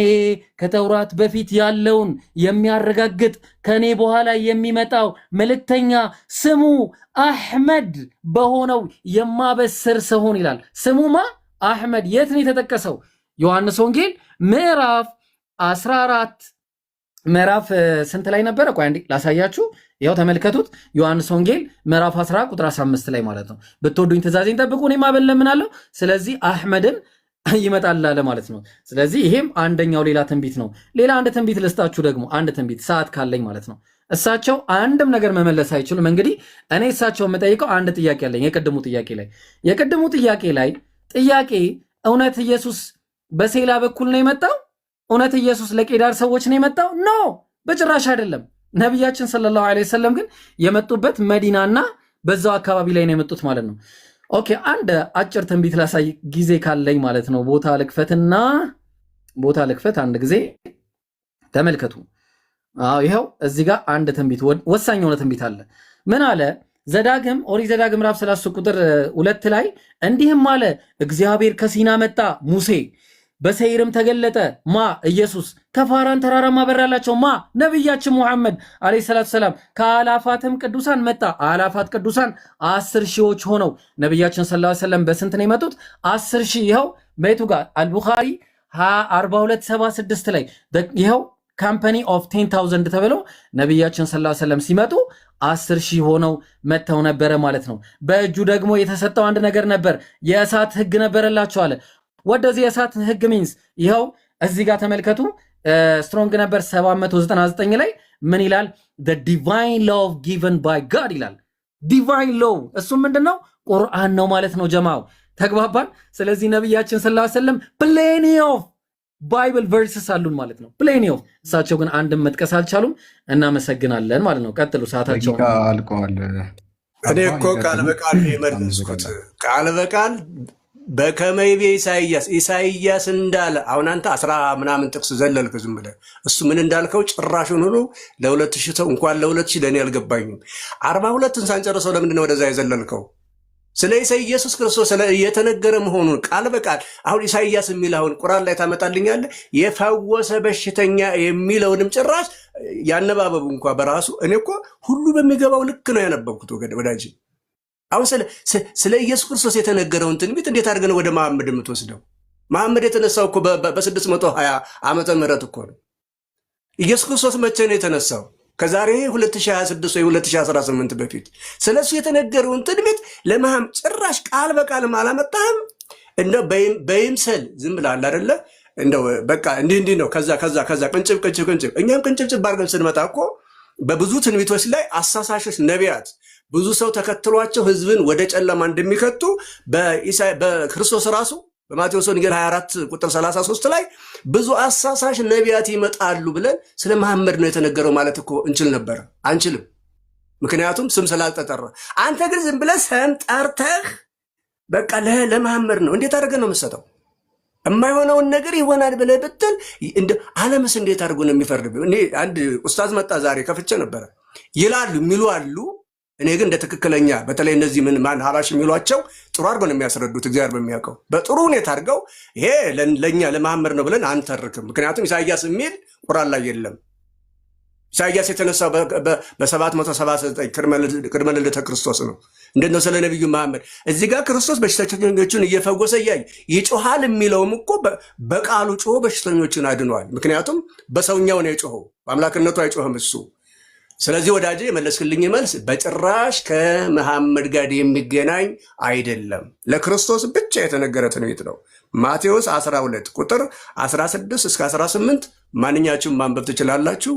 ከተውራት በፊት ያለውን የሚያረጋግጥ ከኔ በኋላ የሚመጣው መልእክተኛ ስሙ አሕመድ በሆነው የማበስር ስሆን ይላል። ስሙማ አሕመድ። የት ነው የተጠቀሰው? ዮሐንስ ወንጌል ምዕራፍ 14 ምዕራፍ ስንት ላይ ነበረ? ቆይ አንዴ ላሳያችሁ። ይኸው ተመልከቱት። ዮሐንስ ወንጌል ምዕራፍ 14 ቁጥር 15 ላይ ማለት ነው። ብትወዱኝ ትእዛዜን ጠብቁ እኔም አብ እለምናለሁ። ስለዚህ አሕመድን ይመጣል አለ ማለት ነው። ስለዚህ ይሄም አንደኛው ሌላ ትንቢት ነው። ሌላ አንድ ትንቢት ልስጣችሁ ደግሞ፣ አንድ ትንቢት ሰዓት ካለኝ ማለት ነው። እሳቸው አንድም ነገር መመለስ አይችሉም። እንግዲህ እኔ እሳቸው የምጠይቀው አንድ ጥያቄ አለኝ። የቅድሙ ጥያቄ ላይ እውነት ኢየሱስ በሴላ በኩል ነው የመጣው? እውነት ኢየሱስ ለቄዳር ሰዎች ነው የመጣው? ኖ በጭራሽ አይደለም። ነቢያችን ሰለላሁ ዐለይሂ ወሰለም ግን የመጡበት መዲናና በዛው አካባቢ ላይ ነው የመጡት ማለት ነው። ኦኬ አንድ አጭር ትንቢት ላሳይ ጊዜ ካለኝ ማለት ነው። ቦታ ልክፈት አንድ ጊዜ ተመልከቱ። ይኸው እዚህ ጋር አንድ ትንቢት ወሳኝ የሆነ ትንቢት አለ። ምን አለ? ኦሪት ዘዳግም ምዕራፍ 30 ቁጥር 2 ላይ እንዲህም አለ፣ እግዚአብሔር ከሲና መጣ፣ ሙሴ በሰይርም ተገለጠ ማ ኢየሱስ ከፋራን ተራራማ በራላቸው ማ ነብያችን ሙሐመድ አለይሂ ሰላቱ ሰላም ከአላፋትም ቅዱሳን መጣ አላፋት ቅዱሳን 10 ሺዎች ሆነው ነብያችን ሰለላሁ ዐለይሂ ወሰለም በስንት ነው የመጡት 10 ሺህ ይኸው በየቱ ጋር አልቡኻሪ 4276 ላይ ይኸው ካምፓኒ ኦፍ 10000 ተብለው ነብያችን ሰለላሁ ዐለይሂ ወሰለም ሲመጡ 10 ሺህ ሆነው መተው ነበረ ማለት ነው። በእጁ ደግሞ የተሰጠው አንድ ነገር ነበር የእሳት ህግ ነበረላቸው አለ። ወደዚህ የእሳት ህግ ሚንስ ይኸው እዚህ ጋር ተመልከቱ። ስትሮንግ ነበር 799 ላይ ምን ይላል? the divine law given by God ይላል። ዲቫይን ሎው እሱ ምንድነው? ቁርአን ነው ማለት ነው። ጀማው ተግባባን። ስለዚህ ነብያችን ሰለላሁ ዐለይሂ ወሰለም plenty of ባይብል ቨርስስ አሉን ማለት ነው። ፕሌኒ ኦፍ እሳቸው ግን አንድም መጥቀስ አልቻሉም። እናመሰግናለን ማለት ነው። ቀጥሉ፣ ሰዓታቸው አልቀዋል። እኔ እኮ ቃል በቃል የመለስኩት ቃል በቃል በከመይቤ ኢሳይያስ እንዳለ አሁን አንተ 10 ምናምን ጥቅስ ዘለልክ ዝም ብለህ እሱ ምን እንዳልከው ጭራሹን ሁሉ ለ2000 ሰው እንኳን ለ2000 ለእኔ አልገባኝም። 42ን ሳንጨርሰው ለምንድነው ወደዛ የዘለልከው? ስለ ኢየሱስ ክርስቶስ የተነገረ መሆኑን ቃል በቃል አሁን ኢሳይያስ የሚል አሁን ቁርአን ላይ ታመጣልኛለህ። የፈወሰ በሽተኛ የሚለውንም ጭራሽ ያነባበቡ እንኳ በራሱ እኔ እኮ ሁሉ በሚገባው ልክ ነው ያነበብኩት ወዳጅ። አሁን ስለ ኢየሱስ ክርስቶስ የተነገረውን ትንቢት እንዴት አድርገን ወደ መሐመድ የምትወስደው? መሐመድ የተነሳው እኮ በ620 ዓመተ ምህረት እኮ ነው። ኢየሱስ ክርስቶስ መቼ ነው የተነሳው? ከዛሬ 2026 ወይ 2018 በፊት ስለሱ የተነገረውን ትንቢት ለመሐመድ ጭራሽ ቃል በቃልም አላመጣህም። እንደው በይምሰል ዝም ብለሃል አይደለ? እንደው በቃ እንዲህ ነው። ከዛ ቅንጭብ እኛም ቅንጭብ አድርገን ስንመጣ እኮ በብዙ ትንቢቶች ላይ አሳሳሾች ነቢያት ብዙ ሰው ተከትሏቸው ህዝብን ወደ ጨለማ እንደሚከቱ በክርስቶስ ራሱ በማቴዎስ ወንጌል 24 ቁጥር 33 ላይ ብዙ አሳሳሽ ነቢያት ይመጣሉ ብለን ስለ መሐመድ ነው የተነገረው ማለት እኮ እንችል ነበር። አንችልም፣ ምክንያቱም ስም ስላልተጠራ። አንተ ግን ዝም ብለህ ስም ጠርተህ በቃ ለመሐመድ ነው እንዴት አድርገህ ነው የምትሰጠው? የማይሆነውን ነገር ይሆናል ብለህ ብትል ዓለምስ እንዴት አድርጎ ነው የሚፈርድብህ? እኔ አንድ ኡስታዝ መጣ ዛሬ ከፍቼ ነበረ ይላሉ የሚሉ አሉ። እኔ ግን እንደ ትክክለኛ በተለይ እነዚህ ማን ሀባሽ የሚሏቸው ጥሩ አድርገው ነው የሚያስረዱት። እግዚአብሔር በሚያውቀው በጥሩ ሁኔታ አድርገው ይሄ ለእኛ ለመሐመድ ነው ብለን አንተርክም። ምክንያቱም ኢሳይያስ የሚል ቁርአን ላይ የለም። ኢሳይያስ የተነሳው በ779 ቅድመ ልደተ ክርስቶስ ነው። እንደነው ስለ ነቢዩ መሐመድ እዚህ ጋር ክርስቶስ በሽተኞችን እየፈወሰ እያየ ይጮሃል የሚለውም እኮ በቃሉ ጮሆ በሽተኞችን አድኗል። ምክንያቱም በሰውኛው ነው የጮኸው፣ በአምላክነቱ አይጮህም እሱ። ስለዚህ ወዳጄ የመለስክልኝ መልስ በጭራሽ ከመሐመድ ጋር የሚገናኝ አይደለም። ለክርስቶስ ብቻ የተነገረ ትንቢት ነው። ማቴዎስ 12 ቁጥር 16 እስከ 18 ማንኛችሁም ማንበብ ትችላላችሁ።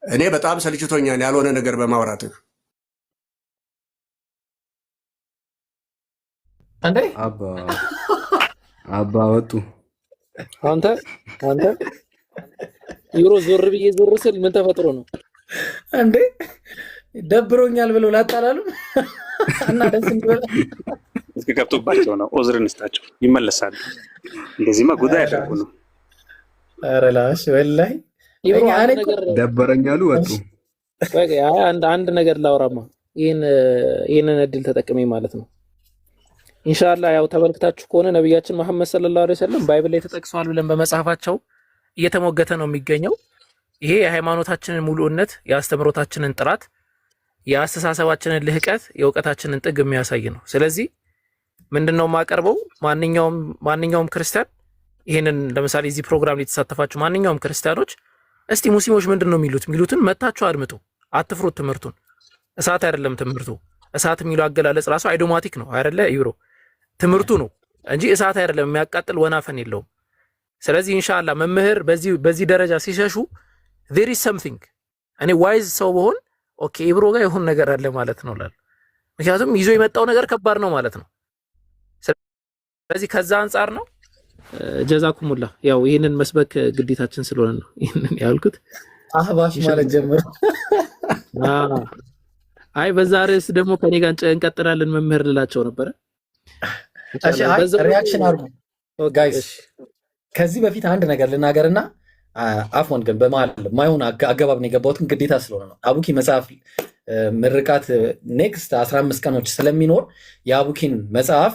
እኔ በጣም ሰልችቶኛል ያልሆነ ነገር በማውራትህ። እንዴ አባ ወጡ አንተ ዩሮ ዞር ብዬ ዞር ስል ምን ተፈጥሮ ነው እንዴ? ደብሮኛል ብለው ላጣላሉ እና ደስ እንዲበላ እስኪ ገብቶባቸው ነው። ኦዝርን ስጣቸው ይመለሳሉ። እንደዚህማ ጉዳይ ያደርጉ ነው። ኧረ ላሽ ወላሂ ደበረኛሉ ወጡ። አንድ ነገር ላውራማ ይህንን እድል ተጠቅሜ ማለት ነው። ኢንሻአላህ ያው ተመልክታችሁ ከሆነ ነብያችን መሐመድ ሰለላሁ ዐለይሂ ወሰለም ባይብል ላይ ተጠቅሷል ብለን በመጽሐፋቸው እየተሞገተ ነው የሚገኘው። ይሄ የሃይማኖታችንን ሙሉነት፣ የአስተምሮታችንን ጥራት፣ የአስተሳሰባችንን ልህቀት፣ የእውቀታችንን ጥግ የሚያሳይ ነው። ስለዚህ ምንድነው የማቀርበው? ማንኛውም ክርስቲያን ይሄንን ለምሳሌ እዚህ ፕሮግራም ላይ የተሳተፋችሁ ማንኛውም ክርስቲያኖች እስቲ ሙስሊሞች ምንድነው የሚሉትን መታችሁ አድምጡ። አትፍሩት። ትምህርቱን እሳት አይደለም ትምህርቱ። እሳት የሚለው አገላለጽ ራሱ አይዶማቲክ ነው አይደለ? ዩሮ ትምህርቱ ነው እንጂ እሳት አይደለም፣ የሚያቃጥል ወናፈን የለውም። ስለዚህ ኢንሻአላህ መምህር በዚህ ደረጃ ሲሸሹ there is something እኔ ዋይዝ ሰው በሆን ኦኬ ኢብሮ ጋር ይሁን ነገር አለ ማለት ነው ላል። ምክንያቱም ይዞ የመጣው ነገር ከባድ ነው ማለት ነው። ስለዚህ ከዛ አንፃር ነው። ጀዛኩሙላ ያው ይሄንን መስበክ ግዴታችን ስለሆነ ነው ይሄንን ያልኩት። አህባሽ ማለት ጀምር። አይ በዛ ርዕስ ደግሞ ከኔ ጋር እንቀጥላለን መምህር ልላቸው ነበረ። እሺ ሪአክሽን አድርጉ ጋይስ። ከዚህ በፊት አንድ ነገር ልናገርና አፎን ግን በመሀል ማይሆን አገባብ ነው የገባሁትን ግዴታ ስለሆነ ነው። አቡኪ መጽሐፍ ምርቃት ኔክስት 15 ቀኖች ስለሚኖር የአቡኪን መጽሐፍ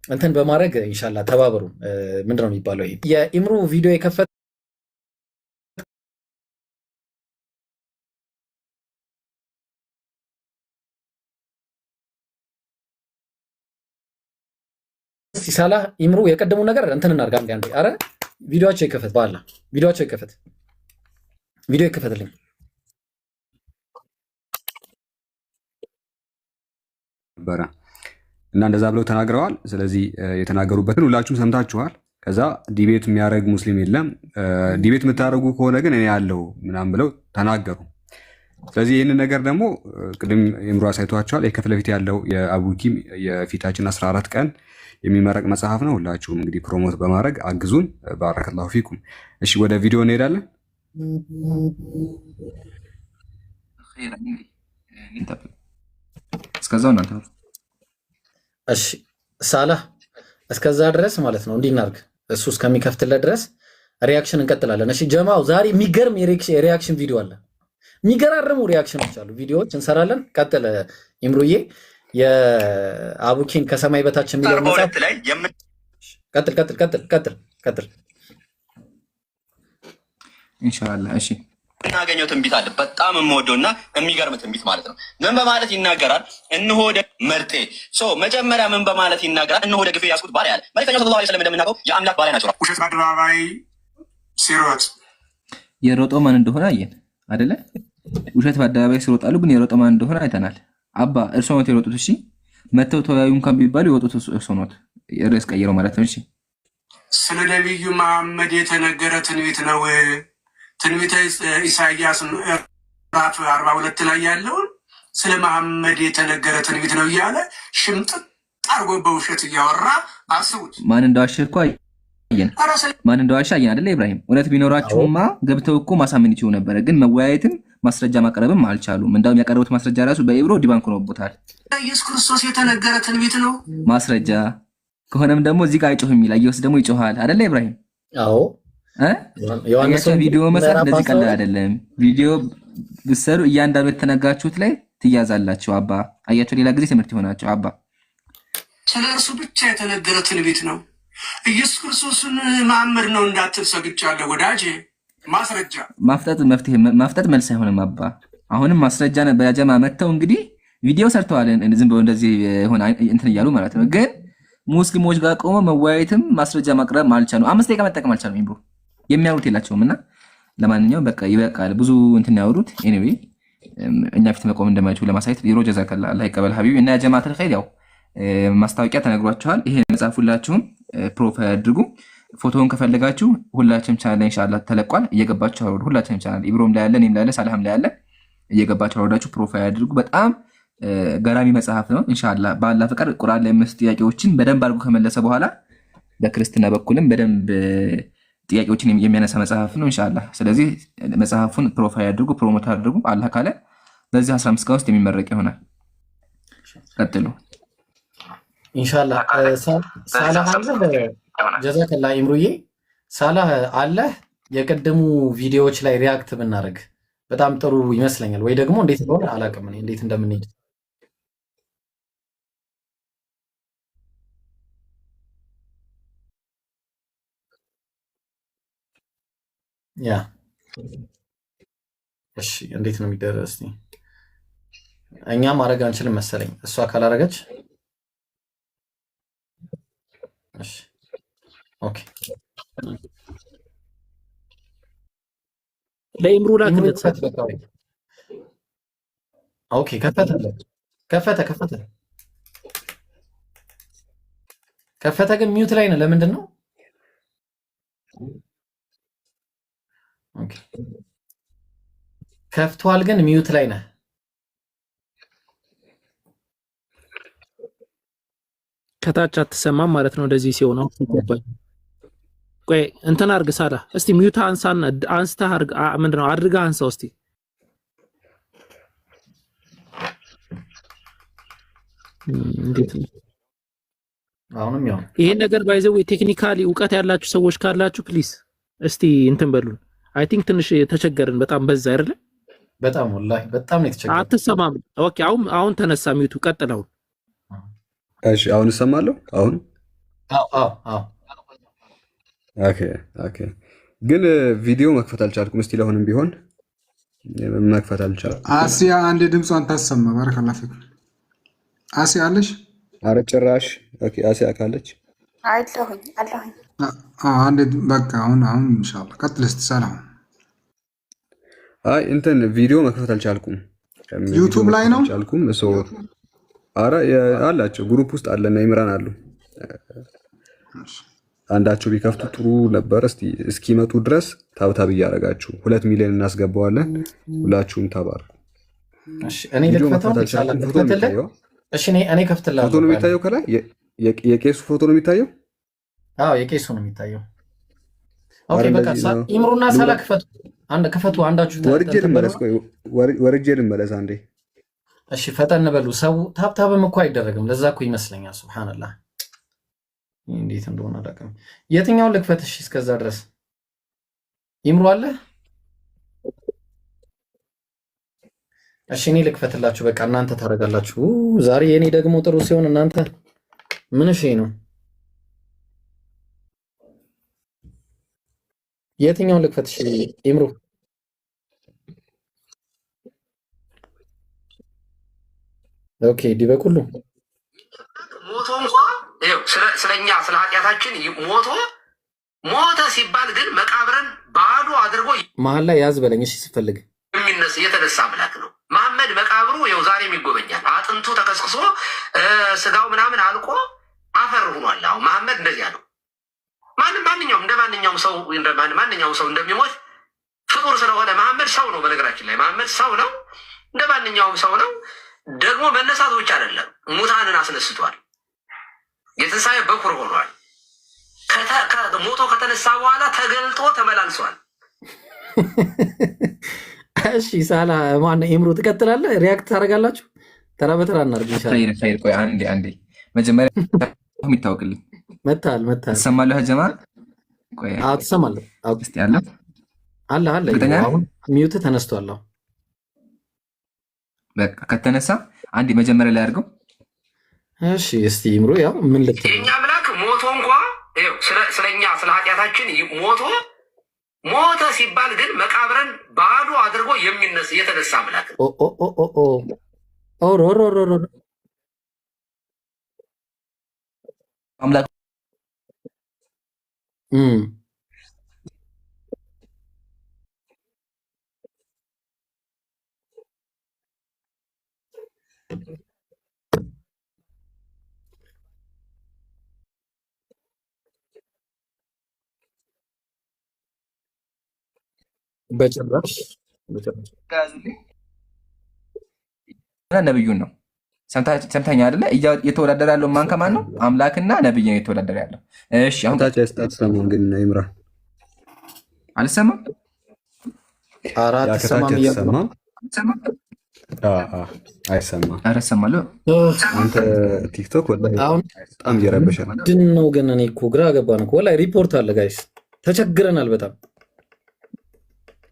እንትን በማድረግ ኢንሻአላህ ተባበሩ። ምንድነው የሚባለው? ይሄ የኢምሩ ቪዲዮ የከፈተ ሲሳላ ኢምሩ የቀደሙ ነገር እንትን እናርጋ አንዴ። አረ ቪዲዮአቸው ይከፈት፣ ባላ ቪዲዮአቸው ይከፈት፣ ቪዲዮ ይከፈትልኝ። ነበረ እና እንደዛ ብለው ተናግረዋል። ስለዚህ የተናገሩበትን ሁላችሁም ሰምታችኋል። ከዛ ዲቤት የሚያደርግ ሙስሊም የለም፣ ዲቤት የምታደርጉ ከሆነ ግን እኔ ያለው ምናምን ብለው ተናገሩ። ስለዚህ ይህንን ነገር ደግሞ ቅድም ኢምሩ አሳይቷቸዋል። ከፊት ለፊት ያለው የአቡኪም የፊታችን 14 ቀን የሚመረቅ መጽሐፍ ነው። ሁላችሁም እንግዲህ ፕሮሞት በማድረግ አግዙን። ባረከላሁ ፊኩም። እሺ ወደ ቪዲዮ እንሄዳለን። እስከዛው እናንተ እሺ ሳላህ እስከዛ ድረስ ማለት ነው እንዲናርግ እሱ እስከሚከፍትለት ድረስ ሪያክሽን እንቀጥላለን። እሺ ጀማው ዛሬ የሚገርም የሪያክሽን ቪዲዮ አለ። የሚገራርሙ ሪያክሽኖች አሉ፣ ቪዲዮዎች እንሰራለን። ቀጥል ኢምሩዬ። የአቡኪን ከሰማይ በታች የሚለው መጽሐፍ ቀጥል ኢንሻአላህ። እሺ እናገኘው ትንቢት አለ። በጣም የምወደውና የሚገርም ትንቢት ማለት ነው። ምን በማለት ይናገራል? እነሆ መርጤ መጀመሪያ ምን በማለት ይናገራል? እነሆ ደግፌ ያስኩት ባሪያ አለ። መልእክተኛው ሰለላሁ ዐለይሂ ወሰለም እንደምናውቀው የአምላክ ባሪያ ናቸው። ውሸት በአደባባይ ሲሮጥ የሮጠው ማን እንደሆነ አየን አይደለ? ውሸት በአደባባይ ሲሮጣሉ፣ ግን የሮጠው ማን እንደሆነ አይተናል። አባ እርሶ ነው የሮጡት። እሺ መተው ተወያዩ እንኳን ቢባሉ የወጡት እርሶ ነው። ርዕስ ቀይረው ማለት ነው። እሺ ስለ ነቢዩ መሐመድ የተነገረ ትንቢት ነው። ትንቢተ ኢሳይያስ ምዕራፍ 42 ላይ ያለውን ስለ መሐመድ የተነገረ ትንቢት ነው እያለ ሽምጥጥ አርጎ በውሸት እያወራ አስቡት። ማን እንደዋሸ እኮ አየን። ማን እንደዋሸ አየን አይደለ? ኢብራሂም እውነት ቢኖራቸውማ ገብተው እኮ ማሳመን ይችሉ ነበረ። ግን መወያየትም ማስረጃ ማቅረብም አልቻሉም። እንዳውም ያቀረቡት ማስረጃ ራሱ በኢብሮ ዲባንክ ሆኖበታል። ኢየሱስ ክርስቶስ የተነገረ ትንቢት ነው ማስረጃ ከሆነም ደግሞ እዚህ ጋር አይጮህም ይላል። ኢየሱስ ደግሞ ይጮሃል አይደለ ኢብራሂም? አዎ ቪዲዮ መስራት እንደዚህ ቀላል አይደለም። ቪዲዮ ብትሰሩ እያንዳንዱ የተነጋችሁት ላይ ትያዛላችሁ። አባ አያችሁ፣ ሌላ ጊዜ ትምህርት ይሆናችሁ። አባ ስለ እርሱ ብቻ የተነገረ ትንቢት ነው። ኢየሱስ ክርስቶስን መሐመድ ነው እንዳትል ሰግቻለሁ ወዳጄ። ማስረጃ ማፍጠጥ መልስ አይሆንም። አባ አሁንም ማስረጃ ነበር። ያጀማ መተው እንግዲህ ቪዲዮ ሰርተዋል። ዝም ብለው እንደዚህ ሆነ እንትን እያሉ ማለት ነው። ግን ሙስሊሞች ጋር ቆመው መወያየትም ማስረጃ ማቅረብ አልቻሉም። 5 ደቂቃ መጠቀም አልቻሉም። ይብሩ የሚያወሩት የላቸውም። እና ለማንኛውም በቃ ይበቃል። ብዙ እንትን ያወሩት። ኤኒዌይ እኛ ፊት መቆም እንደማይችሉ ለማሳየት ቢሮ ጀዛከላ አላህ ይቀበል ሀቢቢ። እና ያ ጀማዓተል ኸይር ያው ማስታወቂያ ተነግሯችኋል። ይሄ መጽሐፍ ሁላችሁም ፕሮፋይል አድርጉ። ፎቶውን ከፈለጋችሁ ሁላችሁም ቻናል ላይ ኢንሻአላህ ተለቋል። እየገባችሁ አውርዱ። ሁላችሁም ቻናል ኢብሮም ላይ ያለ፣ እኔም ላይ ያለ፣ ሳላህም ላይ ያለ እየገባችሁ አውርዳችሁ ፕሮፋይል አድርጉ። በጣም ገራሚ መጽሐፍ ነው። ኢንሻአላህ በአላህ ፍቃድ ቁርአን ላይ መስጥ ጥያቄዎችን በደንብ አድርጎ ከመለሰ በኋላ በክርስትና በኩልም በደንብ ጥያቄዎችን የሚያነሳ መጽሐፍ ነው ኢንሻአላህ። ስለዚህ መጽሐፉን ፕሮፋይል አድርጉ፣ ፕሮሞት አድርጉ። አላህ ካለ በዚህ 15 ቀን ውስጥ የሚመረቅ ይሆናል። ቀጥሉ ኢንሻአላህ። ሳላህ አለ ጀዛከላ ኢምሩዬ። ሳላህ አለ የቀደሙ ቪዲዮዎች ላይ ሪያክት ብናደርግ በጣም ጥሩ ይመስለኛል። ወይ ደግሞ እንዴት እንደሆነ አላውቅም እኔ እንዴት እንደምንሄድ ያ እሺ፣ እንዴት ነው የሚደረስ? እኛ ማድረግ አንችልም መሰለኝ እሷ ካላረገች። እሺ ኦኬ፣ ለኢምሩ ላክለት። ኦኬ ከፈተ፣ ግን ሚዩት ላይ ነው። ለምንድን ነው? ኦኬ ከፍቷል፣ ግን ሚዩት ላይ ነህ። ከታች አትሰማም ማለት ነው። እንደዚህ ሲሆን ይገባል። ቆይ እንትን አድርግ ሳላ፣ እስቲ ሚዩት አንስተህ አድርግ። ምንድን ነው አድርገህ አንሳው እስቲ። እንዴት ነው አሁንም? ያው ይሄን ነገር ባይዘው ቴክኒካሊ እውቀት ያላችሁ ሰዎች ካላችሁ ፕሊዝ እስቲ እንትን በሉን። አይ ቲንክ ትንሽ ተቸገርን። በጣም በዛ አይደለ? በጣም ወላሂ በጣም ነው የተቸገረው። አትሰማም? ኦኬ አሁን ተነሳ ሚዩቱ። ቀጥል አሁን። እሺ አሁን እሰማለሁ። አሁን ኦኬ ኦኬ። ግን ቪዲዮ መክፈት አልቻልኩም። እስቲ ለሆንም ቢሆን መክፈት አልቻልኩም። አሲያ አንድ ድምጿን ታሰማ። ባረከላሁ ፊኩም። አሲያ አለሽ? ኧረ ጭራሽ። ኦኬ አሲያ ካለች አለሁኝ። አንድ በቃ አሁን ኢንሻአላህ ቀጥል እስቲ። ሰላም። አይ እንትን ቪዲዮ መክፈት አልቻልኩም። ዩቲዩብ ላይ ነው አልቻልኩም። ኧረ አላቸው ግሩፕ ውስጥ አለና ኢምራን አሉ። አንዳቸው ቢከፍቱ ጥሩ ነበር። እስኪመጡ ድረስ ታብታብ እያደረጋችሁ 2 ሚሊዮን እናስገባዋለን። ሁላችሁም ተባርኩ። እሺ እኔ ልክፈተው ይችላል። እሺ እኔ ከፍትላለሁ። ፎቶ ነው የሚታየው ከላይ የቄሱ ፎቶ ነው የሚታየው። አዎ የቄሱ ነው የሚታየው። ኦኬ በቃ ኢምሩና ሳላ ክፈቱ። አንዳችሁ ወርጄ ልመለስ አንዴ። እሺ ፈጠን በሉ። ሰው ታብታብም እኮ አይደረግም። ለዛ እኮ ይመስለኛል። ሱብሃንአላህ እንዴት እንደሆነ አላውቅም። የትኛውን ልክፈት? እሺ እስከዛ ድረስ ይምሩ አለ። እሺ እኔ ልክፈትላችሁ። በቃ እናንተ ታደርጋላችሁ። ዛሬ የኔ ደግሞ ጥሩ ሲሆን እናንተ ምን እሺ ነው? የትኛውን ልክፈት? እሺ ይምሩ ኦኬ ዲበኩሉ ሞቶ እንኳን ስለኛ ስለ ኃጢአታችን ሞተ ሲባል ግን መቃብርን ባዶ አድርጎ መሀል ላይ ያዝ በለኝ። እሺ ሲፈልግ የተነሳ አምላክ ነው መሐመድ። መቃብሩ ይኸው ዛሬም ይጎበኛል። አጥንቱ ተከስክሶ ስጋው ምናምን አልቆ አፈር ሆኗል። አሁን መሐመድ እንደዚያ ነው። ማንኛውም ሰው እንደሚሞት ፍጡር ስለሆነ መሐመድ ሰው ነው። በነገራችን ላይ መሐመድ ሰው ነው፣ እንደ ማንኛውም ሰው ነው። ደግሞ መነሳት ብቻ አይደለም፣ ሙታንን አስነስቷል። የትንሣኤ በኩር ሆኗል። ሞቶ ከተነሳ በኋላ ተገልጦ ተመላልሷል። እሺ ሳላ ማነው ኢምሩ ትቀጥላለህ? ሪያክት ታደርጋላችሁ? ተራ በተራ እናድርግ ኢንሻአላህ። ቆይ አንዴ መጀመሪያ የሚታወቅልኝ መታል ትሰማለህ ጀማ? ቆይ ትሰማለህ? እስቲ አለ አሁን ሚውት ተነስቷል። በቃ ከተነሳ አንዴ መጀመሪያ ላይ አድርገው። እሺ እስቲ ኢምሩ ያው ምን ልትል የኛ አምላክ ሞቶ እንኳን ስለኛ ስለ ኃጢአታችን ሞተ ሲባል ግን መቃብርን ባዶ አድርጎ የተነሳ አምላክ ነው። አምላክ በጭራሽ ነብዩን ነው። ሰምተኛ አይደለ? እየተወዳደረ ያለው ማን ከማን ነው? አምላክና ነብይ ነው እየተወዳደረ ያለው። እሺ አሁን ታቻስተሰማን ግን ኢምራን አልሰማም። አራት ሰማም አይሰማም። ኧረ እሰማለሁ። አንተ ቲክቶክ ወላሂ በጣም እየረበሸ ነው። ምንድን ነው ግን? እኔ እኮ ግራ ገባን እኮ ወላሂ። ሪፖርት አለ ጋይስ፣ ተቸግረናል በጣም።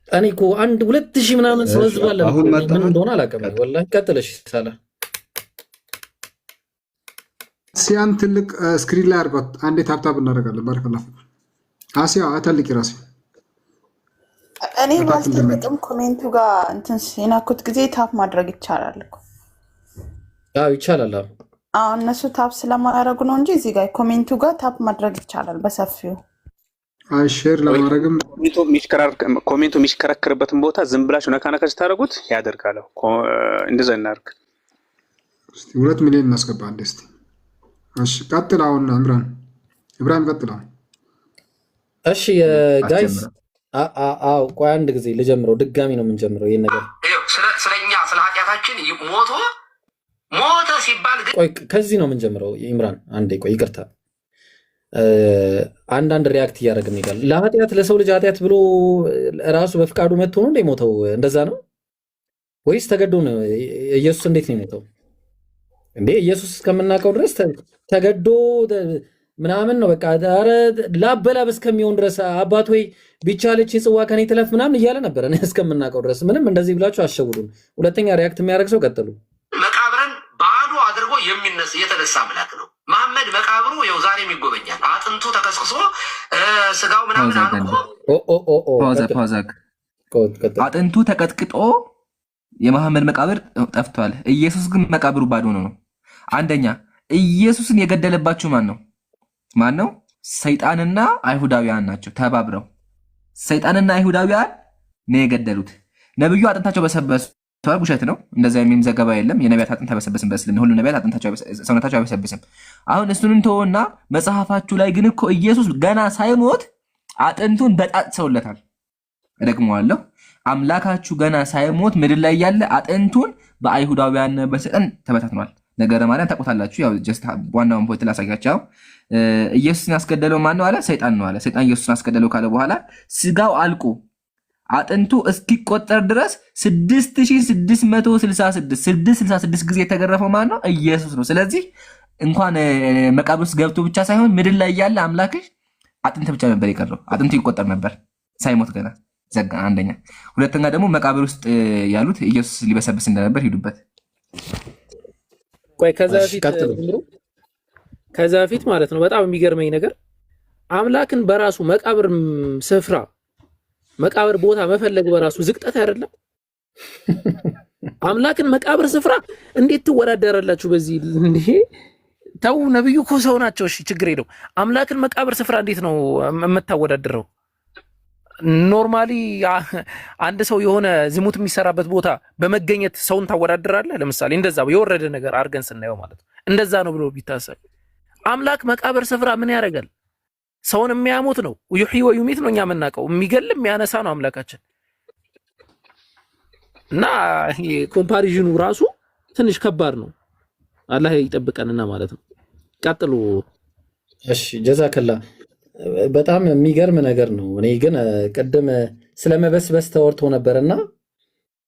እኔ እኮ 1,000 ምናምን ሰው ህዝብ አለ። ምን እንደሆነ አላውቅም ወላሂ። ቀጥለሽ ሳላ ሲያን ትልቅ ስክሪን ላይ አድርጓት። አንዴ ታፕታፕ እናደርጋለን። ባረከላሁ አሲያ አተልቂ ራሴ እኔ ባልተልቅም ኮሜንቱ ጋር እንትን የናኩት ጊዜ ታፕ ማድረግ ይቻላል እኮ። አዎ ይቻላል። አዎ እነሱ ታፕ ስለማያደርጉ ነው እንጂ እዚህ ጋር ኮሜንቱ ጋር ታፕ ማድረግ ይቻላል በሰፊው። አይ ሼር ለማድረግም ኮሜንቱ የሚሽከረከርበትን ቦታ ዝም ብላችሁ ነካነካ ስታደርጉት ያደርጋል። እንደዛ እናድርግ። 2 ሚሊዮን እናስገባ አንዴ እስቲ። እሺ ቀጥል። አሁን ኢብራሂም ቀጥል። እሺ ጋይስ ቆይ አንድ ጊዜ ልጀምረው። ድጋሚ ነው የምንጀምረው ይሄን ነገር። ስለኛ ስለ ኃጢአታችን ሞተ ሲባል ግን ቆይ ከዚህ ነው የምንጀምረው። ኢምራን አንዴ ቆይ ይቅርታ። አንዳንድ ሪያክት እያደረግን እንሄዳለን። ለኃጢአት ለሰው ልጅ ኃጢአት ብሎ ራሱ በፍቃዱ መጥቶ ነው የሞተው? እንደዛ ነው ወይስ ተገዶ ነው? ኢየሱስ እንዴት ነው የሞተው እንዴ? ኢየሱስ እስከምናውቀው ድረስ ተገዶ ምናምን ነው። በቃ ኧረ ላበላብ እስከሚሆን ድረስ አባት ወይ ቢቻለች ጽዋ ከኔ ትለፍ ምናምን እያለ ነበር እኔ እስከምናውቀው ድረስ። ምንም እንደዚህ ብላችሁ አሸውዱን። ሁለተኛ ሪያክት የሚያደርግ ሰው ቀጥሉ። መቃብርን ባዶ አድርጎ የተነሳ አምላክ ነው መሐመድ መቃብሩ ይኸው ዛሬም ይጎበኛል። አጥንቱ ተከስክሶ ስጋው ምናምን አልቆ አጥንቱ ተቀጥቅጦ የመሐመድ መቃብር ጠፍቷል። ኢየሱስ ግን መቃብሩ ባዶ ነው። አንደኛ ኢየሱስን የገደለባቸው ማን ነው? ሰይጣንና አይሁዳውያን ናቸው። ተባብረው ሰይጣንና አይሁዳውያን ነው የገደሉት። ነብዩ አጥንታቸው በሰበሰ ውሸት ነው። እንደዛ የሚም ዘገባ የለም። የነቢያት አጥንት አይበሰብስም። በእስልምና ሁሉ ነቢያት ሰውነታቸው አይበሰብስም። አሁን እሱንም ተወና መጽሐፋችሁ ላይ ግን እኮ ኢየሱስ ገና ሳይሞት አጥንቱን በጣጥሰውለታል። እደግመዋለሁ። አምላካችሁ ገና ሳይሞት ምድር ላይ ያለ አጥንቱን በአይሁዳውያን በሰይጣን ተበታትኗል። ነገረ ማርያም ታውቁታላችሁ። ያው ጀስት ዋናውን ፖይንት ላሳያችሁ። ኢየሱስን ያስገደለው ማን ነው አለ? ሰይጣን ነው አለ። ሰይጣን ኢየሱስን ያስገደለው ካለ በኋላ ስጋው አልቆ አጥንቱ እስኪቆጠር ድረስ 6666 ጊዜ የተገረፈው ማን ነው? ኢየሱስ ነው። ስለዚህ እንኳን መቃብር ውስጥ ገብቶ ብቻ ሳይሆን ምድር ላይ ያለ አምላክሽ አጥንት ብቻ ነበር የቀረው። አጥንቱ ይቆጠር ነበር ሳይሞት ገና ዘጋ። አንደኛ። ሁለተኛ ደግሞ መቃብር ውስጥ ያሉት ኢየሱስ ሊበሰብስ እንደነበር ሂዱበት። ቆይ ከዛ በፊት ማለት ነው በጣም የሚገርመኝ ነገር አምላክን በራሱ መቃብር ስፍራ መቃብር ቦታ መፈለግ በራሱ ዝቅጠት አይደለም? አምላክን መቃብር ስፍራ እንዴት ትወዳደራላችሁ? በዚህ እንዴ ተው፣ ነብዩ እኮ ሰው ናቸው። እሺ ችግር የለው። አምላክን መቃብር ስፍራ እንዴት ነው የምታወዳድረው? ኖርማሊ አንድ ሰው የሆነ ዝሙት የሚሰራበት ቦታ በመገኘት ሰውን ታወዳድራለህ? ለምሳሌ እንደዛ የወረደ ነገር አድርገን ስናየው ማለት ነው እንደዛ ነው ብሎ ቢታሰብ፣ አምላክ መቃብር ስፍራ ምን ያደርጋል? ሰውን የሚያሞት ነው። ዩሕይ ወዩሚት ነው እኛ የምናውቀው። የሚገልም የሚያነሳ ነው አምላካችን። እና ኮምፓሪዥኑ ራሱ ትንሽ ከባድ ነው። አላህ ይጠብቀንና ማለት ነው። ቀጥሉ። እሺ ጀዛከላ። በጣም የሚገርም ነገር ነው። እኔ ግን ቅድም ስለመበስበስ ተወርቶ ነበርና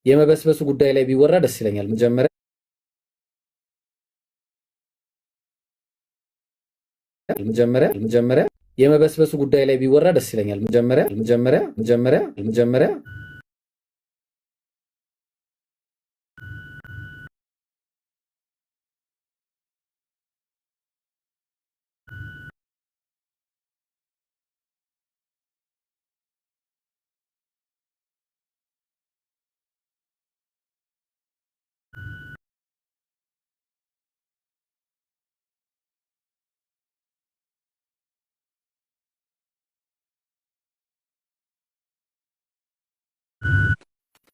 የመበስበሱ ጉዳይ ላይ ቢወራ ደስ ይለኛል። መጀመሪያ የመበስበሱ ጉዳይ ላይ ቢወራ ደስ ይለኛል። መጀመሪያ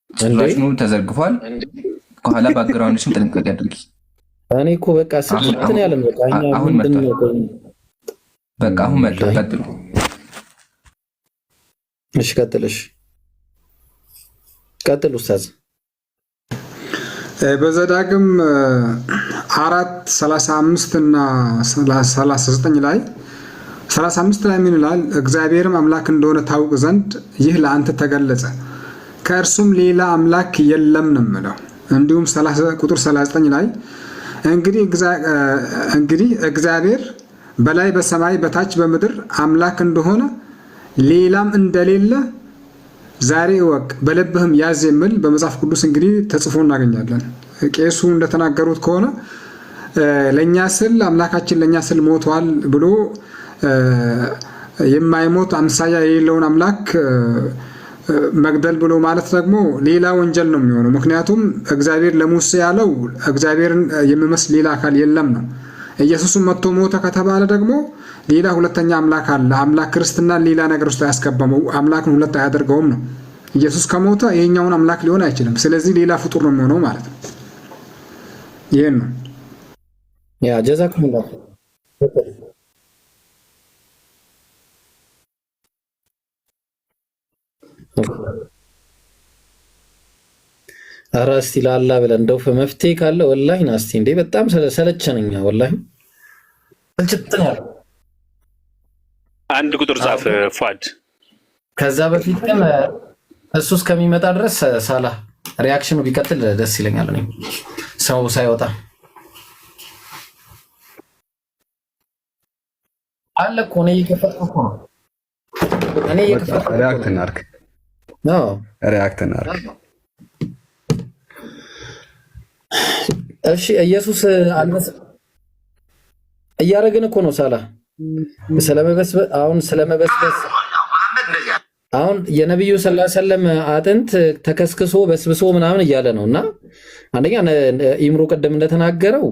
ጭራሽኑ ተዘርግፏል። ከኋላ ባክግራውንድሽም ጥንቃቄ አድርጊ። እኔ እኮ በቃ ስልክትን ያለን በቃ አሁን መጥቷል። በቃ አሁን መጥቷል። ቀጥሉ። እሺ ቀጥል ኡስታዝ። በዘዳግም 4:35 እና 39 ላይ 35 ላይ ምን ይላል? እግዚአብሔርም አምላክ እንደሆነ ታውቅ ዘንድ ይህ ለአንተ ተገለጸ፣ ከእርሱም ሌላ አምላክ የለም ነው የምለው። እንዲሁም ቁጥር 39 ላይ እንግዲህ እግዚአብሔር በላይ በሰማይ በታች በምድር አምላክ እንደሆነ ሌላም እንደሌለ ዛሬ እወቅ፣ በልብህም ያዝ የሚል በመጽሐፍ ቅዱስ እንግዲህ ተጽፎ እናገኛለን። ቄሱ እንደተናገሩት ከሆነ ለኛ ስል አምላካችን ለኛ ስል ሞቷል ብሎ የማይሞት አምሳያ የሌለውን አምላክ መግደል ብሎ ማለት ደግሞ ሌላ ወንጀል ነው የሚሆነው። ምክንያቱም እግዚአብሔር ለሙሴ ያለው እግዚአብሔርን የሚመስል ሌላ አካል የለም ነው። ኢየሱስም መጥቶ ሞተ ከተባለ ደግሞ ሌላ ሁለተኛ አምላክ አለ። አምላክ ክርስትና ሌላ ነገር ውስጥ አያስገባም፣ አምላክን ሁለት አያደርገውም ነው። ኢየሱስ ከሞተ ይሄኛውን አምላክ ሊሆን አይችልም። ስለዚህ ሌላ ፍጡር ነው የሚሆነው ማለት ነው። ይሄን ነው ያ ጀዛኩሙላህ። ኧረ እስቲ ላላ ብለን እንደው መፍትሄ ካለ ወላሂ ና እስቲ እንዴ በጣም ሰለቸነኛ ወላሂ አልችጥና አንድ ቁጥር ጻፍ ፏድ። ከዛ በፊት ግን እሱ እስከሚመጣ ድረስ ሳላ ሪአክሽኑ ቢቀጥል ደስ ይለኛል። እኔ ሰው ሳይወጣ አለ እኮ ነው እየከፈትኩ ነው። እኔ እየከፈትኩ ሪአክት እናድርግ። ሪአክት እናድርግ። እሺ እያደረግን እኮ ነው። ሳላ ስለመበስበስ አሁን የነብዩ ሰለላሁ ዐለይሂ ወሰለም አጥንት ተከስክሶ በስብሶ ምናምን እያለ ነው። እና አንደኛ ኢምሩ ቀደም እንደተናገረው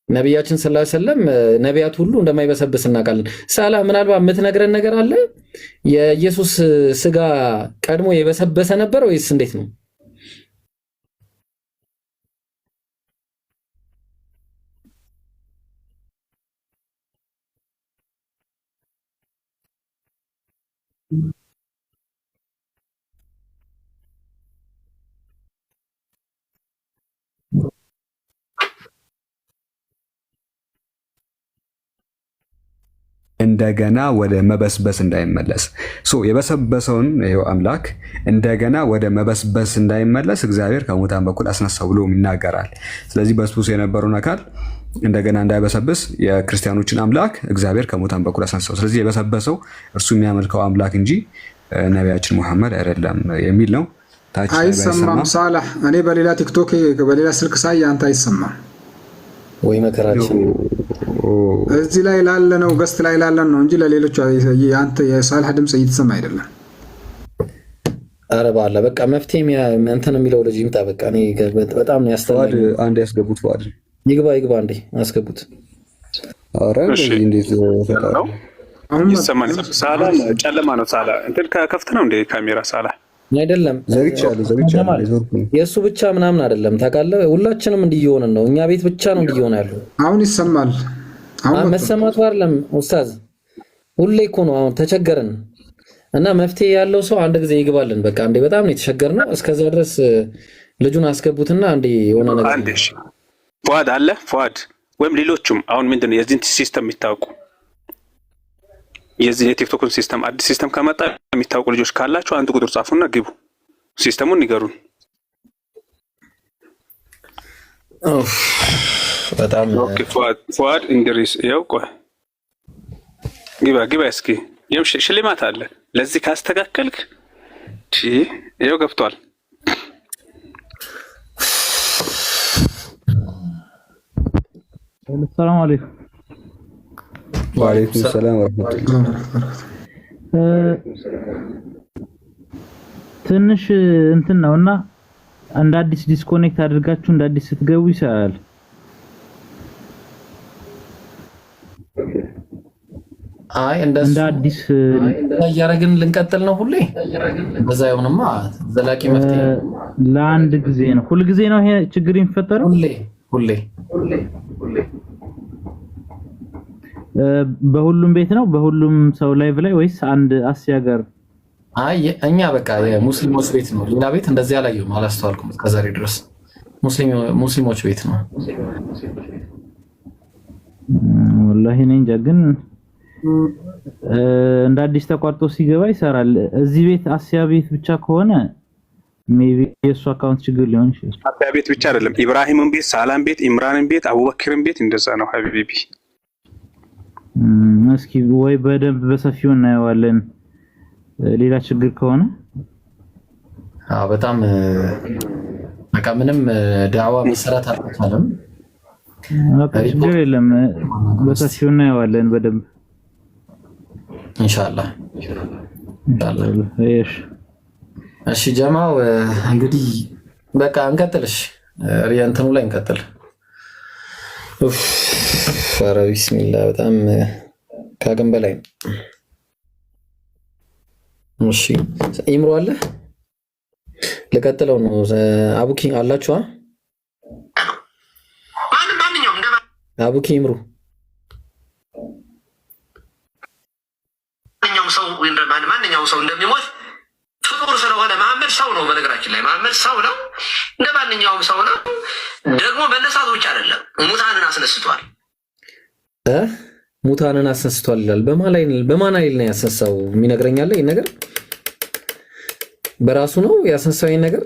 ነቢያችን ሰለላሁ ዐለይሂ ወሰለም ነቢያት ሁሉ እንደማይበሰብስ እናውቃለን። ሳላ ምናልባት የምትነግረን ነገር አለ? የኢየሱስ ስጋ ቀድሞ የበሰበሰ ነበር ወይስ እንዴት ነው? እንደገና ወደ መበስበስ እንዳይመለስ የበሰበሰውን ይኸው አምላክ እንደገና ወደ መበስበስ እንዳይመለስ እግዚአብሔር ከሙታን በኩል አስነሳው ብሎ ይናገራል። ስለዚህ በስብሶ የነበረውን አካል እንደገና እንዳይበሰብስ የክርስቲያኖችን አምላክ እግዚአብሔር ከሙታን በኩል አስነሳው። ስለዚህ የበሰበሰው እርሱ የሚያመልከው አምላክ እንጂ ነቢያችን መሐመድ አይደለም የሚል ነው። አይሰማም ሳላህ። እኔ በሌላ ቲክቶክ በሌላ ስልክ ሳይ አንተ አይሰማም ወይ መከራችን። እዚህ ላይ ላለ ነው ገስት ላይ ላለን ነው እንጂ ለሌሎች አንተ የሳላህ ድምጽ እየተሰማ አይደለም። ኧረ ባላ በቃ መፍትሄ እንትን የሚለው ልጅ ይምጣ። በቃ እኔ በጣም ነው ያስተዋል። አንዴ ያስገቡት ፏድ ይግባ አንዴ አስገቡት። ኧረ እንዴት ነው አሁን ይሰማል? ሳላ ጨለማ ነው። ሳላ እንትን ከፍት ነው እንዴ ካሜራ? ሳላ አይደለም ዘግቻለሁ። የእሱ ብቻ ምናምን አይደለም ታውቃለህ። ሁላችንም እንዲየሆንን ነው። እኛ ቤት ብቻ ነው እንዲየሆነ ያለው። አሁን ይሰማል። መሰማቱ አይደለም ኡስታዝ፣ ሁሌ እኮ ነው። አሁን ተቸገርን እና መፍትሄ ያለው ሰው አንድ ጊዜ ይግባልን። በቃ አንዴ በጣም ነው የተቸገርነው። እስከዛ ድረስ ልጁን አስገቡትና አንዴ የሆነ ነገር አንዴ ፏድ አለ ፏድ ወይም ሌሎችም አሁን ምንድነው የዚህን ሲስተም የሚታወቁ የዚህ የቲክቶክን ሲስተም አዲስ ሲስተም ከመጣ የሚታወቁ ልጆች ካላችሁ አንድ ቁጥር ጻፉና ግቡ፣ ሲስተሙን ንገሩን። በጣም ኦኬ። ፏድ እንግሪስ ይኸው ቆይ ግባ እስኪ። ይኸው ሽልማት አለ ለዚህ ካስተካከልክ። ይኸው ገብቷል። ሰላም አለይኩም። ወአለይኩም ሰላም ወራህመቱላህ። ትንሽ እንትን ነውና እንደ አዲስ ዲስኮኔክት አድርጋችሁ እንደ አዲስ ስትገቡ ይሰራል። አይ እንደ አዲስ እያደረግን ልንቀጥል ነው ሁሌ። በዛ ይሁንማ ዘላቂ መፍትሄ ለአንድ ጊዜ ነው። ሁሉ ጊዜ ነው ይሄ ችግር የሚፈጠረው? ሁሌ በሁሉም ቤት ነው? በሁሉም ሰው ላይቭ ላይ ወይስ አንድ አስያ ጋር? አይ እኛ በቃ የሙስሊሞች ቤት ነው። ሌላ ቤት እንደዚህ አላየሁም፣ አላስተዋልኩም እስከዛሬ ድረስ። ሙስሊሞች ቤት ነው። ወላሂ እኔ እንጃ፣ ግን እንደ አዲስ ተቋርጦ ሲገባ ይሰራል። እዚህ ቤት አስያ ቤት ብቻ ከሆነ ሜቢ የሱ አካውንት ችግር ሊሆን ይችላል። አስያ ቤት ብቻ አይደለም፣ ኢብራሂምን ቤት፣ ሳላም ቤት፣ ኢምራንን ቤት፣ አቡበክርን ቤት እንደዛ ነው ሀቢቢ። እስኪ ወይ በደንብ በሰፊው እናየዋለን። ሌላ ችግር ከሆነ በጣም በቃ ምንም ዳዕዋ መሰራት አልቻለም። ችግር የለም፣ በሰፊው እናየዋለን በደንብ ኢንሻአላህ። እሺ ጀማው እንግዲህ በቃ እንቀጥልሽ። ሪያንተኑ ላይ እንቀጥል። ኧረ ቢስሚላህ በጣም ካገም በላይ። እሺ ኢምሮ አለ ልቀጥለው ነው። አቡኪ አላችሁ? አቡኪ ኢምሮ ማንኛውም ሰው እንደሚሞት ፍጡር ስለሆነ መሐመድ ሰው ነው። በነገራችን ላይ መሐመድ ሰው ነው፣ እንደ ማንኛውም ሰው ነው። ደግሞ መነሳቱ ብቻ አይደለም፣ ሙታንን አስነስቷል። ሙታንን አስነስቷል ይላል። በማን ኃይል ነው ያስነሳው? የሚነግረኛል? ይሄን ነገር በራሱ ነው ያስነሳው? ይሄን ነገር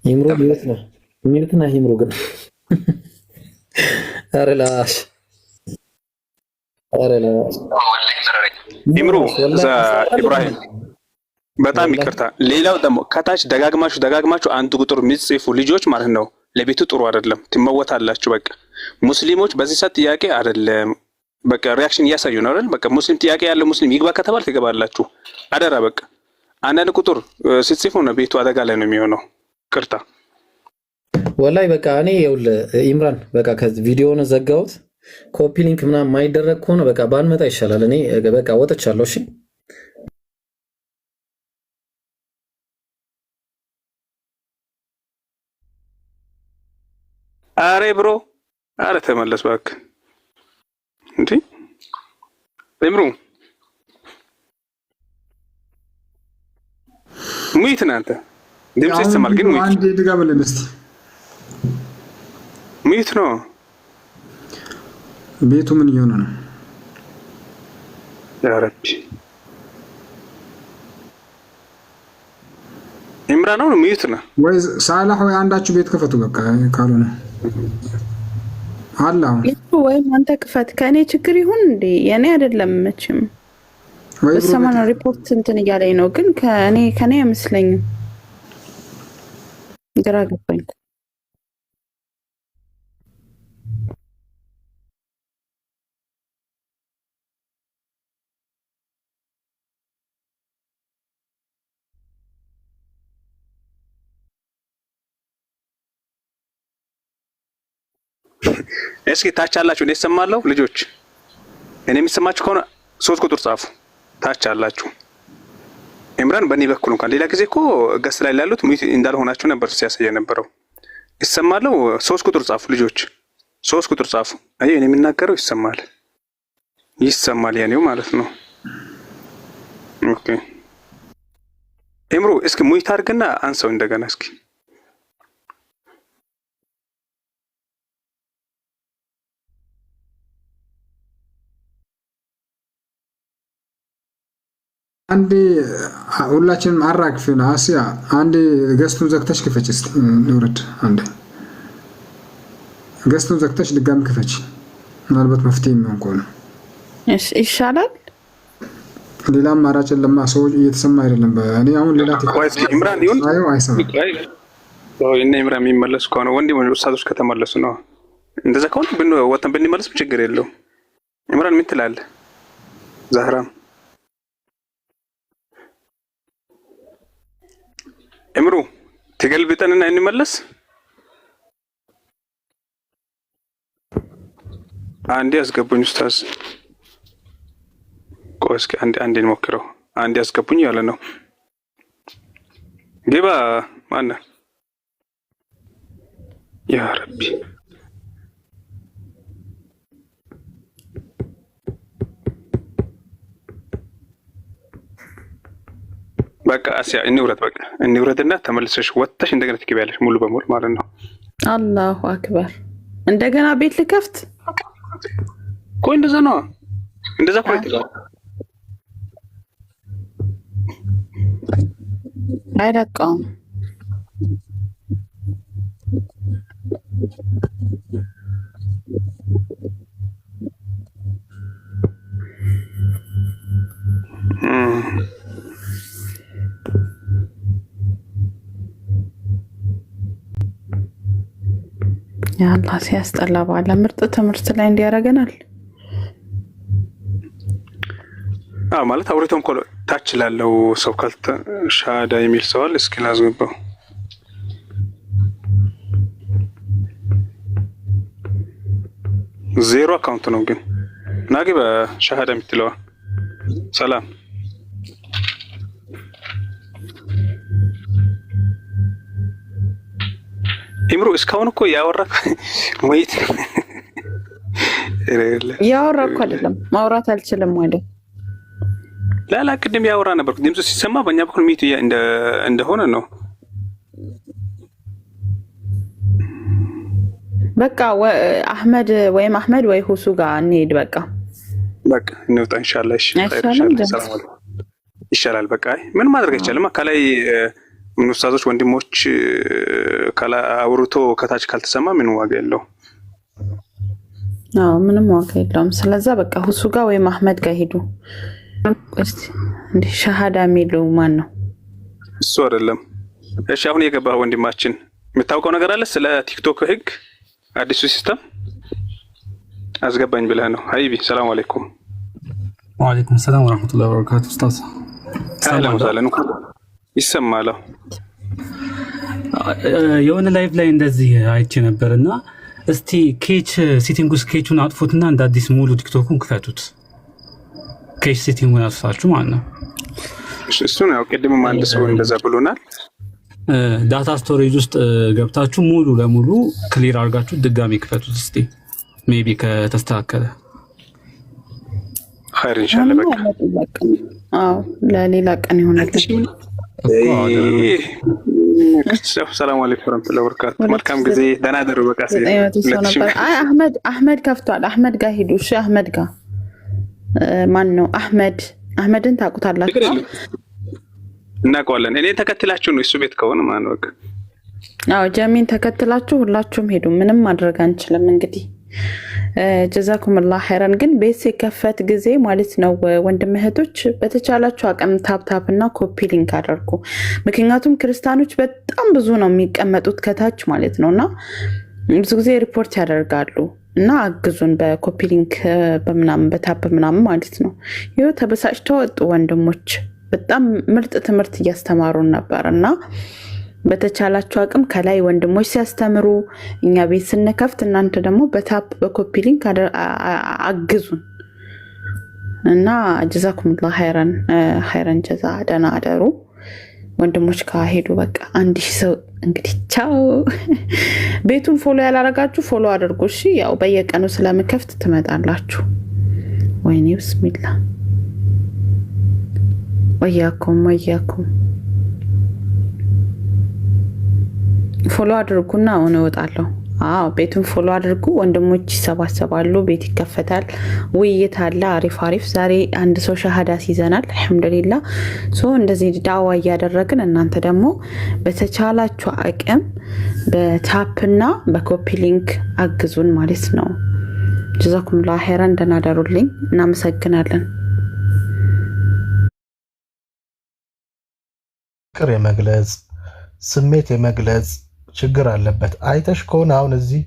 ይምሩ ቢወት ነው የሚሉትና ይምሩ ግን አረላሽ ኢምሩ ኢብራሂም በጣም ይቅርታ። ሌላው ደግሞ ከታች ደጋግማችሁ አንድ ቁጥር የሚጽፉ ልጆች ማለት ነው ለቤቱ ጥሩ አይደለም፣ ትመወታላችሁ። በቃ ሙስሊሞች በዚህ ሰዓት ጥያቄ አይደለም፣ በቃ ሪያክሽን እያሳዩ ነው አይደል? በቃ ሙስሊም ጥያቄ ያለው ሙስሊም ይግባ ከተባለ ትገባላችሁ። አደራ በቃ አንዳንድ ቁጥር ስትጽፉ ነው ቤቱ አደጋ ላይ ነው የሚሆነው። ቅርታ ወላይ በቃ እኔ ይኸውልህ ኢምራን በቃ ከዚህ ቪዲዮውን ዘጋሁት። ኮፒ ሊንክ ምናምን የማይደረግ ከሆነ በቃ ባንመጣ ይሻላል። እኔ በቃ ወጥቻለሁ። እሺ አሬ ብሮ አረ ተመለስ እባክህ። እንዴ ኢምሩ ሙይት ናንተ ድምጽ ይሰማል ግን ሙይት አንዴ ድጋምልን እስቲ። ሙይት ነው ቤቱ ምን እየሆነ ነው? ያ ረቢ ኢምራን ነው ሙይት ነው ወይ ሳላህ ወይ አንዳችሁ ቤት ክፈቱ በቃ ካልሆነ አላህ ወይም አንተ ክፈት። ከኔ ችግር ይሁን እንዴ? የኔ አይደለም መቼም በሰማና ሪፖርት እንትን እያለኝ ነው፣ ግን ከኔ አይመስለኝም። ግራ ገባኝ። እስኪ ታች አላችሁ እኔ እሰማለሁ ልጆች፣ እኔ የሚሰማችሁ ከሆነ 3 ቁጥር ጻፉ። ታች አላችሁ ኢምራን በእኔ በኩል እንኳን ሌላ ጊዜ እኮ ገስ ላይ ያሉት ሙት እንዳልሆናችሁ ነበር ሲያሳየ ነበረው። ይሰማለሁ 3 ቁጥር ጻፉ ልጆች፣ 3 ቁጥር ጻፉ። አይ እኔ የምናገረው ይሰማል ያኔው ማለት ነው። ኦኬ ኢምሩ እስኪ ሙት አድርግና አንሰው እንደገና እስኪ አንዴ ሁላችንም አራግፈን አሲያ አንዴ ገስቱን ዘግተሽ ክፈች እስቲ ልውረድ። አንዴ ገስቱን ዘግተሽ ድጋሚ ክፈች። ምናልባት መፍትሄ የሚሆን ከሆነ ይሻላል። ሌላ አማራጭ ለማ ሰው እየተሰማ አይደለም። እኔ አሁን ሌላ ተቋይስ ኢምራን ይሁን አይሰማም። እነ ኢምራን የሚመለሱ ከሆነ ወንድሞች ኡስታዞች ከተመለሱ ነው። እንደዛ ከሆነ ወተን ብንመለስ ችግር የለውም። ኢምራን ምን ትላለህ? ዛህራም እምሩ ትገልብጠንና እንመለስ። አንዴ አስገቡኝ ኡስታዝ። ቆይ እስኪ አንዴ እንሞክረው። አንዴ አስገቡኝ ያለ ነው። ግባ ማነ ያ ረቢ በቃ አሲያ እንውረድና ተመልሰሽ ወጥተሽ እንደገና ትገቢያለሽ ሙሉ በሙሉ ማለት ነው። አላሁ አክበር። እንደገና ቤት ልከፍት? ቆይ እንደዛ ነው። እንደዛ ቆይ አይለቀውም። ያላ ሲያስጠላ ባለ ምርጥ ትምህርት ላይ እንዲያደርገናል። ማለት አውሪቶም ኮሎ ታች ላለው ሰው ካልተ ሻዳ የሚል ሰዋል እስኪ ላዝገባው። ዜሮ አካውንት ነው ግን ናጊ በሻሃዳ የምትለዋ ሰላም ኢምሩ እስካሁን እኮ ያወራክ ወይት ያወራኩ አይደለም ማውራት አልችልም ማለት ላላ ቅድም ያወራ ነበር። ድምፁ ሲሰማ በእኛ በኩል ሚት እንደሆነ ነው። በቃ አህመድ ወይ ሁሱ ጋር እንሄድ። በቃ እንውጣ ኢንሻአላህ። እሺ ይሻላል። በቃ ምን ማድረግ አይቻልም። ከላይ ምን ኡስታዞች ወንድሞች ካላ አውርቶ ከታች ካልተሰማ ምን ዋጋ የለው። ምንም ዋጋ የለውም። ስለዛ በቃ ሁሱ ጋር ወይ አህመድ ጋር ሄዱ። እንዴ ሸሃዳ የሚለው ማን ነው? እሱ አይደለም። እሺ አሁን የገባህ ወንድማችን የምታውቀው ነገር አለ ስለ ቲክቶክ ህግ አዲሱ ሲስተም? አስገባኝ ብለህ ነው። ሀይቢ ሰላም አለይኩም። ወአለይኩም ሰላም ወራህመቱላሂ ወበረካቱ። ኡስታዝ ሰላም ወሰለም። ይሰማል? የሆነ ላይቭ ላይ እንደዚህ አይቼ ነበርና እስቲ ኬች ሴቲንግ ውስጥ ኬቹን አጥፉትና እንደ አዲስ ሙሉ ቲክቶኩን ክፈቱት። ኬች ሴቲንጉን አጥፋችሁ ማለት ነው። እሱን ያው ቅድም አንድ ሰው እንደዛ ብሎናል። ዳታ ስቶሬጅ ውስጥ ገብታችሁ ሙሉ ለሙሉ ክሊር አድርጋችሁ ድጋሚ ክፈቱት እስቲ ሜቢ ከተስተካከለ ኸይር ኢንሻአላህ። በቃ ለሌላ ቀን ይሆናል። ሰላም አለይኩም ወራህመቱላሂ ወበረካቱ። መልካም ጊዜ። ደህና ደሩ። በቃ አይ አህመድ ከፍቷል። አህመድ ጋር ሂዱ። እሺ አህመድ ጋር ማን ነው? አህመድን ታውቁታላችሁ? እናውቀዋለን። እኔ ተከትላችሁ ነው እሱ ቤት ከሆነ ማን ነው? በቃ አዎ ጀሚን ተከትላችሁ ሁላችሁም ሄዱ። ምንም ማድረግ አንችልም እንግዲህ ጀዛኩምላህ ኸይራን። ግን ቤት ሲከፈት ጊዜ ማለት ነው ወንድም እህቶች በተቻላችሁ አቅም ታፕታፕ እና ኮፒ ሊንክ አድርጉ። ምክንያቱም ክርስቲያኖች በጣም ብዙ ነው የሚቀመጡት ከታች ማለት ነውና ብዙ ጊዜ ሪፖርት ያደርጋሉ እና አግዙን በኮፒ ሊንክ በምናምን በታፕ ምናምን ማለት ነው። ይኸው ተበሳጭተው ወጡ ወንድሞች። በጣም ምርጥ ትምህርት እያስተማሩን ነበር እና በተቻላችሁ አቅም ከላይ ወንድሞች ሲያስተምሩ እኛ ቤት ስንከፍት እናንተ ደግሞ በታፕ በኮፒ ሊንክ አግዙን እና ጀዛኩሙላህ ኸይረን ጀዛ። ደህና አደሩ ወንድሞች። ካሄዱ በቃ 1000 ሰው እንግዲህ ቻው። ቤቱን ፎሎ ያላረጋችሁ ፎሎ አድርጉ እሺ። ያው በየቀኑ ስለምከፍት ትመጣላችሁ። ወይኔ ብስሚላ ወያኩም ፎሎ አድርጉና አሁን እወጣለሁ። ቤቱን ፎሎ አድርጉ። ወንድሞች ይሰባሰባሉ፣ ቤት ይከፈታል፣ ውይይት አለ። አሪፍ ዛሬ አንድ ሰው ሸሃዳ ሲዘናል። አልহামዱሊላህ። እንደዚህ ዳዋ እያደረግን እናንተ ደግሞ በተቻላችሁ አቅም በታፕና በኮፒ ሊንክ አግዙን ማለት ነው። ጀዛኩሙላህ ኸይራን። ደህና ደሩልኝ። እናመሰግናለን። ፍቅር የመግለጽ ስሜት የመግለጽ ችግር አለበት። አይተሽ ከሆነ አሁን እዚህ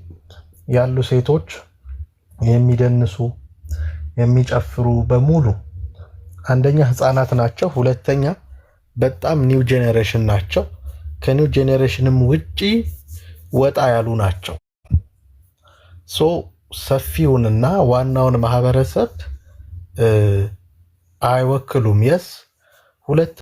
ያሉ ሴቶች የሚደንሱ የሚጨፍሩ በሙሉ አንደኛ ህፃናት ናቸው፣ ሁለተኛ በጣም ኒው ጄኔሬሽን ናቸው። ከኒው ጄኔሬሽንም ውጪ ወጣ ያሉ ናቸው። ሰፊውንና ዋናውን ማህበረሰብ አይወክሉም። የስ ሁለት